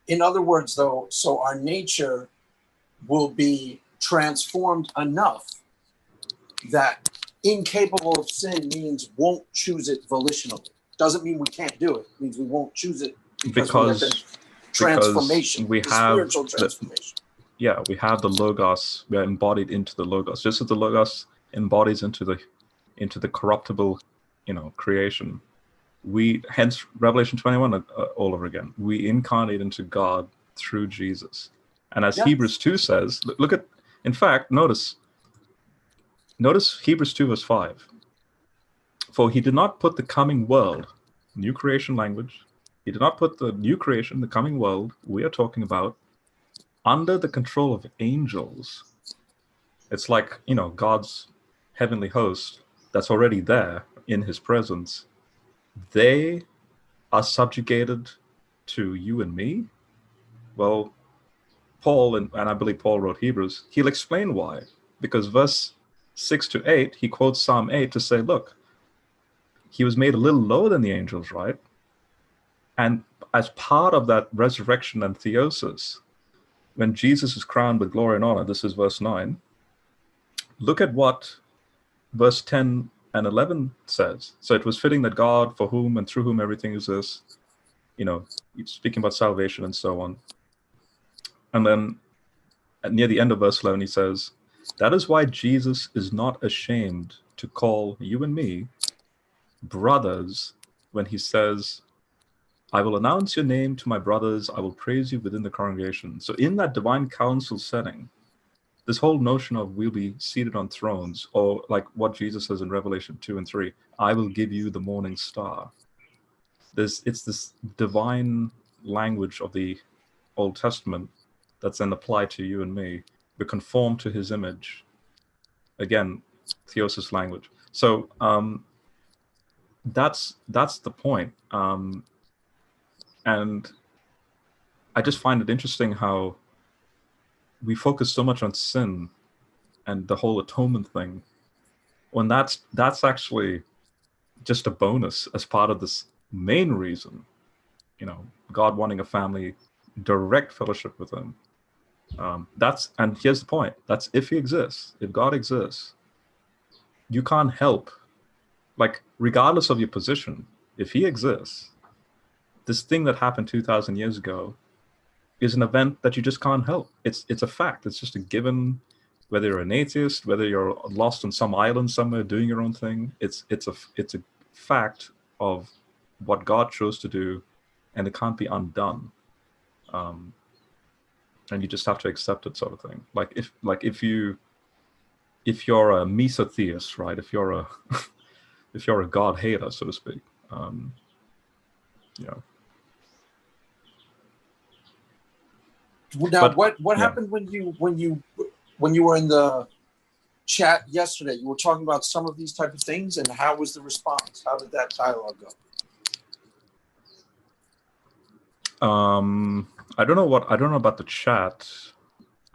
In other words, though, so our nature will be transformed enough that incapable of sin means won't choose it volitionally. Doesn't mean we can't do it. It means we won't choose it because transformation, we the have spiritual transformation. We have the Logos. We are embodied into the Logos, just as the Logos embodies into the corruptible, creation. We hence Revelation 21 all over again. We incarnate into God through Jesus, and as Hebrews 2 says, look at. In fact, notice Hebrews 2 verse 5. For he did not put the coming world, new creation language. He did not put the new creation, the coming world we are talking about, under the control of angels. It's like, God's heavenly host that's already there in his presence. They are subjugated to you and me. Well, Paul, and I believe Paul wrote Hebrews, he'll explain why. Because verse 6 to 8, he quotes Psalm 8 to say, look, he was made a little lower than the angels, right? And as part of that resurrection and theosis, when Jesus is crowned with glory and honor, this is verse 9, look at what verse 10 and 11 says. So it was fitting that God, for whom and through whom everything exists, speaking about salvation and so on. And then near the end of verse 11, he says, that is why Jesus is not ashamed to call you and me brothers when he says, I will announce your name to my brothers. I will praise you within the congregation. So in that divine council setting, this whole notion of we'll be seated on thrones, or like what Jesus says in Revelation 2 and 3, I will give you the morning star. It's this divine language of the Old Testament that's then applied to you and me. We're conformed to his image. Again, theosis language. So that's the point. And I just find it interesting how we focus so much on sin and the whole atonement thing, when that's actually just a bonus as part of this main reason, God wanting a family, direct fellowship with him. And here's the point, that's if he exists. If God exists, you can't help, like, regardless of your position, if he exists, this thing that happened 2,000 years ago is an event that you just can't help. It's a fact. It's just a given, whether you're an atheist, whether you're lost on some island somewhere doing your own thing. It's a fact of what God chose to do, and it can't be undone. And you just have to accept it, sort of thing. If you're a mesotheist, right? If you're a God hater, so to speak, Now, what happened when you were in the chat yesterday? You were talking about some of these type of things, and how was the response? How did that dialogue go? I don't know about the chat.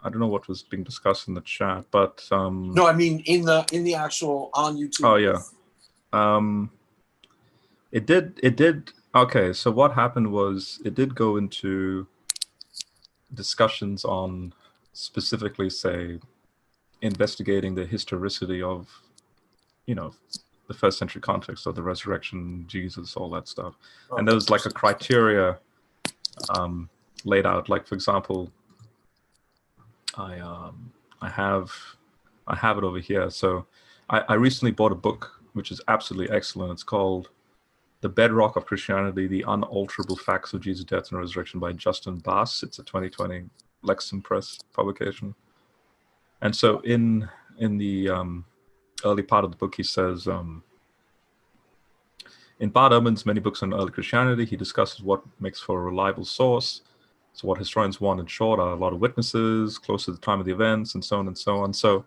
I don't know what was being discussed in the chat, but no, I mean in the actual on YouTube. Oh yeah. It did. Okay, so what happened was it did go into discussions on specifically, say, investigating the historicity of, the first century context of the resurrection, Jesus, all that stuff. Oh, and there was like a criteria laid out. Like, for example, I have it over here. So I recently bought a book which is absolutely excellent. It's called The Bedrock of Christianity, The Unalterable Facts of Jesus' Death and Resurrection by Justin Bass. It's a 2020 Lexham Press publication. And so in the early part of the book, he says, in Bart Ehrman's many books on early Christianity, he discusses what makes for a reliable source. So what historians want, in short, are a lot of witnesses, close to the time of the events, and so on and so on. So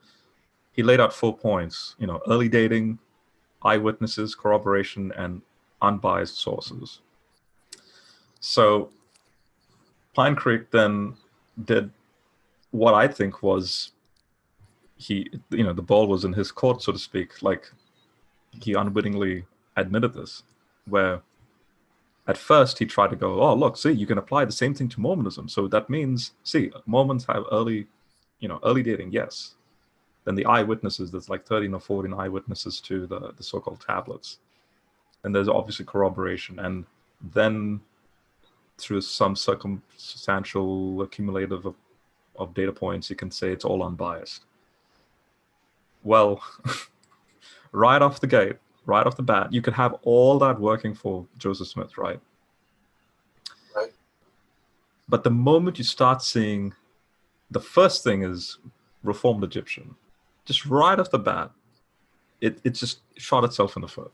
he laid out 4 points, early dating, eyewitnesses, corroboration, and unbiased sources. So Pine Creek then did what I think was the ball was in his court, so to speak. Like, he unwittingly admitted this, where at first he tried to go, oh, look, see, you can apply the same thing to Mormonism. So that means, see, Mormons have early dating, yes. Then the eyewitnesses, there's like 13 or 14 eyewitnesses to the so-called tablets. And there's obviously corroboration. And then through some circumstantial accumulative of data points, you can say it's all unbiased. Well, right off the bat, you could have all that working for Joseph Smith, right? Right. But the moment you start seeing, the first thing is Reformed Egyptian, just right off the bat, it just shot itself in the foot.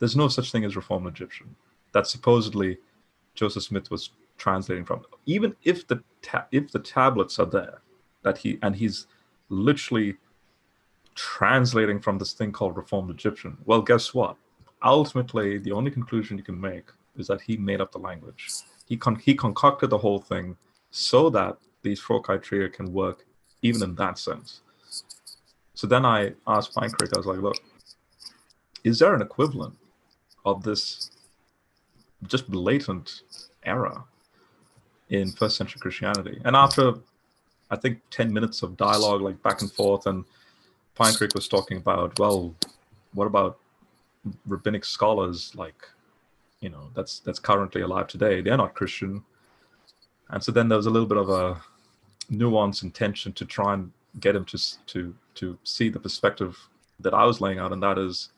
There's no such thing as Reformed Egyptian that supposedly Joseph Smith was translating from. Even if the tablets are there, he's literally translating from this thing called Reformed Egyptian. Well, guess what? Ultimately, the only conclusion you can make is that he made up the language. He concocted the whole thing so that these four criteria can work even in that sense. So then I asked Pine Creek, I was like, look, is there an equivalent of this just blatant error in first century Christianity? And after, I think, 10 minutes of dialogue, like back and forth, and Pine Creek was talking about, well, what about rabbinic scholars that's currently alive today? They're not Christian. And so then there was a little bit of a nuance and tension to try and get him to see the perspective that I was laying out, and that is,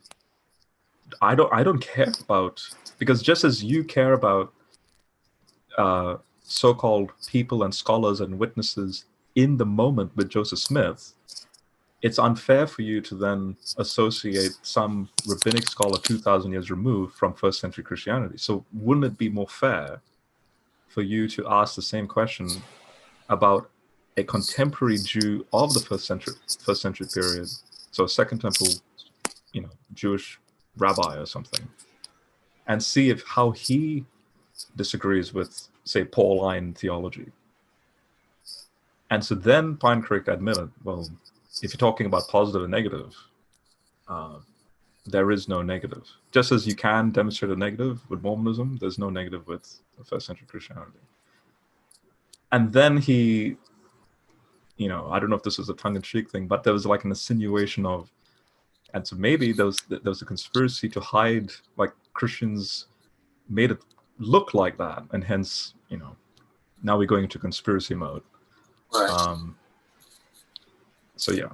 I don't care about, because just as you care about so-called people and scholars and witnesses in the moment with Joseph Smith, it's unfair for you to then associate some rabbinic scholar 2,000 years removed from first century Christianity. So wouldn't it be more fair for you to ask the same question about a contemporary Jew of the first century period, so a Second Temple, Jewish rabbi or something, and see how he disagrees with, say, Pauline theology? And so then Pine Creek admitted, well, if you're talking about positive and negative, there is no negative. Just as you can demonstrate a negative with Mormonism, there's no negative with first century Christianity. And then he, I don't know if this was a tongue-in-cheek thing, but there was like an insinuation of, and so maybe there was a conspiracy to hide, like, Christians made it look like that, and hence, now we're going into conspiracy mode. Right. So yeah,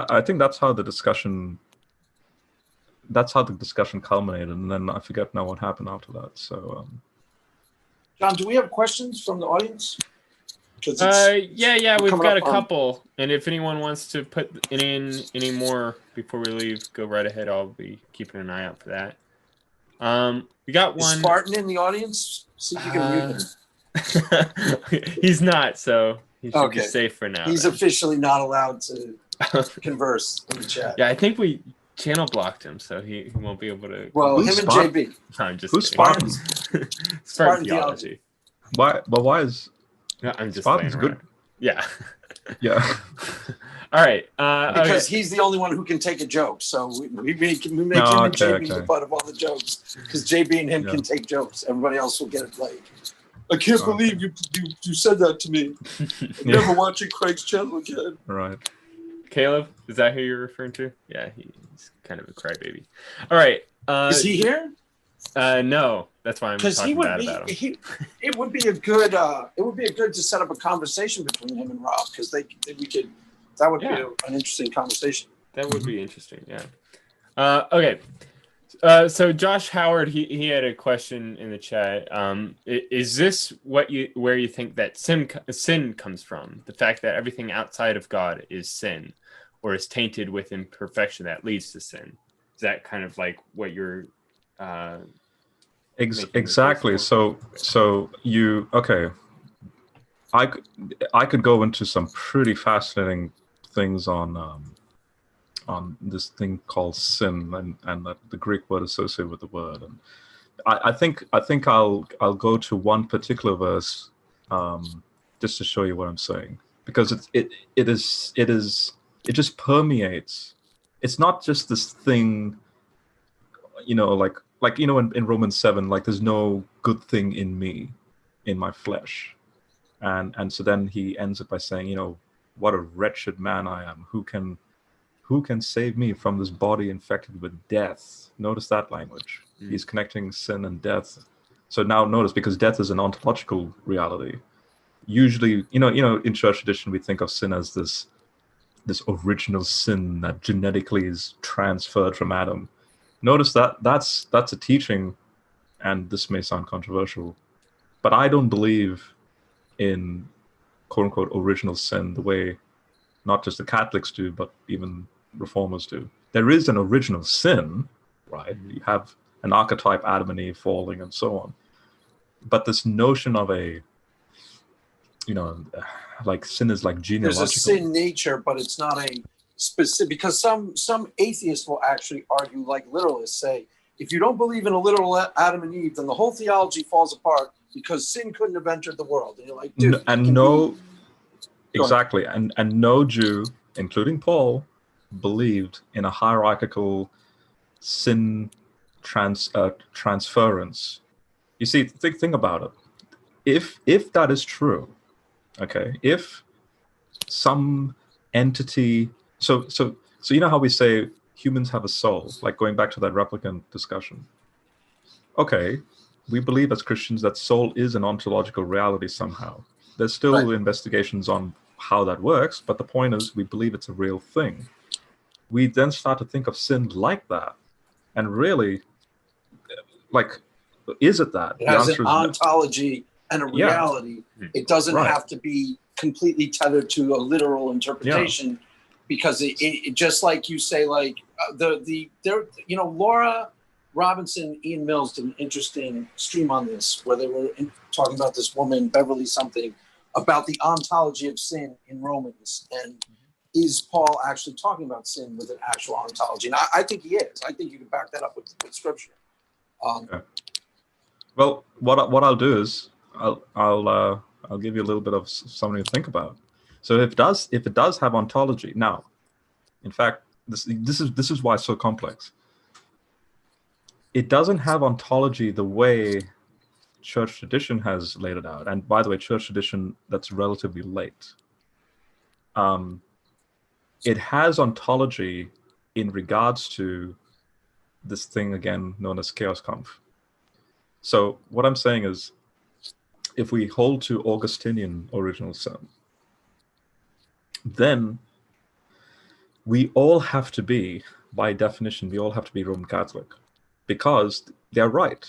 I think that's how the discussion culminated, and then I forget now what happened after that. So John, do we have questions from the audience? Yeah, we've got a couple, and if anyone wants to put in any more before we leave, go right ahead. I'll be keeping an eye out for that. We got one. Is Spartan in the audience? See if you can mute him. He's not, so he should be safe for now. He's officially not allowed to converse in the chat. Yeah, I think we channel blocked him, so he won't be able to. Well, him and JB. No, I'm just who's kidding. Spartan? Spartan theology. Why? But why is? No, I'm just Spartan's good. Yeah. Yeah. All right. Because he's the only one who can take a joke, so we make him and JB the butt of all the jokes. Because JB and him can take jokes. Everybody else will get it played. I can't believe you said that to me. I'm never watching Craig's channel again. Right. Caleb, is that who you're referring to? Yeah, he's kind of a crybaby. All right. Is he here? No, that's why I'm talking bad about him. It would be a good to set up a conversation between him and Rob, because that would be an interesting conversation. That would be interesting. Yeah. Okay. So Josh Howard, he had a question in the chat. Is this where you think that sin comes from? The fact that everything outside of God is sin, or is tainted with imperfection that leads to sin? Is that kind of like what you're exactly? So you I could go into some pretty fascinating things on on this thing called sin and the Greek word associated with the word. And I think I'll go to one particular verse just to show you what I'm saying, because it just permeates. It's not just this thing, like in Romans 7, like there's no good thing in me, in my flesh, and so then he ends it by saying, what a wretched man I am. Who can save me from this body infected with death? Notice that language. He's connecting sin and death. So now notice, because death is an ontological reality. Usually, in church tradition, we think of sin as this original sin that genetically is transferred from Adam. Notice that's a teaching, and this may sound controversial, but I don't believe in quote unquote original sin the way not just the Catholics do, but even reformers do. There is an original sin, right? You have an archetype, Adam and Eve falling and so on. But this notion of like sin is like genealogical. There's a sin nature, but it's not a specific, because some atheists will actually argue, like literalists say, if you don't believe in a literal Adam and Eve, then the whole theology falls apart because sin couldn't have entered the world. And you're like, dude, exactly. And no Jew, including Paul, believed in a hierarchical sin transference. You see, think about it. If that is true, okay, if some entity, so you know how we say humans have a soul, like going back to that replicant discussion. Okay, we believe as Christians that soul is an ontological reality somehow. There's still investigations on how that works, but the point is we believe it's a real thing. We then start to think of sin like that, and really, like, is it that? It has an ontology and a reality. Yeah. It doesn't have to be completely tethered to a literal interpretation, because it just like you say, like Laura Robinson, Ian Mills did an interesting stream on this where they were talking about this woman, Beverly something, about the ontology of sin in Romans. And is Paul actually talking about sin with an actual ontology? And I think he is. I think you can back that up with scripture. Well, what I'll do is I'll give you a little bit of something to think about. So if it does have ontology, now, in fact, this is why it's so complex. It doesn't have ontology the way church tradition has laid it out. And by the way, church tradition that's relatively late. It has ontology in regards to this thing, again, known as chaos conf. So what I'm saying is, if we hold to Augustinian original sin, then we all have to be, by definition, Roman Catholic, because they're right.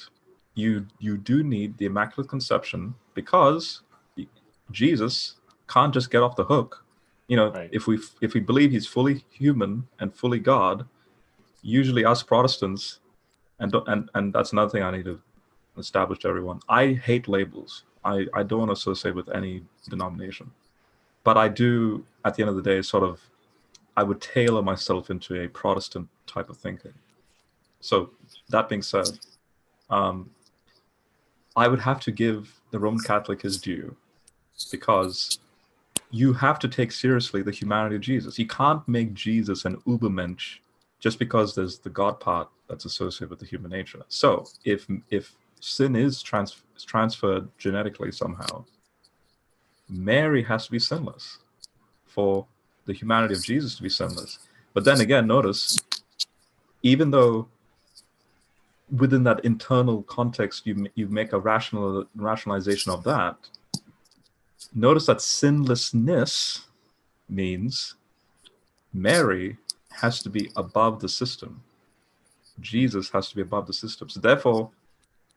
You do need the Immaculate Conception, because Jesus can't just get off the hook. If we believe he's fully human and fully God, usually us Protestants, and that's another thing I need to establish to everyone. I hate labels. I don't want to associate with any denomination, but I do, at the end of the day, I would tailor myself into a Protestant type of thinking. So that being said, I would have to give the Roman Catholic his due, because you have to take seriously the humanity of Jesus. You can't make Jesus an Ubermensch just because there's the God part that's associated with the human nature. So if sin is transferred genetically somehow, Mary has to be sinless for the humanity of Jesus to be sinless. But then again, notice, even though within that internal context you make a rationalization of that, notice that sinlessness means Mary has to be above the system. Jesus has to be above the system. So therefore,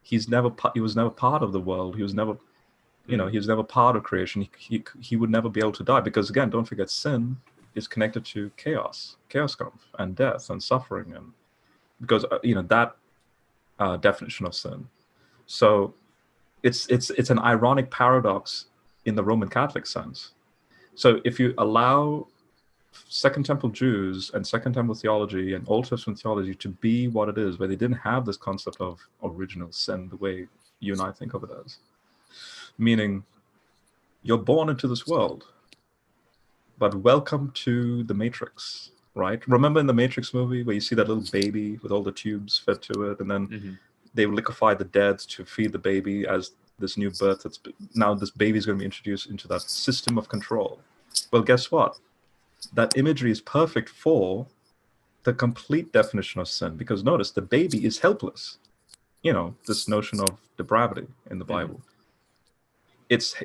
he was never part of the world. He was never, he was never part of creation. He would never be able to die, because again, don't forget, sin is connected to chaos and death and suffering, and because that definition of sin. So it's an ironic paradox in the Roman Catholic sense. So if you allow Second Temple Jews and Second Temple theology and Old Testament theology to be what it is, where they didn't have this concept of original sin the way you and I think of it as. Meaning, you're born into this world, but welcome to the Matrix, right? Remember in the Matrix movie where you see that little baby with all the tubes fed to it, and then they liquefy the dead to feed the baby as this new birth. Now this baby is going to be introduced into that system of control. Well, guess what? That imagery is perfect for the complete definition of sin, because notice the baby is helpless. You know, this notion of depravity in the Bible. It's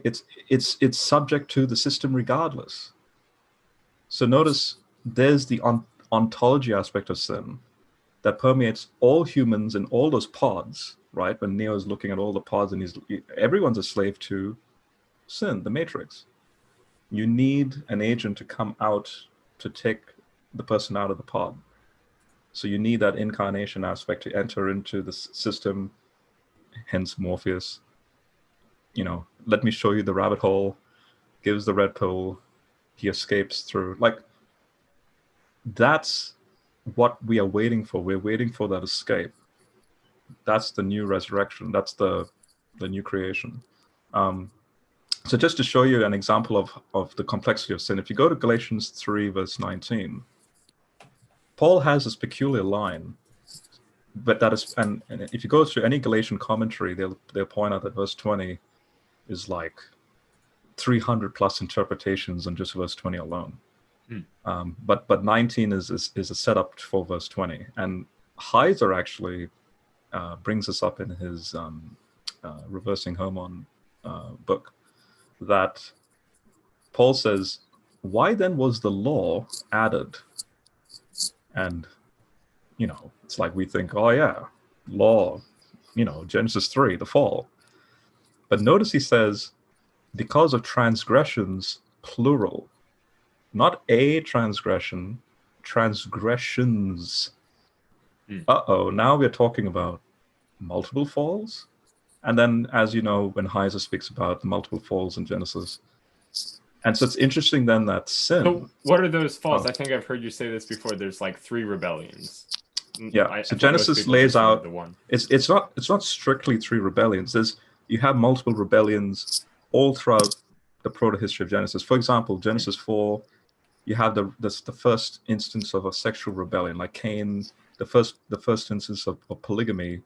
subject to the system regardless. So notice there's the ontology aspect of sin that permeates all humans in all those pods, right? When Neo is looking at all the pods and everyone's a slave to sin, the Matrix. You need an agent to come out to take the person out of the pod. So you need that incarnation aspect to enter into the system, hence Morpheus. You know, let me show you the rabbit hole, gives the red pill, he escapes through. Like, that's what we are waiting for. We're waiting for that escape. That's the new resurrection. That's the new creation. So just to show you an example of the complexity of sin, if you go to Galatians 3, verse 19, Paul has this peculiar line, but that is, and if you go to any Galatian commentary, they'll point out that verse 20 is like 300 plus interpretations on just verse 20 alone. But 19 is a setup for verse 20, and Heiser actually brings this up in his Reversing Hormone book, that Paul says, why then was the law added? And, you know, it's like we think, oh yeah, law, you know, Genesis 3, the fall. But notice he says, because of transgressions, plural. Not a transgression, transgressions. Now we're talking about multiple falls. And then, as you know, when Heiser speaks about the multiple falls in Genesis. And so it's interesting then that sin. So what are those falls? I think I've heard you say this before. There's like 3 rebellions. Yeah. So Genesis lays out, it's not strictly 3 rebellions. You have multiple rebellions all throughout the proto-history of Genesis. For example, Genesis 4, you have the first instance of a sexual rebellion, like Cain. The first instance of polygamy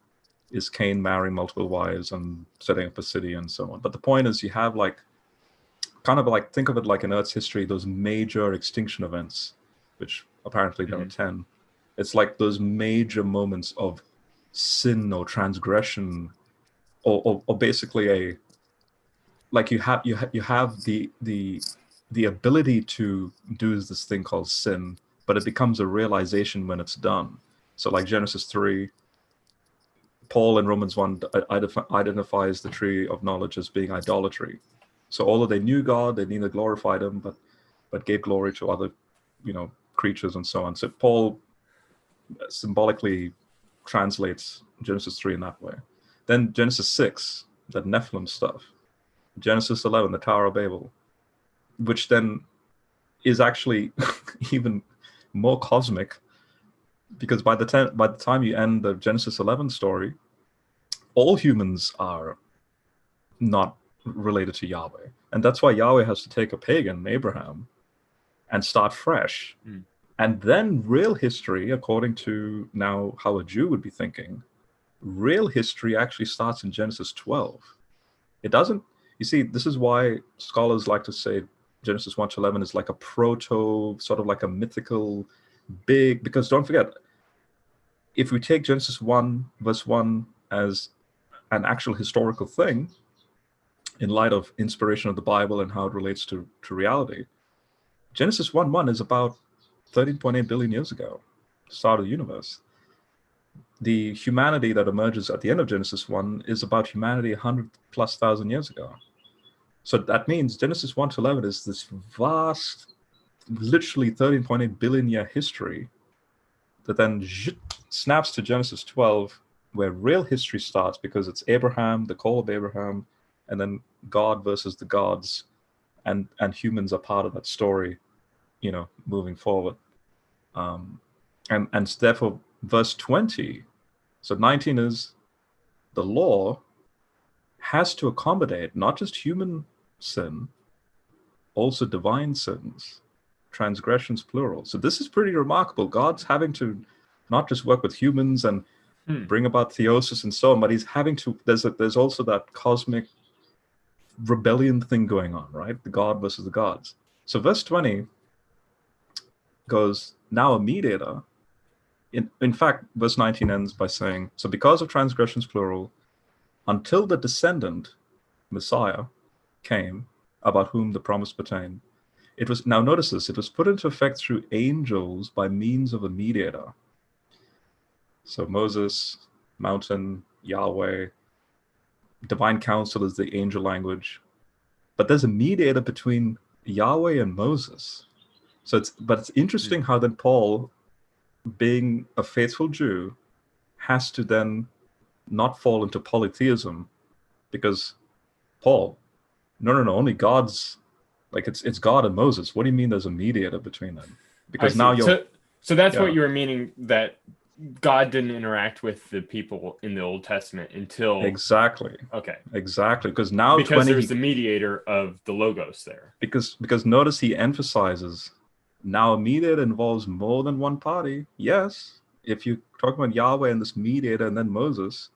is Cain marrying multiple wives and setting up a city and so on. But the point is, you have think of it like in Earth's history, those major extinction events, which apparently there are 10. It's like those major moments of sin or transgression, or basically you have the ability to do this thing called sin, but it becomes a realization when it's done. So like Genesis 3, Paul in Romans 1 identifies the tree of knowledge as being idolatry. So although they knew God, they neither glorified him, but gave glory to other, creatures and so on. So Paul symbolically translates Genesis 3 in that way. Then Genesis 6, that Nephilim stuff. Genesis 11, the Tower of Babel, which then is actually even more cosmic, because by the time you end the Genesis 11 story, all humans are not related to Yahweh. And that's why Yahweh has to take a pagan, Abraham, and start fresh. And then real history, according to now how a Jew would be thinking, real history actually starts in Genesis 12. It doesn't, you see, this is why scholars like to say Genesis 1 to 11 is like a proto, sort of like a mythical, big, because don't forget, if we take Genesis 1, verse 1 as an actual historical thing, in light of inspiration of the Bible and how it relates to reality, Genesis 1:1 is about 13.8 billion years ago, start of the universe. The humanity that emerges at the end of Genesis 1 is about humanity 100,000+ years ago. So that means Genesis 1 to 11 is this vast, literally 13.8 billion year history that then snaps to Genesis 12, where real history starts, because it's Abraham, the call of Abraham, and then God versus the gods, and humans are part of that story, moving forward. And therefore, verse 20, so 19 is the law has to accommodate not just human sin, also divine sins, transgressions plural. So this is pretty remarkable. God's having to not just work with humans and bring about theosis and so on, but he's having to, there's also that cosmic rebellion thing going on, right? The God versus the gods. So verse 20 goes, now a mediator. In fact, verse 19 ends by saying, so because of transgressions plural, until the descendant, Messiah, came, about whom the promise pertained, it was, now notice this, it was put into effect through angels by means of a mediator. So Moses, mountain, Yahweh, divine counsel is the angel language. But there's a mediator between Yahweh and Moses. So it's interesting how then Paul, being a faithful Jew, has to then not fall into polytheism, because Paul, no, only God's, like it's God and Moses. What do you mean there's a mediator between them? Because now you're so that's what you were meaning, that God didn't interact with the people in the Old Testament until exactly because now there's the mediator of the Logos there. Because notice he emphasizes now a mediator involves more than one party. Yes, if you talk about Yahweh and this mediator and then Moses,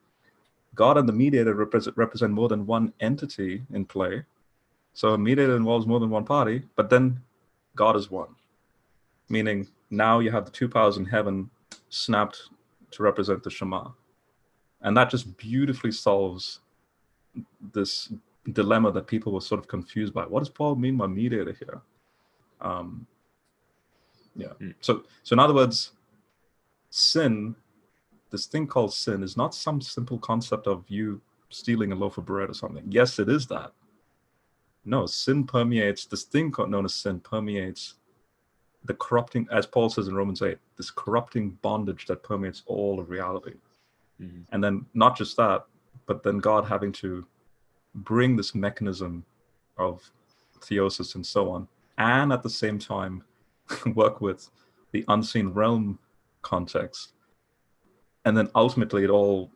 God and the mediator represent more than one entity in play. So a mediator involves more than one party, but then God is one. Meaning now you have the two powers in heaven snapped to represent the Shema. And that just beautifully solves this dilemma that people were sort of confused by. What does Paul mean by mediator here? So in other words, sin, this thing called sin, is not some simple concept of you stealing a loaf of bread or something. Yes, it is that. No, sin permeates, this thing known as sin permeates the corrupting, as Paul says in Romans 8, this corrupting bondage that permeates all of reality. Mm-hmm. And then not just that, but then God having to bring this mechanism of theosis and so on, and at the same time work with the unseen realm context. And then ultimately it all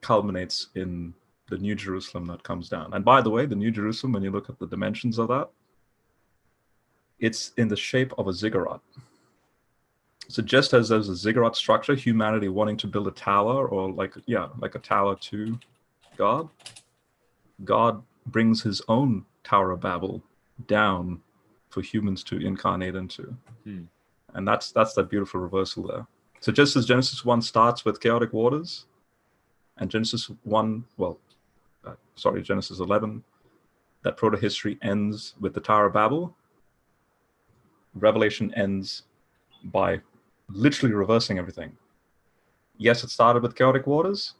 culminates in the New Jerusalem that comes down. And by the way, the New Jerusalem, when you look at the dimensions of that, it's in the shape of a ziggurat. So just as there's a ziggurat structure, humanity wanting to build a tower, or like a tower to God, God brings his own Tower of Babel down for humans to incarnate into. And that's that beautiful reversal there. So just as Genesis 1 starts with chaotic waters, and Genesis 11, that proto-history ends with the Tower of Babel, Revelation ends by literally reversing everything. Yes, it started with chaotic waters,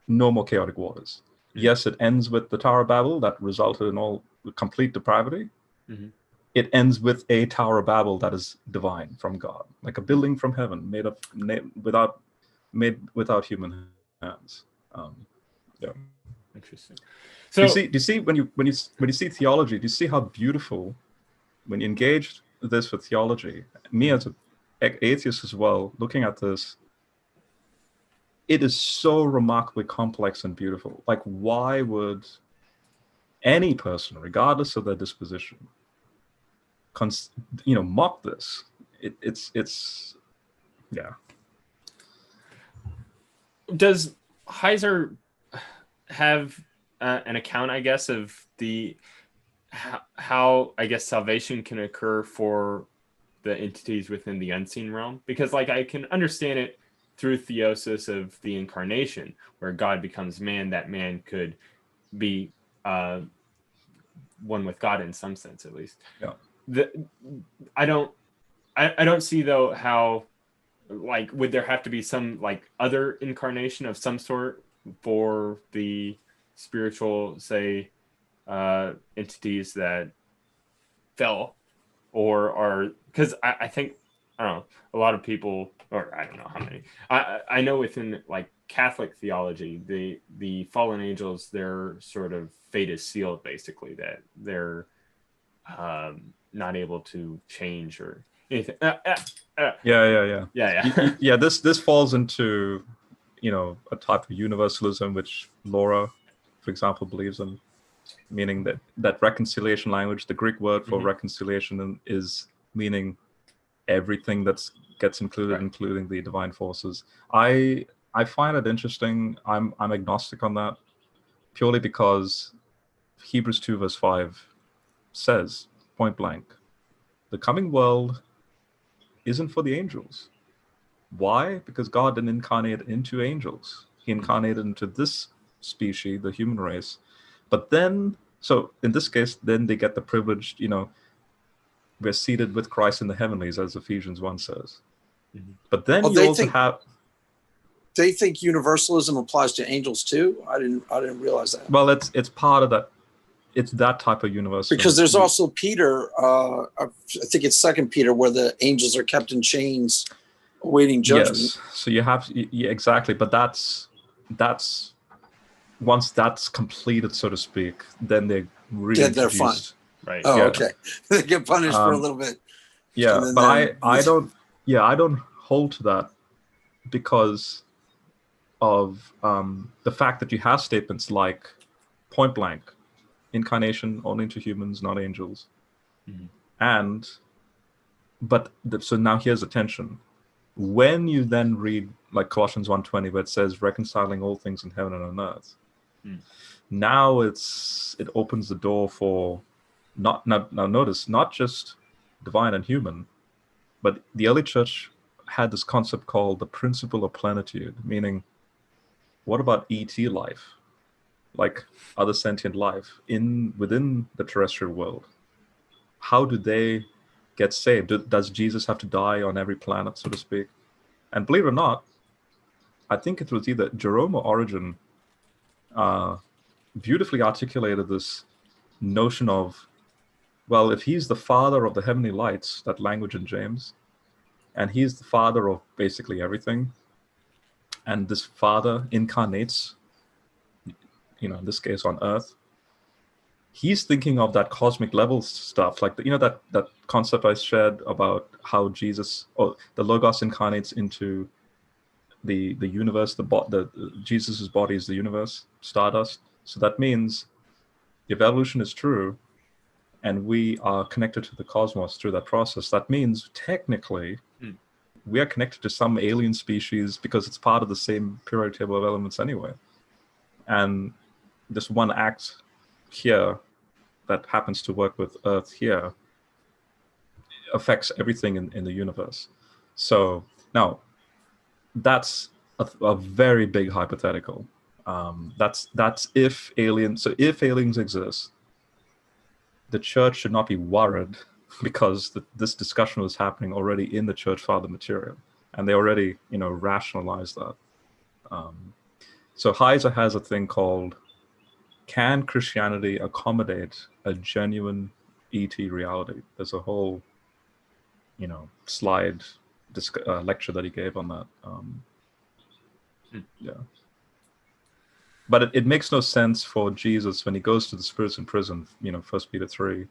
no more chaotic waters. Yes, it ends with the Tower of Babel that resulted in all complete depravity. Mm-hmm. It ends with a Tower of Babel that is divine from God, like a building from heaven made without human hands. Interesting. So do you see when you see theology? Do you see how beautiful when you engage this with theology? Me as an atheist as well, looking at this, it is so remarkably complex and beautiful. Like, why would any person, regardless of their disposition, mock this? It's Does Heiser have an account, I guess, of the how I guess salvation can occur for the entities within the unseen realm? Because like I can understand it through theosis of the incarnation, where God becomes man, that man could be one with God in some sense, at least. Yeah. I don't see though how, like, would there have to be some like other incarnation of some sort for the spiritual, say, entities that fell, or are, because I think, I don't know, a lot of people, or I don't know how many, I know within like Catholic theology, the fallen angels, their sort of fate is sealed, basically, that they're not able to change or anything. Yeah. This falls into, a type of universalism which Laura, for example, believes in, meaning that reconciliation language, the Greek word for reconciliation, is meaning everything that gets included, Right. including the divine forces. I find it interesting. I'm agnostic on that, purely because Hebrews 2 verse 5 says point blank, the coming world isn't for the angels. Why? Because God didn't incarnate into angels. He incarnated into this species, the human race. But then, so in this case, then they get the privileged, we're seated with Christ in the heavenlies, as Ephesians 1 says. But then you also have... They think universalism applies to angels too? I didn't realize that. Well, it's part of that. It's that type of universalism. Because there's also Peter, I think it's 2 Peter, where the angels are kept in chains awaiting judgment. Yes. So you have, exactly. But that's once that's completed, so to speak, then they're really they're fine. Right. Oh, okay. They get punished for a little bit. Yeah, but I don't hold to that because of the fact that you have statements like point blank, incarnation only into humans, not angels. So now here's the tension. When you then read like Colossians 1:20, where it says reconciling all things in heaven and on earth, now it opens the door for now notice, not just divine and human, but the early church had this concept called the Principle of Plenitude, meaning what about ET life, like other sentient life within the terrestrial world? How do they get saved? Does Jesus have to die on every planet, so to speak? And believe it or not, I think it was either Jerome or Origen beautifully articulated this notion of, well, if he's the father of the heavenly lights, that language in James, and he's the father of basically everything, and this father incarnates, in this case on earth, he's thinking of that cosmic level stuff, like that concept I shared about how Jesus, or the Logos, incarnates into the universe. The Jesus's body is the universe, stardust. So that means if evolution is true, and we are connected to the cosmos through that process, that means technically we are connected to some alien species because it's part of the same periodic table of elements anyway. And this one act here that happens to work with Earth here affects everything in the universe. So now that's a very big hypothetical. That's if aliens. So if aliens exist, the church should not be worried because this discussion was happening already in the church father material, and they already rationalized that. So Heiser has a thing called, can Christianity accommodate a genuine ET reality? There's a whole slide lecture that he gave on that. Yeah. But it makes no sense for Jesus when he goes to the spirits in prison, 1 Peter 3.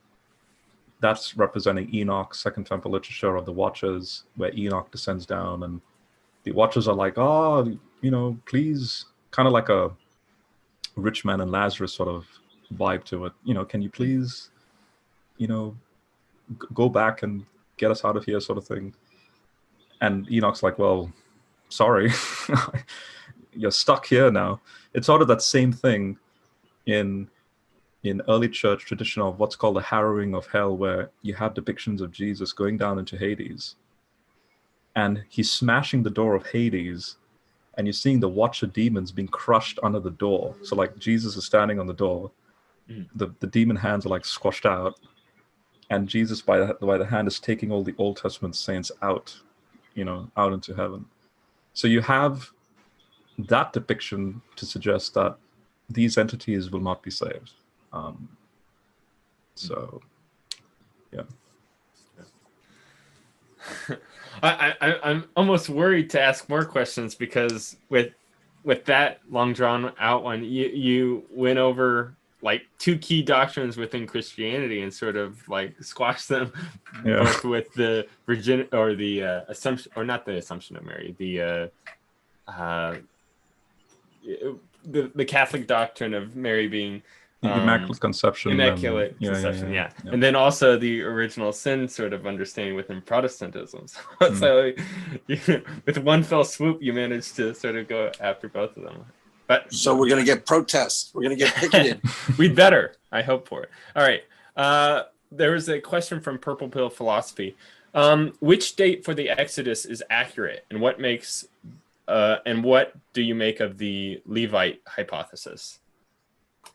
That's representing Enoch, Second Temple literature of the Watchers, where Enoch descends down, and the Watchers are like, please, kind of like a rich man and Lazarus sort of vibe to it. Can you please, go back and get us out of here, sort of thing. And Enoch's like, well, sorry, you're stuck here now. It's sort of that same thing in early church tradition of what's called the harrowing of hell, where you have depictions of Jesus going down into Hades, and he's smashing the door of Hades, and you're seeing the Watcher demons being crushed under the door. So like Jesus is standing on the door, the demon hands are like squashed out, and Jesus by the hand is taking all the Old Testament saints out, out into heaven. So you have that depiction to suggest that these entities will not be saved. So, yeah. I'm almost worried to ask more questions, because with that long drawn out one, you went over like two key doctrines within Christianity and sort of like squash them, Yeah. both with the virgin or the assumption, or not the Assumption of Mary, the Catholic doctrine of Mary being Immaculate Conception. Immaculate Conception, yeah. And then also the original sin sort of understanding within Protestantism. So with one fell swoop, you managed to sort of go after both of them. But so we're going to get protests. We're going to get picketed. We'd better. I hope for it. All right. There was a question from Purple Pill Philosophy. Which date for the Exodus is accurate, and what makes and what do you make of the Levite hypothesis?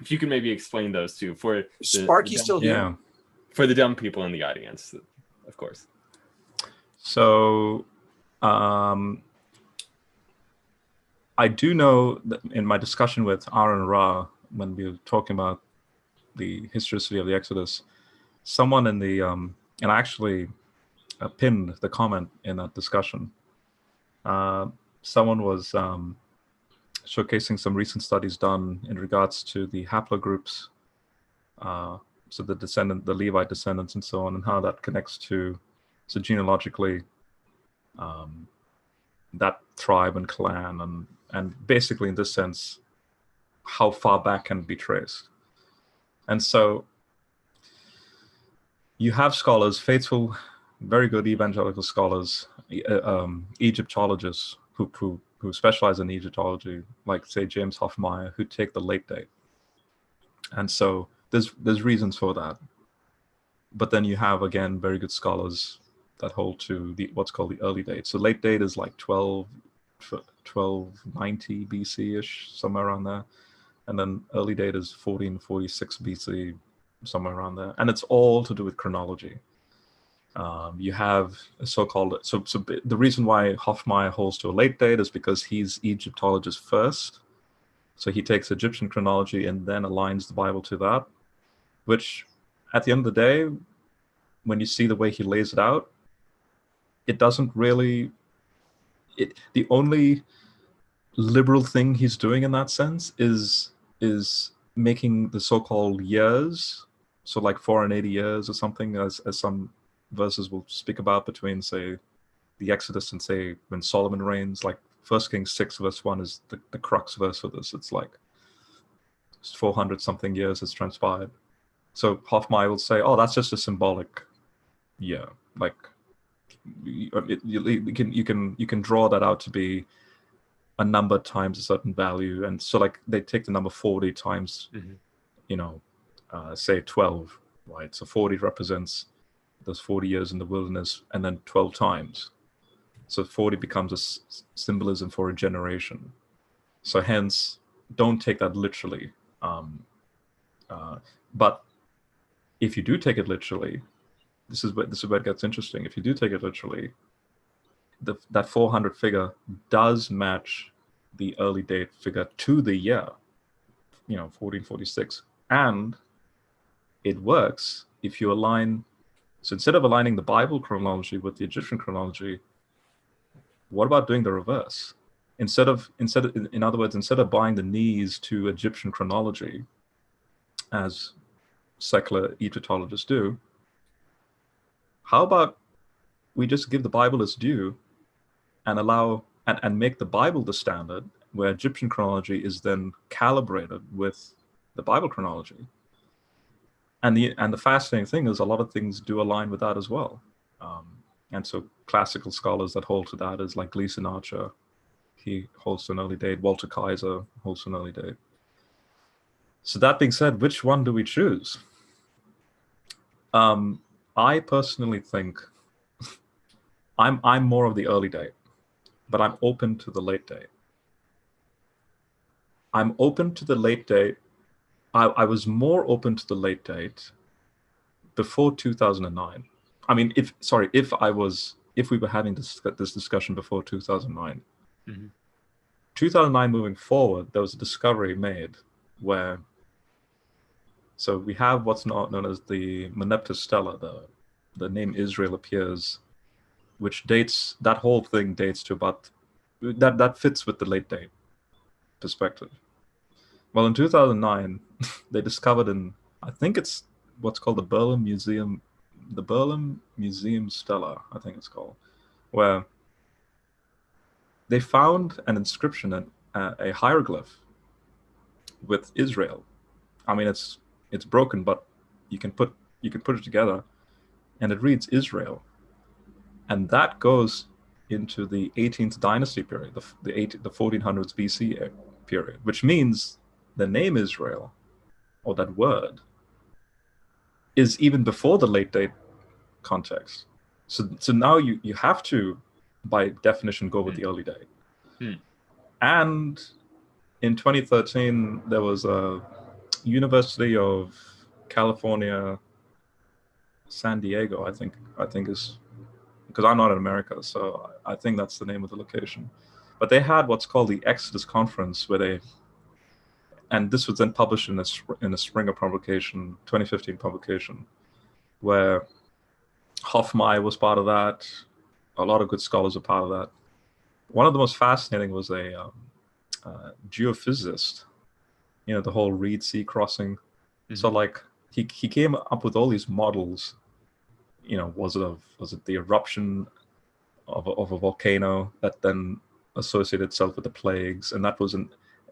If you can maybe explain those two for Sparky still here? Yeah. For the dumb people in the audience, of course. So, I do know that in my discussion with Aaron Ra, when we were talking about the historicity of the Exodus, someone in the, and I actually pinned the comment in that discussion. Someone was showcasing some recent studies done in regards to the haplogroups, so the Levite descendants and so on, and how that connects to, so genealogically, that tribe and clan, and basically in this sense, how far back can be traced. And so you have scholars, faithful, very good evangelical scholars, Egyptologists who specialize in Egyptology, like say James Hoffmeyer, who take the late date. And so there's reasons for that. But then you have, again, very good scholars that hold to what's called the early date. So late date is like 1290 BC-ish, somewhere around there. And then early date is 1446 BC, somewhere around there. And it's all to do with chronology. You have a so-called, so the reason why Hoffmeyer holds to a late date is because he's Egyptologist first. So he takes Egyptian chronology and then aligns the Bible to that, which at the end of the day, when you see the way he lays it out, it doesn't really, the only liberal thing he's doing in that sense is making the so-called years, so like 480 years or something, as some verses will speak about between, say, the Exodus and, say, when Solomon reigns. Like 1 Kings 6 verse 1 is the crux verse for this. It's like 400 something years has transpired. So Hoffmeyer will say, oh, that's just a symbolic year. Like you can draw that out to be a number times a certain value. And so like they take the number 40 times, say 12, right? So 40 represents those 40 years in the wilderness, and then 12 times. So 40 becomes a symbolism for a generation. So hence, don't take that literally. But if you do take it literally, this is where it gets interesting. If you do take it literally, that 400 figure does match the early date figure to the year, 1446. And it works if you align. So instead of aligning the Bible chronology with the Egyptian chronology, what about doing the reverse? In other words, instead of buying the knees to Egyptian chronology, as secular Egyptologists do, how about we just give the Bible its due and allow and make the Bible the standard, where Egyptian chronology is then calibrated with the Bible chronology? And the fascinating thing is a lot of things do align with that as well. And so classical scholars that hold to that is like Gleason Archer. He holds to an early date. Walter Kaiser holds to an early date. So that being said, which one do we choose? I personally think I'm more of the early date, but I'm open to the late date. I'm open to the late date. I was more open to the late date before 2009. I mean, if we were having this discussion before 2009, 2009 moving forward, there was a discovery made where, so we have what's known as the Meneptah Stela, the name Israel appears, which dates, that whole thing dates to about, that fits with the late date perspective. Well, in 2009, they discovered in, I think it's what's called the Berlin Museum Stella, I think it's called, where they found an inscription, a hieroglyph with Israel. I mean, it's broken, but you can put it together, and it reads Israel, and that goes into the 18th dynasty period, the 1400s BC period, which means the name Israel, or that word, is even before the late date context. So now you have to, by definition, go with the early date. And in 2013, there was a University of California, San Diego, I think is, because I'm not in America, so I think that's the name of the location. But they had what's called the Exodus Conference, where and this was then published in a Springer publication, 2015 publication, where Hofmeyr was part of that. A lot of good scholars are part of that. One of the most fascinating was a geophysicist, the whole Reed Sea crossing. So like he came up with all these models. Was it the eruption of a volcano that then associated itself with the plagues? And that was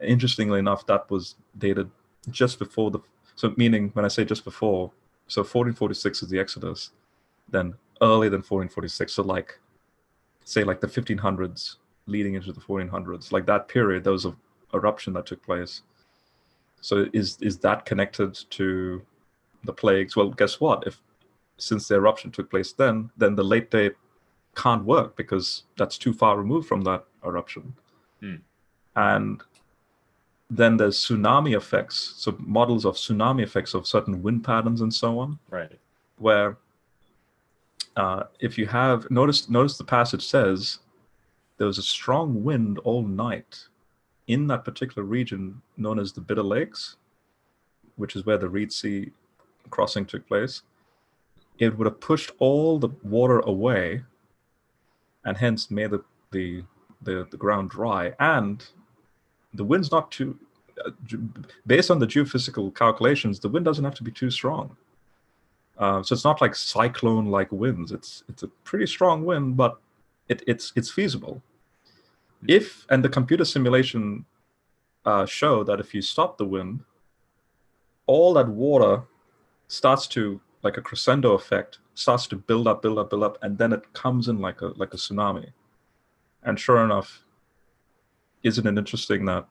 interestingly enough, that was dated just before so meaning when I say just before, so 1446 is the Exodus, then earlier than 1446, so like say like the 1500s leading into the 1400s, like that period, there was an eruption that took place. So is that connected to the plagues? Well, guess what? Since the eruption took place then the late date can't work, because that's too far removed from that eruption. And then there's tsunami effects, so models of tsunami effects of certain wind patterns and so on. Right. Where if you have notice the passage says there was a strong wind all night in that particular region known as the Bitter Lakes, which is where the Reed Sea crossing took place. It would have pushed all the water away, and hence made the ground dry. And the wind's not too, based on the geophysical calculations, the wind doesn't have to be too strong. So it's not like cyclone-like winds. It's a pretty strong wind, but it's feasible. And the computer simulation show that if you stop the wind, all that water starts to, like a crescendo effect, starts to build up, and then it comes in like a tsunami. And sure enough, isn't it interesting that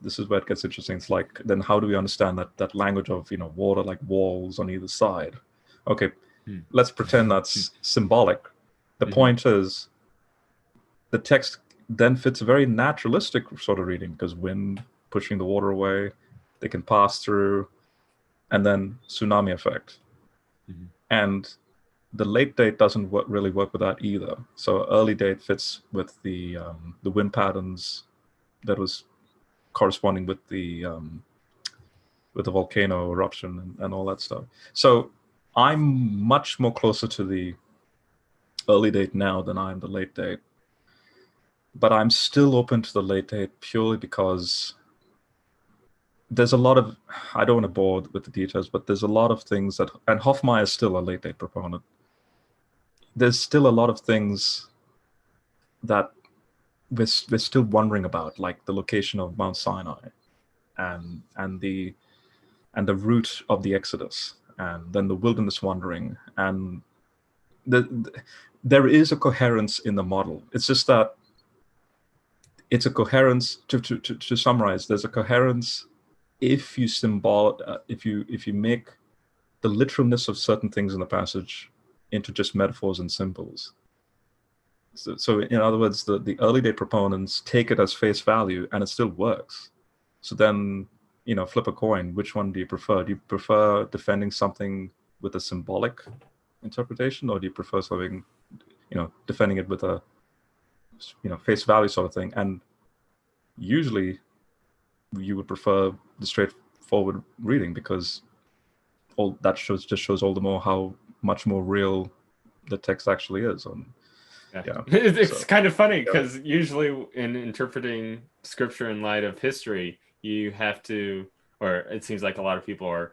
this is where it gets interesting? It's like, then how do we understand that language of water like walls on either side? Okay, let's pretend that's symbolic. The point is, the text then fits a very naturalistic sort of reading, because wind pushing the water away, they can pass through, and then tsunami effect. And the late date doesn't really work with that either. So early date fits with the wind patterns that was corresponding with the volcano eruption and all that stuff. So I'm much more closer to the early date now than I am the late date. But I'm still open to the late date purely because there's a lot of, I don't want to bore with the details, but there's a lot of things that, and Hofmeyr is still a late date proponent. There's still a lot of things that we're still wondering about, like the location of Mount Sinai, and the route of the Exodus, and then the wilderness wandering, and there is a coherence in the model. It's just that it's a coherence. To summarize, there's a coherence if you if you make the literalness of certain things in the passage into just metaphors and symbols. So in other words, the early day proponents take it as face value, and it still works. So then, flip a coin. Which one do you prefer? Do you prefer defending something with a symbolic interpretation, or do you prefer something, defending it with a, face value sort of thing? And usually, you would prefer the straightforward reading, because all that just shows all the more how much more real the text actually is. Yeah. It's kind of funny, because usually in interpreting scripture in light of history, you have to or it seems like a lot of people are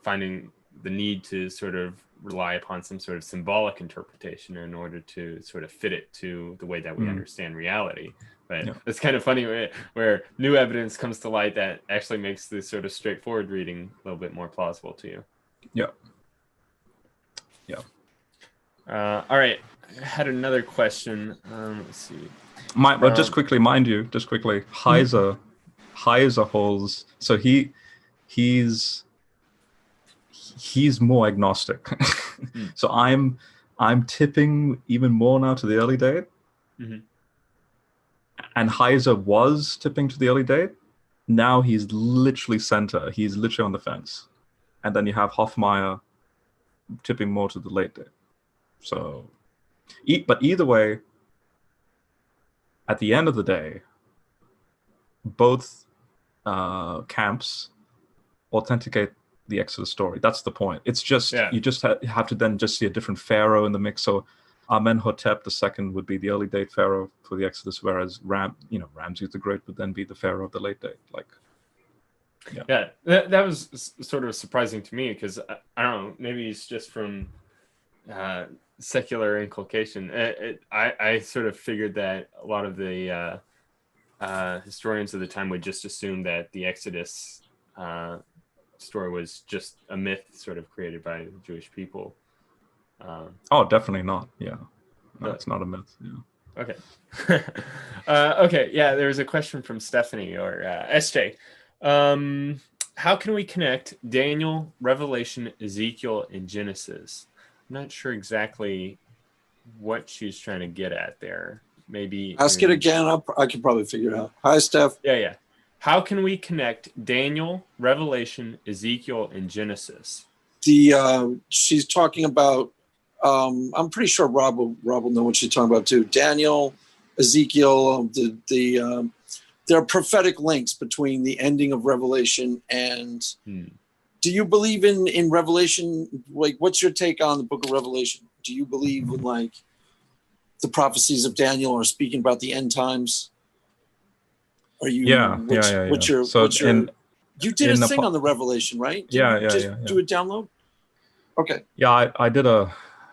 finding the need to sort of rely upon some sort of symbolic interpretation in order to sort of fit it to the way that we understand reality. But it's kind of funny where new evidence comes to light that actually makes this sort of straightforward reading a little bit more plausible to you. Yeah. All right. I had another question. Let's see. But just quickly, Heiser holds, so he's more agnostic. So I'm tipping even more now to the early date. And Heiser was tipping to the early date. Now he's literally center. He's literally on the fence. And then you have Hoffmeyer tipping more to the late date. So, but either way, at the end of the day, both camps authenticate the Exodus story. That's the point. It's just you just have to then just see a different pharaoh in the mix. So Amenhotep II would be the early date pharaoh for the Exodus, whereas Ramses the Great would then be the pharaoh of the late date. That was sort of surprising to me because I don't know, maybe it's just from secular inculcation. I sort of figured that a lot of the historians of the time would just assume that the Exodus story was just a myth sort of created by the Jewish people. Definitely not. Yeah. No, it's not a myth. Yeah. Okay. Okay. Yeah. There's a question from Stephanie or SJ. How can we connect Daniel, Revelation, Ezekiel, and Genesis? I'm not sure exactly what she's trying to get at there. Maybe ask it again. I can probably figure it out. Hi, Steph. Yeah. How can we connect Daniel, Revelation, Ezekiel, and Genesis? She's talking about. I'm pretty sure Rob will know what she's talking about too. Daniel, Ezekiel, there are prophetic links between the ending of Revelation and. Do you believe in Revelation? Like, what's your take on the Book of Revelation? Do you believe in like the prophecies of Daniel are speaking about the end times? Are you? What's your? You did a thing on the Revelation, right? Do a download. Okay. Yeah, I did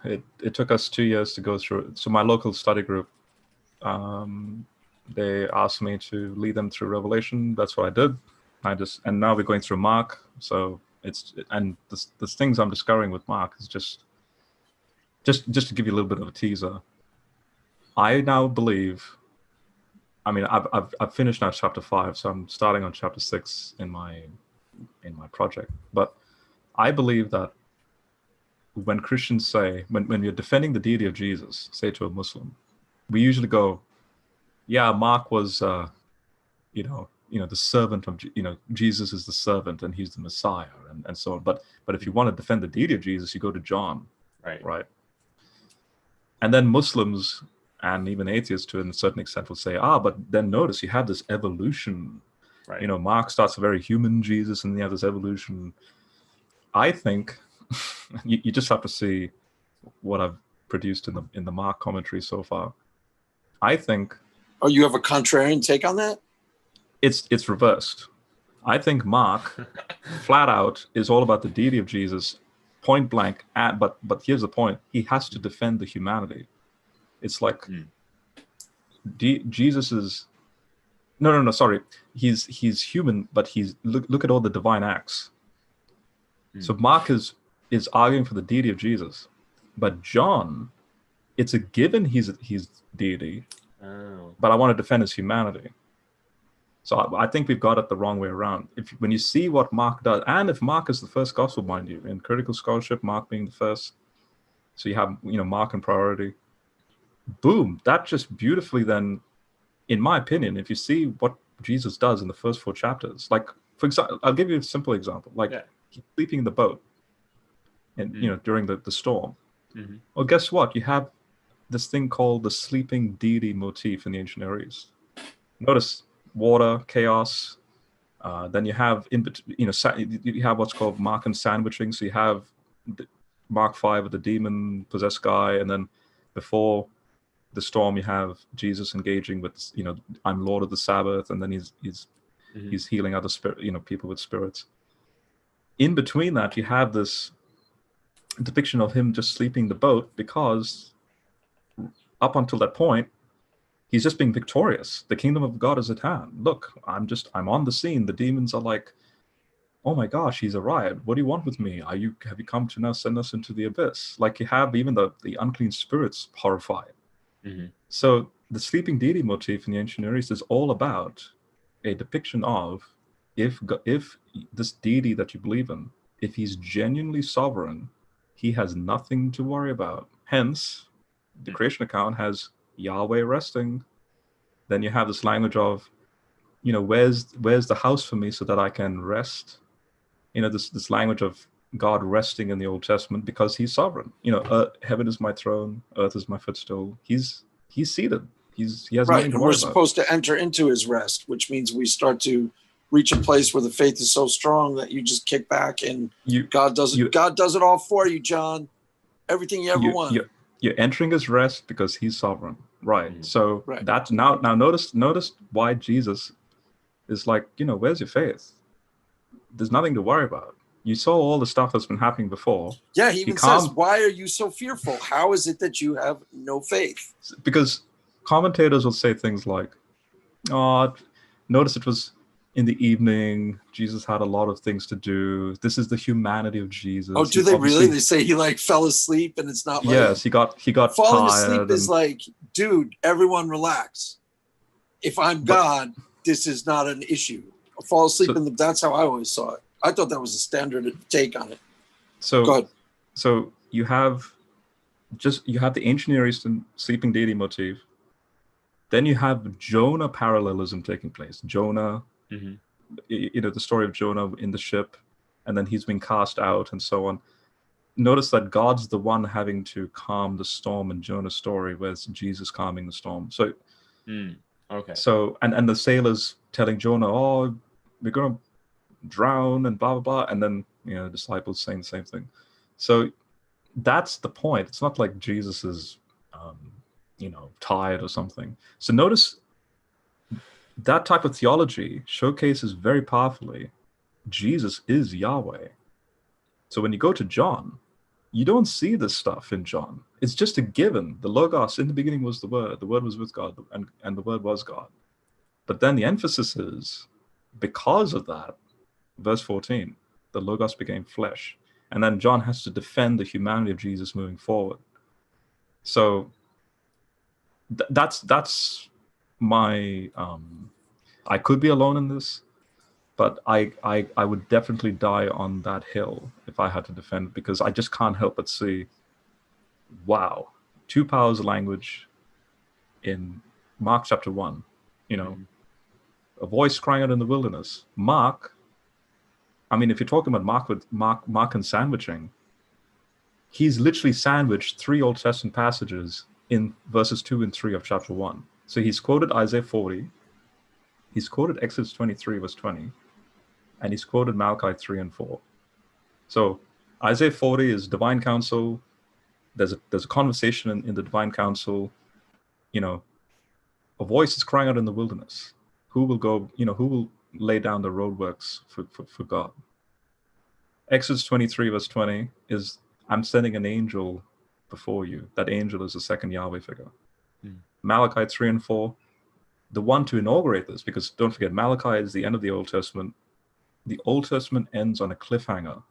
it took us 2 years to go through it. So my local study group, they asked me to lead them through Revelation. That's what I did. And now we're going through Mark. So the things I'm discovering with Mark is just to give you a little bit of a teaser. I now believe, I mean, I've finished now chapter 5, so I'm starting on chapter 6 in my project. But I believe that when Christians say, when we're defending the deity of Jesus, say to a Muslim, we usually go, yeah, Mark was, the servant of, Jesus is the servant and he's the Messiah and so on. But if you want to defend the deity of Jesus, you go to John, right? And then Muslims and even atheists to a certain extent will say, but then notice you have this evolution. Right. Mark starts a very human Jesus and you have this evolution. I think you just have to see what I've produced in the Mark commentary so far. I think. Oh, you have a contrarian take on that? It's reversed. I think Mark, flat out, is all about the deity of Jesus, point blank. But here's the point: he has to defend the humanity. It's like Jesus is. No. Sorry, he's human, but he's look at all the divine acts. So Mark is arguing for the deity of Jesus, but John, it's a given he's deity, but I want to defend his humanity. So I think we've got it the wrong way around. When you see what Mark does, and if Mark is the first gospel, mind you, in critical scholarship, Mark being the first, so you have Mark in priority. Boom! That just beautifully then, in my opinion, if you see what Jesus does in the first 4 chapters, like for example, I'll give you a simple example, he's sleeping in the boat, and during the storm. Mm-hmm. Well, guess what? You have this thing called the sleeping deity motif in the ancient Near East. Notice. Water, chaos. Then you have you have what's called Markan sandwiching. So you have Mark 5 with the demon possessed guy, and then before the storm, you have Jesus engaging with I'm Lord of the Sabbath, and then he's Mhm. He's healing other people with spirits. In between that, you have this depiction of him just sleeping the boat, because up until that point, he's just being victorious. The kingdom of God is at hand. Look, I'm on the scene. The demons are like, oh my gosh, he's arrived. What do you want with me? Have you come to now send us into the abyss? Like, you have even the unclean spirits horrified. Mhm. So the sleeping deity motif in the ancient Near East is all about a depiction of, if this deity that you believe in, if he's genuinely sovereign, he has nothing to worry about. Hence, the creation account has Yahweh resting. Then you have this language of, where's the house for me so that I can rest? This language of God resting in the Old Testament because he's sovereign. Heaven is my throne, earth is my footstool. He's seated. He has Right. nothing to And worry we're about. supposed to enter into his rest, which means we start to reach a place where the faith is so strong that you just kick back and God does it all for you, John. Everything you ever want. You're entering his rest because he's sovereign. Right. Mhm. So Right. that's now notice why Jesus is like, where's your faith? There's nothing to worry about. You saw all the stuff that's been happening before. Yeah, he even says, why are you so fearful? How is it that you have no faith? Because commentators will say things like, oh, notice it was in the evening. Jesus had a lot of things to do. This is the humanity of Jesus. Oh, do they really? They say he fell asleep, and it's not like... Yes, he got falling tired asleep is like, dude, everyone relax. If I'm God, this is not an issue. Fall asleep that's how I always saw it. I thought that was a standard take on it. So, go ahead. So you have the ancient Near Eastern sleeping deity motif. Then you have Jonah parallelism taking place. Jonah, the story of Jonah in the ship, and then he's been cast out and so on. Notice that God's the one having to calm the storm in Jonah's story, whereas Jesus calming the storm. So, okay. So, and the sailors telling Jonah, oh, we're going to drown and blah, blah, blah. And then, disciples saying the same thing. So that's the point. It's not like Jesus is, tired or something. So notice that type of theology showcases very powerfully Jesus is Yahweh. So when you go to John, you don't see this stuff in John. It's just a given. The Logos, in the beginning was the Word was with God, and the Word was God. But then the emphasis is, because of that, verse 14, the Logos became flesh. And then John has to defend the humanity of Jesus moving forward. So that's my... I could be alone in this, but I would definitely die on that hill if I had to defend it, because I just can't help but see, wow, two powers of language in Mark chapter 1, a voice crying out in the wilderness. Mark, I mean, if you're talking about Mark and sandwiching, he's literally sandwiched 3 Old Testament passages in verses 2 and 3 of chapter 1. So he's quoted Isaiah 40, he's quoted Exodus 23 verse 20, and he's quoted Malachi 3 and 4. So Isaiah 40 is divine counsel. There's a conversation in the divine counsel. A voice is crying out in the wilderness. Who will go, who will lay down the roadworks for God? Exodus 23 verse 20 is, I'm sending an angel before you. That angel is the second Yahweh figure. Malachi 3 and 4, the one to inaugurate this, because don't forget, Malachi is the end of the Old Testament. The Old Testament ends on a cliffhanger.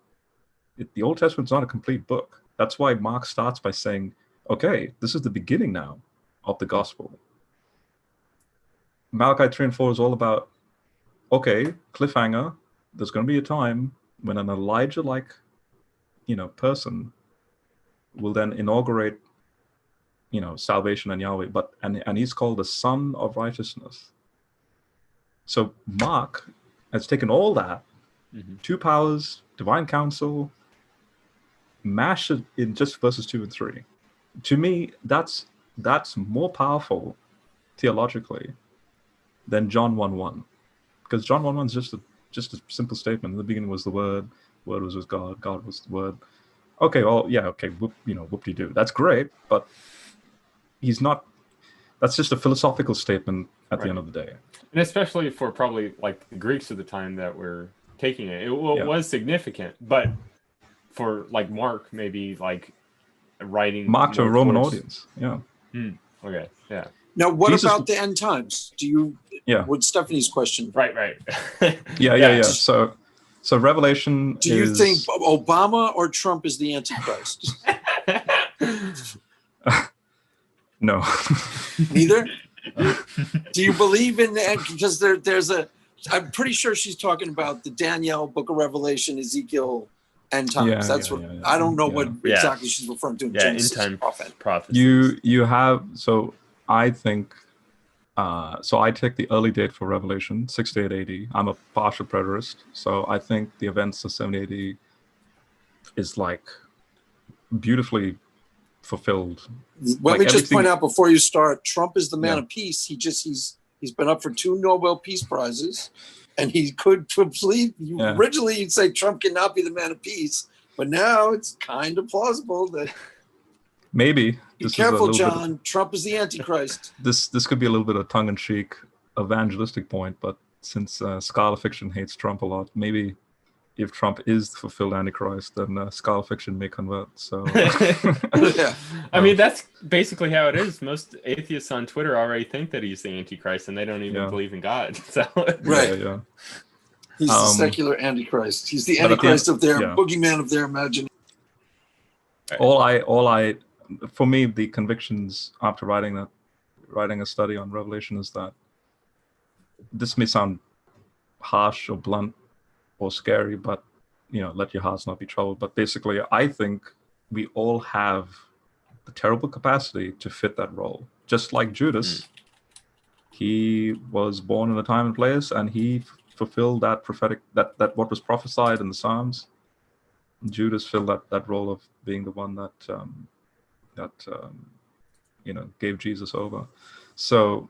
The Old Testament's not a complete book. That's why Mark starts by saying, okay, this is the beginning now of the gospel. Malachi 3 and 4 is all about, okay, cliffhanger, there's going to be a time when an Elijah-like, person will then inaugurate, salvation and Yahweh, and he's called the Son of Righteousness. So Mark has taken all that, 2 powers, divine counsel, mashed it in just verses 2 and 3. To me, that's more powerful theologically than John 1:1, because John 1:1 is just a simple statement. In the beginning was the Word was with God, God was the Word. Okay, well, yeah, okay, whoop-de-doo. That's great, but he's not... that's just a philosophical statement at the end of the day. And especially for probably like the Greeks of the time that were taking it, it was significant. But for like Mark, maybe like writing Mark to a Roman audience. Yeah. Okay. Yeah. Now, what about the end times? Do you? Yeah. With Stephanie's question. Right. Yeah. So Revelation. Do you think Obama or Trump is the Antichrist? No. Neither. Do you believe in that? Because there's a. I'm pretty sure she's talking about the Daniel, Book of Revelation, Ezekiel, end times. That's what I don't know what exactly she's referring to. End time prophecies. You have I think. So I take the early date for Revelation, 68 AD. I'm a partial preterist, so I think the events of 70 AD is like beautifully fulfilled. Let me just point out before you start, Trump is the man of peace. He's been up for 2 Nobel Peace Prizes, and he could believe originally you'd say Trump cannot be the man of peace, but now it's kind of plausible that. Maybe. Be careful, John. Trump is the Antichrist. This could be a little bit of tongue-in-cheek evangelistic point, but since scholar fiction hates Trump a lot, maybe if Trump is the fulfilled Antichrist, then scholar fiction may convert. So, I mean, that's basically how it is. Most atheists on Twitter already think that he's the Antichrist, and they don't even believe in God. So, right. He's the secular Antichrist. He's the Antichrist of their boogeyman of their imagination. For me, the convictions after writing a study on Revelation is that this may sound harsh or blunt or scary, but let your hearts not be troubled. But basically, I think we all have the terrible capacity to fit that role. Just like Judas, he was born in a time and place, and he fulfilled that prophetic that what was prophesied in the Psalms. Judas filled that role of being the one that gave Jesus over. So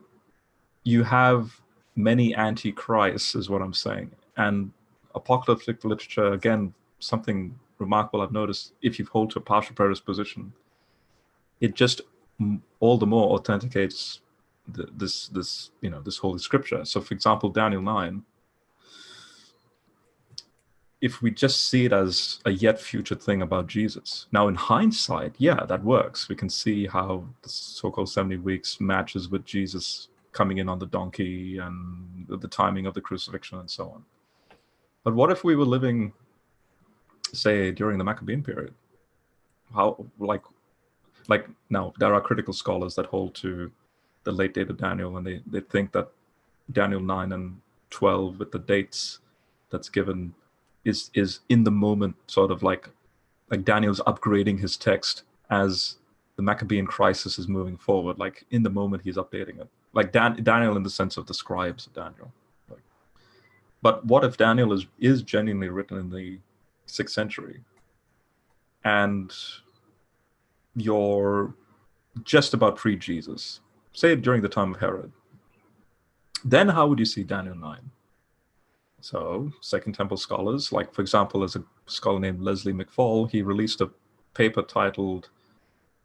you have many antichrists, is what I'm saying. And apocalyptic literature, again, something remarkable I've noticed, if you hold to a partial preterist position, it just all the more authenticates this holy scripture. So for example, Daniel 9, if we just see it as a yet future thing about Jesus. Now, in hindsight, that works. We can see how the so-called 70 weeks matches with Jesus coming in on the donkey and the timing of the crucifixion and so on. But what if we were living, say, during the Maccabean period? How, like now, there are critical scholars that hold to the late date of Daniel, and they think that Daniel 9 and 12 with the dates that's given is in the moment, sort of like Daniel's upgrading his text as the Maccabean crisis is moving forward. Like in the moment, he's updating it. Like Daniel in the sense of the scribes of Daniel. But what if Daniel is genuinely written in the 6th century, and you're just about pre-Jesus, say during the time of Herod? Then how would you see Daniel 9? So Second Temple scholars, like for example, there's a scholar named Leslie McFall, he released a paper titled,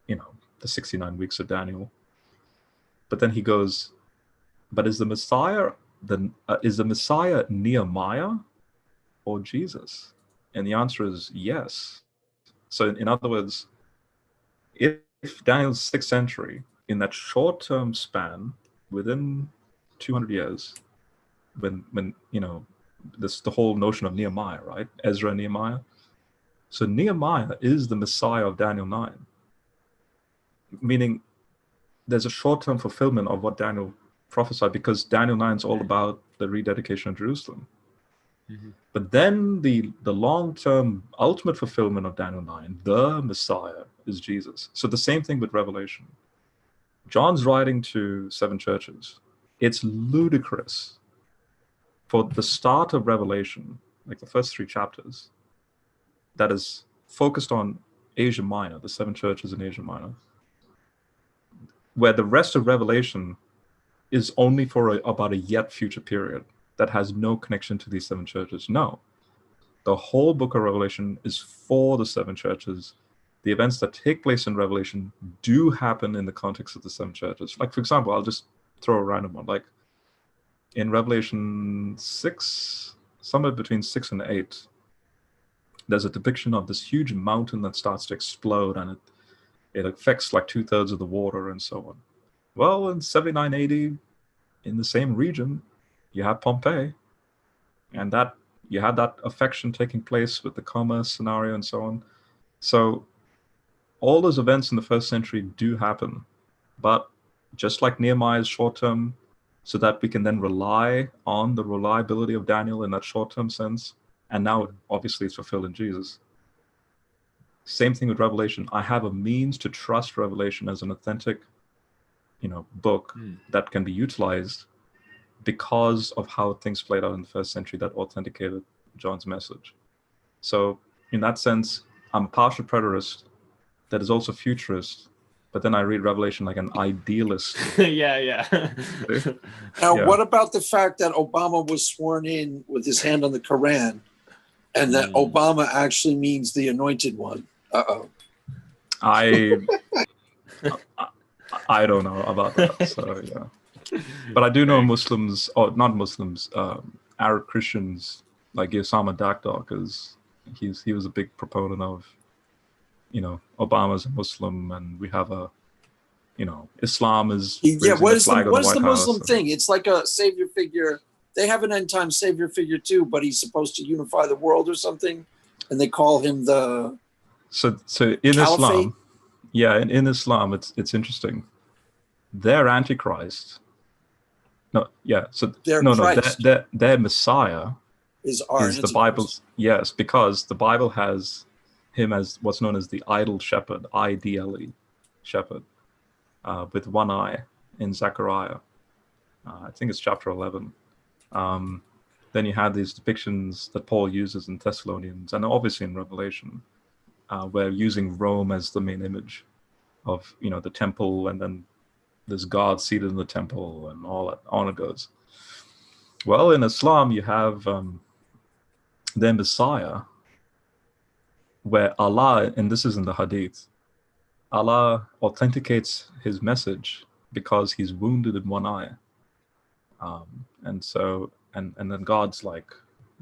the 69 Weeks of Daniel. But then he goes, but is the Messiah Nehemiah or Jesus? And the answer is yes. So in other words, if Daniel's 6th century, in that short-term span, within 200 years, when the whole notion of Nehemiah, right? Ezra and Nehemiah. So Nehemiah is the Messiah of Daniel 9. Meaning there's a short-term fulfillment of what Daniel prophesied, because Daniel 9 is all about the rededication of Jerusalem. Mm-hmm. But then the long-term ultimate fulfillment of Daniel 9, the Messiah, is Jesus. So the same thing with Revelation. John's writing to 7 churches. It's ludicrous for the start of Revelation, like the first 3 chapters, that is focused on Asia Minor, the 7 churches in Asia Minor, where the rest of Revelation is only for about a yet future period that has no connection to these 7 churches. No. The whole book of Revelation is for the 7 churches, the events that take place in Revelation do happen in the context of the seven churches. Like, for example, I'll just throw a random one. Like in Revelation 6, somewhere between 6 and 8, there's a depiction of this huge mountain that starts to explode, and it affects like 2/3 of the water and so on. Well, in 79 AD, in the same region, you have Pompeii, and that you had that affection taking place with the commerce scenario and so on. So all those events in the first century do happen, but just like Nehemiah's short term, so that we can then rely on the reliability of Daniel in that short term sense, and now obviously it's fulfilled in Jesus. Same thing with Revelation. I have a means to trust Revelation as an authentic, book that can be utilized because of how things played out in the first century that authenticated John's message. So in that sense, I'm a partial preterist that is also futurist, but then I read Revelation like an idealist. Yeah. Now, what about the fact that Obama was sworn in with his hand on the Quran, and that Obama actually means the anointed one? Uh-oh. I don't know about that. So yeah, but I do know Muslims, or not Muslims, Arab Christians like Osama Dakdar, because he was a big proponent of, Obama's a Muslim, and we have a, Islam is what is the Muslim thing? It's like a savior figure. They have an end time savior figure too, but he's supposed to unify the world or something, and they call him the. So in Caliphate? Islam, in Islam, it's interesting. Their Antichrist. Their Messiah is the Bible's. Yes, because the Bible has him as what's known as the idle shepherd, IDLE, shepherd, with one eye in Zechariah. I think it's chapter 11. Then you have these depictions that Paul uses in Thessalonians, and obviously in Revelation, where using Rome as the main image of, the temple, and then there's God seated in the temple, and all that, on it goes. Well, in Islam, you have their Messiah, where Allah, and this is in the Hadith, Allah authenticates his message because he's wounded in one eye. And so, and then God's like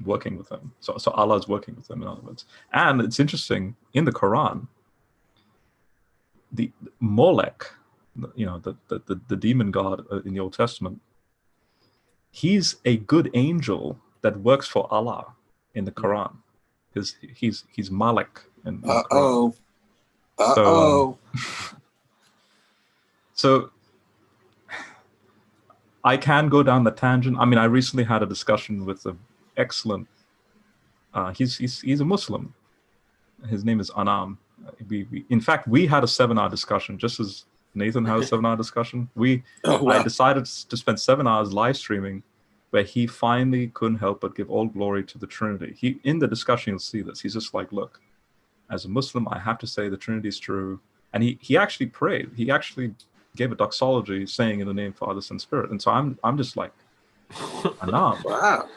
working with him. So Allah's working with him, in other words. And it's interesting, in the Quran, the Molech, the demon god in the Old Testament, he's a good angel that works for Allah in the Quran. He's Malik in the Quran. So I can go down the tangent. I mean, I recently had a discussion with an excellent. He's a Muslim. His name is Anam. In fact, we had a 7-hour discussion, just as Nathan had a 7-hour discussion. I decided to spend 7 hours live streaming, where he finally couldn't help but give all glory to the Trinity. In the discussion, you'll see this. He's just like, look, as a Muslim, I have to say the Trinity is true. And he actually prayed. He actually gave a doxology saying in the name Father, Son, Spirit. And so I'm just like, Anam. Wow.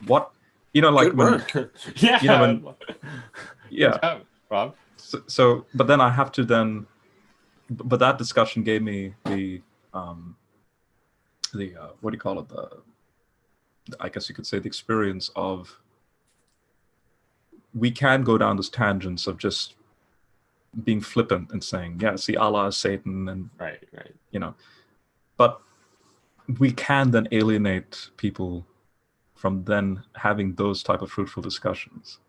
What, like when, yeah. Rob. So, but then I have to but that discussion gave me the what do you call it? I guess you could say the experience of, we can go down those tangents of just being flippant and saying, see, Allah is Satan, and right. But we can then alienate people from then having those type of fruitful discussions.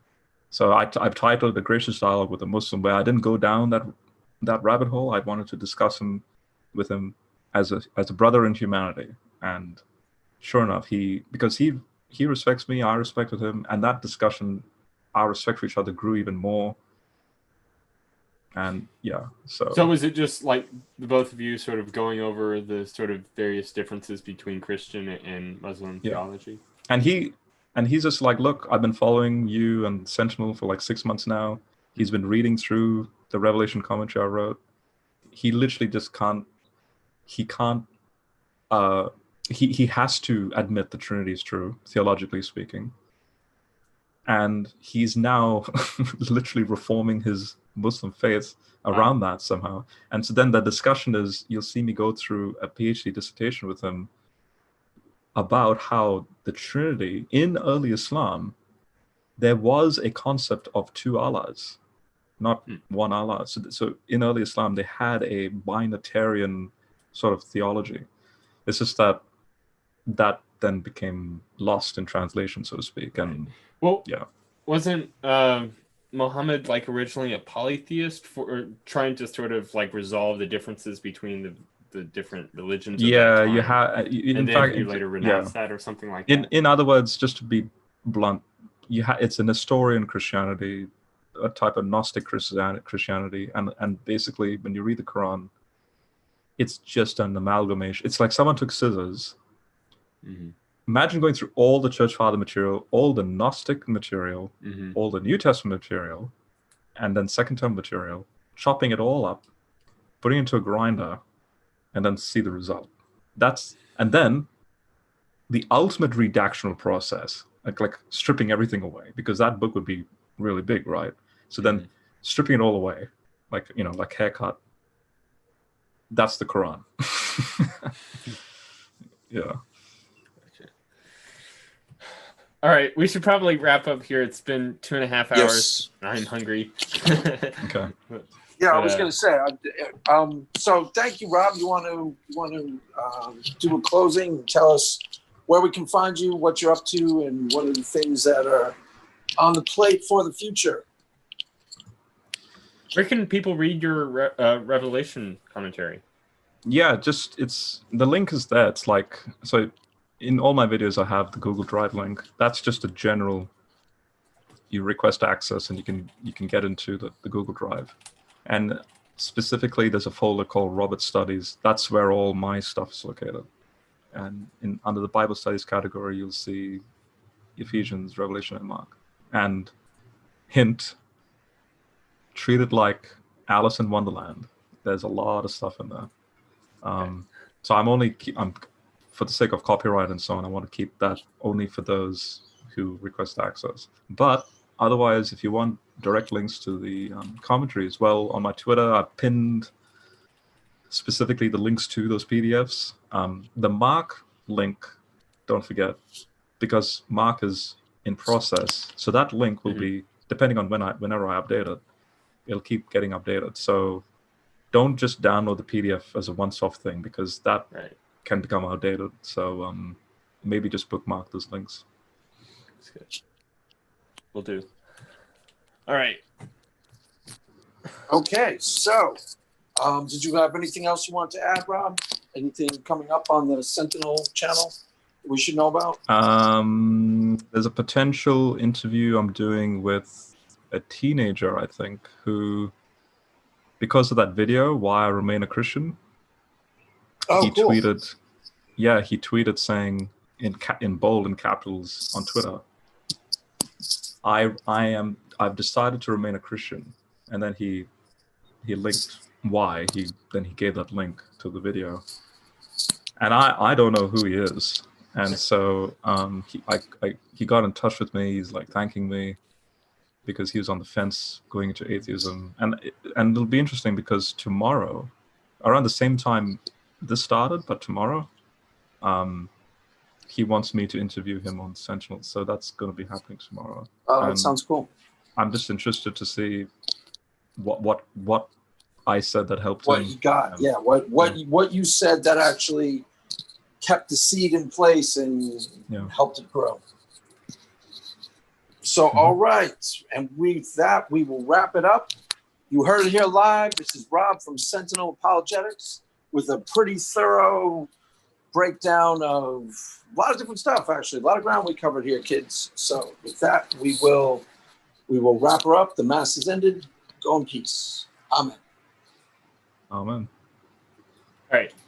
So I've titled A Gracious Dialogue with a Muslim, where I didn't go down that rabbit hole. I wanted to discuss him with him as a brother in humanity. And sure enough, because he respects me, I respected him, and that discussion, our respect for each other grew even more. And so was it just like the both of you sort of going over the sort of various differences between Christian and Muslim theology? And he's just like, look, I've been following you and Sentinel for like 6 months now. He's been reading through the Revelation commentary I wrote. He literally just he has to admit the Trinity is true, theologically speaking. and he's now literally reforming his Muslim faith around that somehow. And so then the discussion is, you'll see me go through a PhD dissertation with him about how the Trinity in early Islam, there was a concept of two Allahs, not one Allah. So in early Islam, they had a binitarian sort of theology. It's just that then became lost in translation, so to speak. And wasn't Muhammad like originally a polytheist for trying to sort of like resolve the differences between the different religions? Yeah, you have. In fact, he later renounced that or something like that. In other words, just to be blunt, it's a Nestorian Christianity, a type of Gnostic Christianity, and basically when you read the Quran, it's just an amalgamation. It's like someone took scissors. Mm-hmm. Imagine going through all the Church Father material, all the Gnostic material, all the New Testament material, and then Second Temple material, chopping it all up, putting it into a grinder, and then see the result. And then the ultimate redactional process, like stripping everything away, because that book would be really big, right? So then stripping it all away, like haircut, that's the Quran. Yeah. All right, we should probably wrap up here. It's been 2.5 hours. I'm hungry. Okay. Yeah, I was going to say. So thank you, Rob. You want to do a closing and tell us where we can find you, what you're up to, and what are the things that are on the plate for the future? Where can people read your Revelation commentary? Yeah, the link is there. It's like, so in all my videos, I have the Google Drive link. That's just a general, you request access and you can get into the Google Drive. And specifically, there's a folder called Robert Studies. That's where all my stuff is located. And under the Bible Studies category, you'll see Ephesians, Revelation, and Mark. And hint, treat it like Alice in Wonderland. There's a lot of stuff in there. So I'm for the sake of copyright and so on, I want to keep that only for those who request access. But otherwise, if you want direct links to the commentary as well, on my Twitter, I've pinned specifically the links to those PDFs. The Mark link, don't forget, because Mark is in process. So that link will be, depending on whenever I update it, it'll keep getting updated. So don't just download the PDF as a once-off thing, because that can become outdated. So maybe just bookmark those links. That's good. Will do. All right. Okay, so did you have anything else you want to add, Rob? Anything coming up on the Sentinel channel we should know about? There's a potential interview I'm doing with a teenager, I think, who, because of that video, Why I Remain a Christian, he tweeted saying in bold and capitals on Twitter, I've decided to remain a Christian. And then he linked why. He gave that link to the video. And I don't know who he is. And so he got in touch with me. He's like thanking me because he was on the fence going into atheism. And it'll be interesting because tomorrow, around the same time this started, but tomorrow, he wants me to interview him on Sentinel. So that's going to be happening tomorrow. Oh, that sounds cool. I'm just interested to see what I said that helped what him. He got. What you said that actually kept the seed in place and helped it grow. So, all right. And with that, we will wrap it up. You heard it here live. This is Rob from Sentinel Apologetics with a pretty thorough breakdown of a lot of different stuff, actually. A lot of ground we covered here, kids. So with that, we will wrap her up. The mass is ended. Go in peace. Amen. Amen. All right.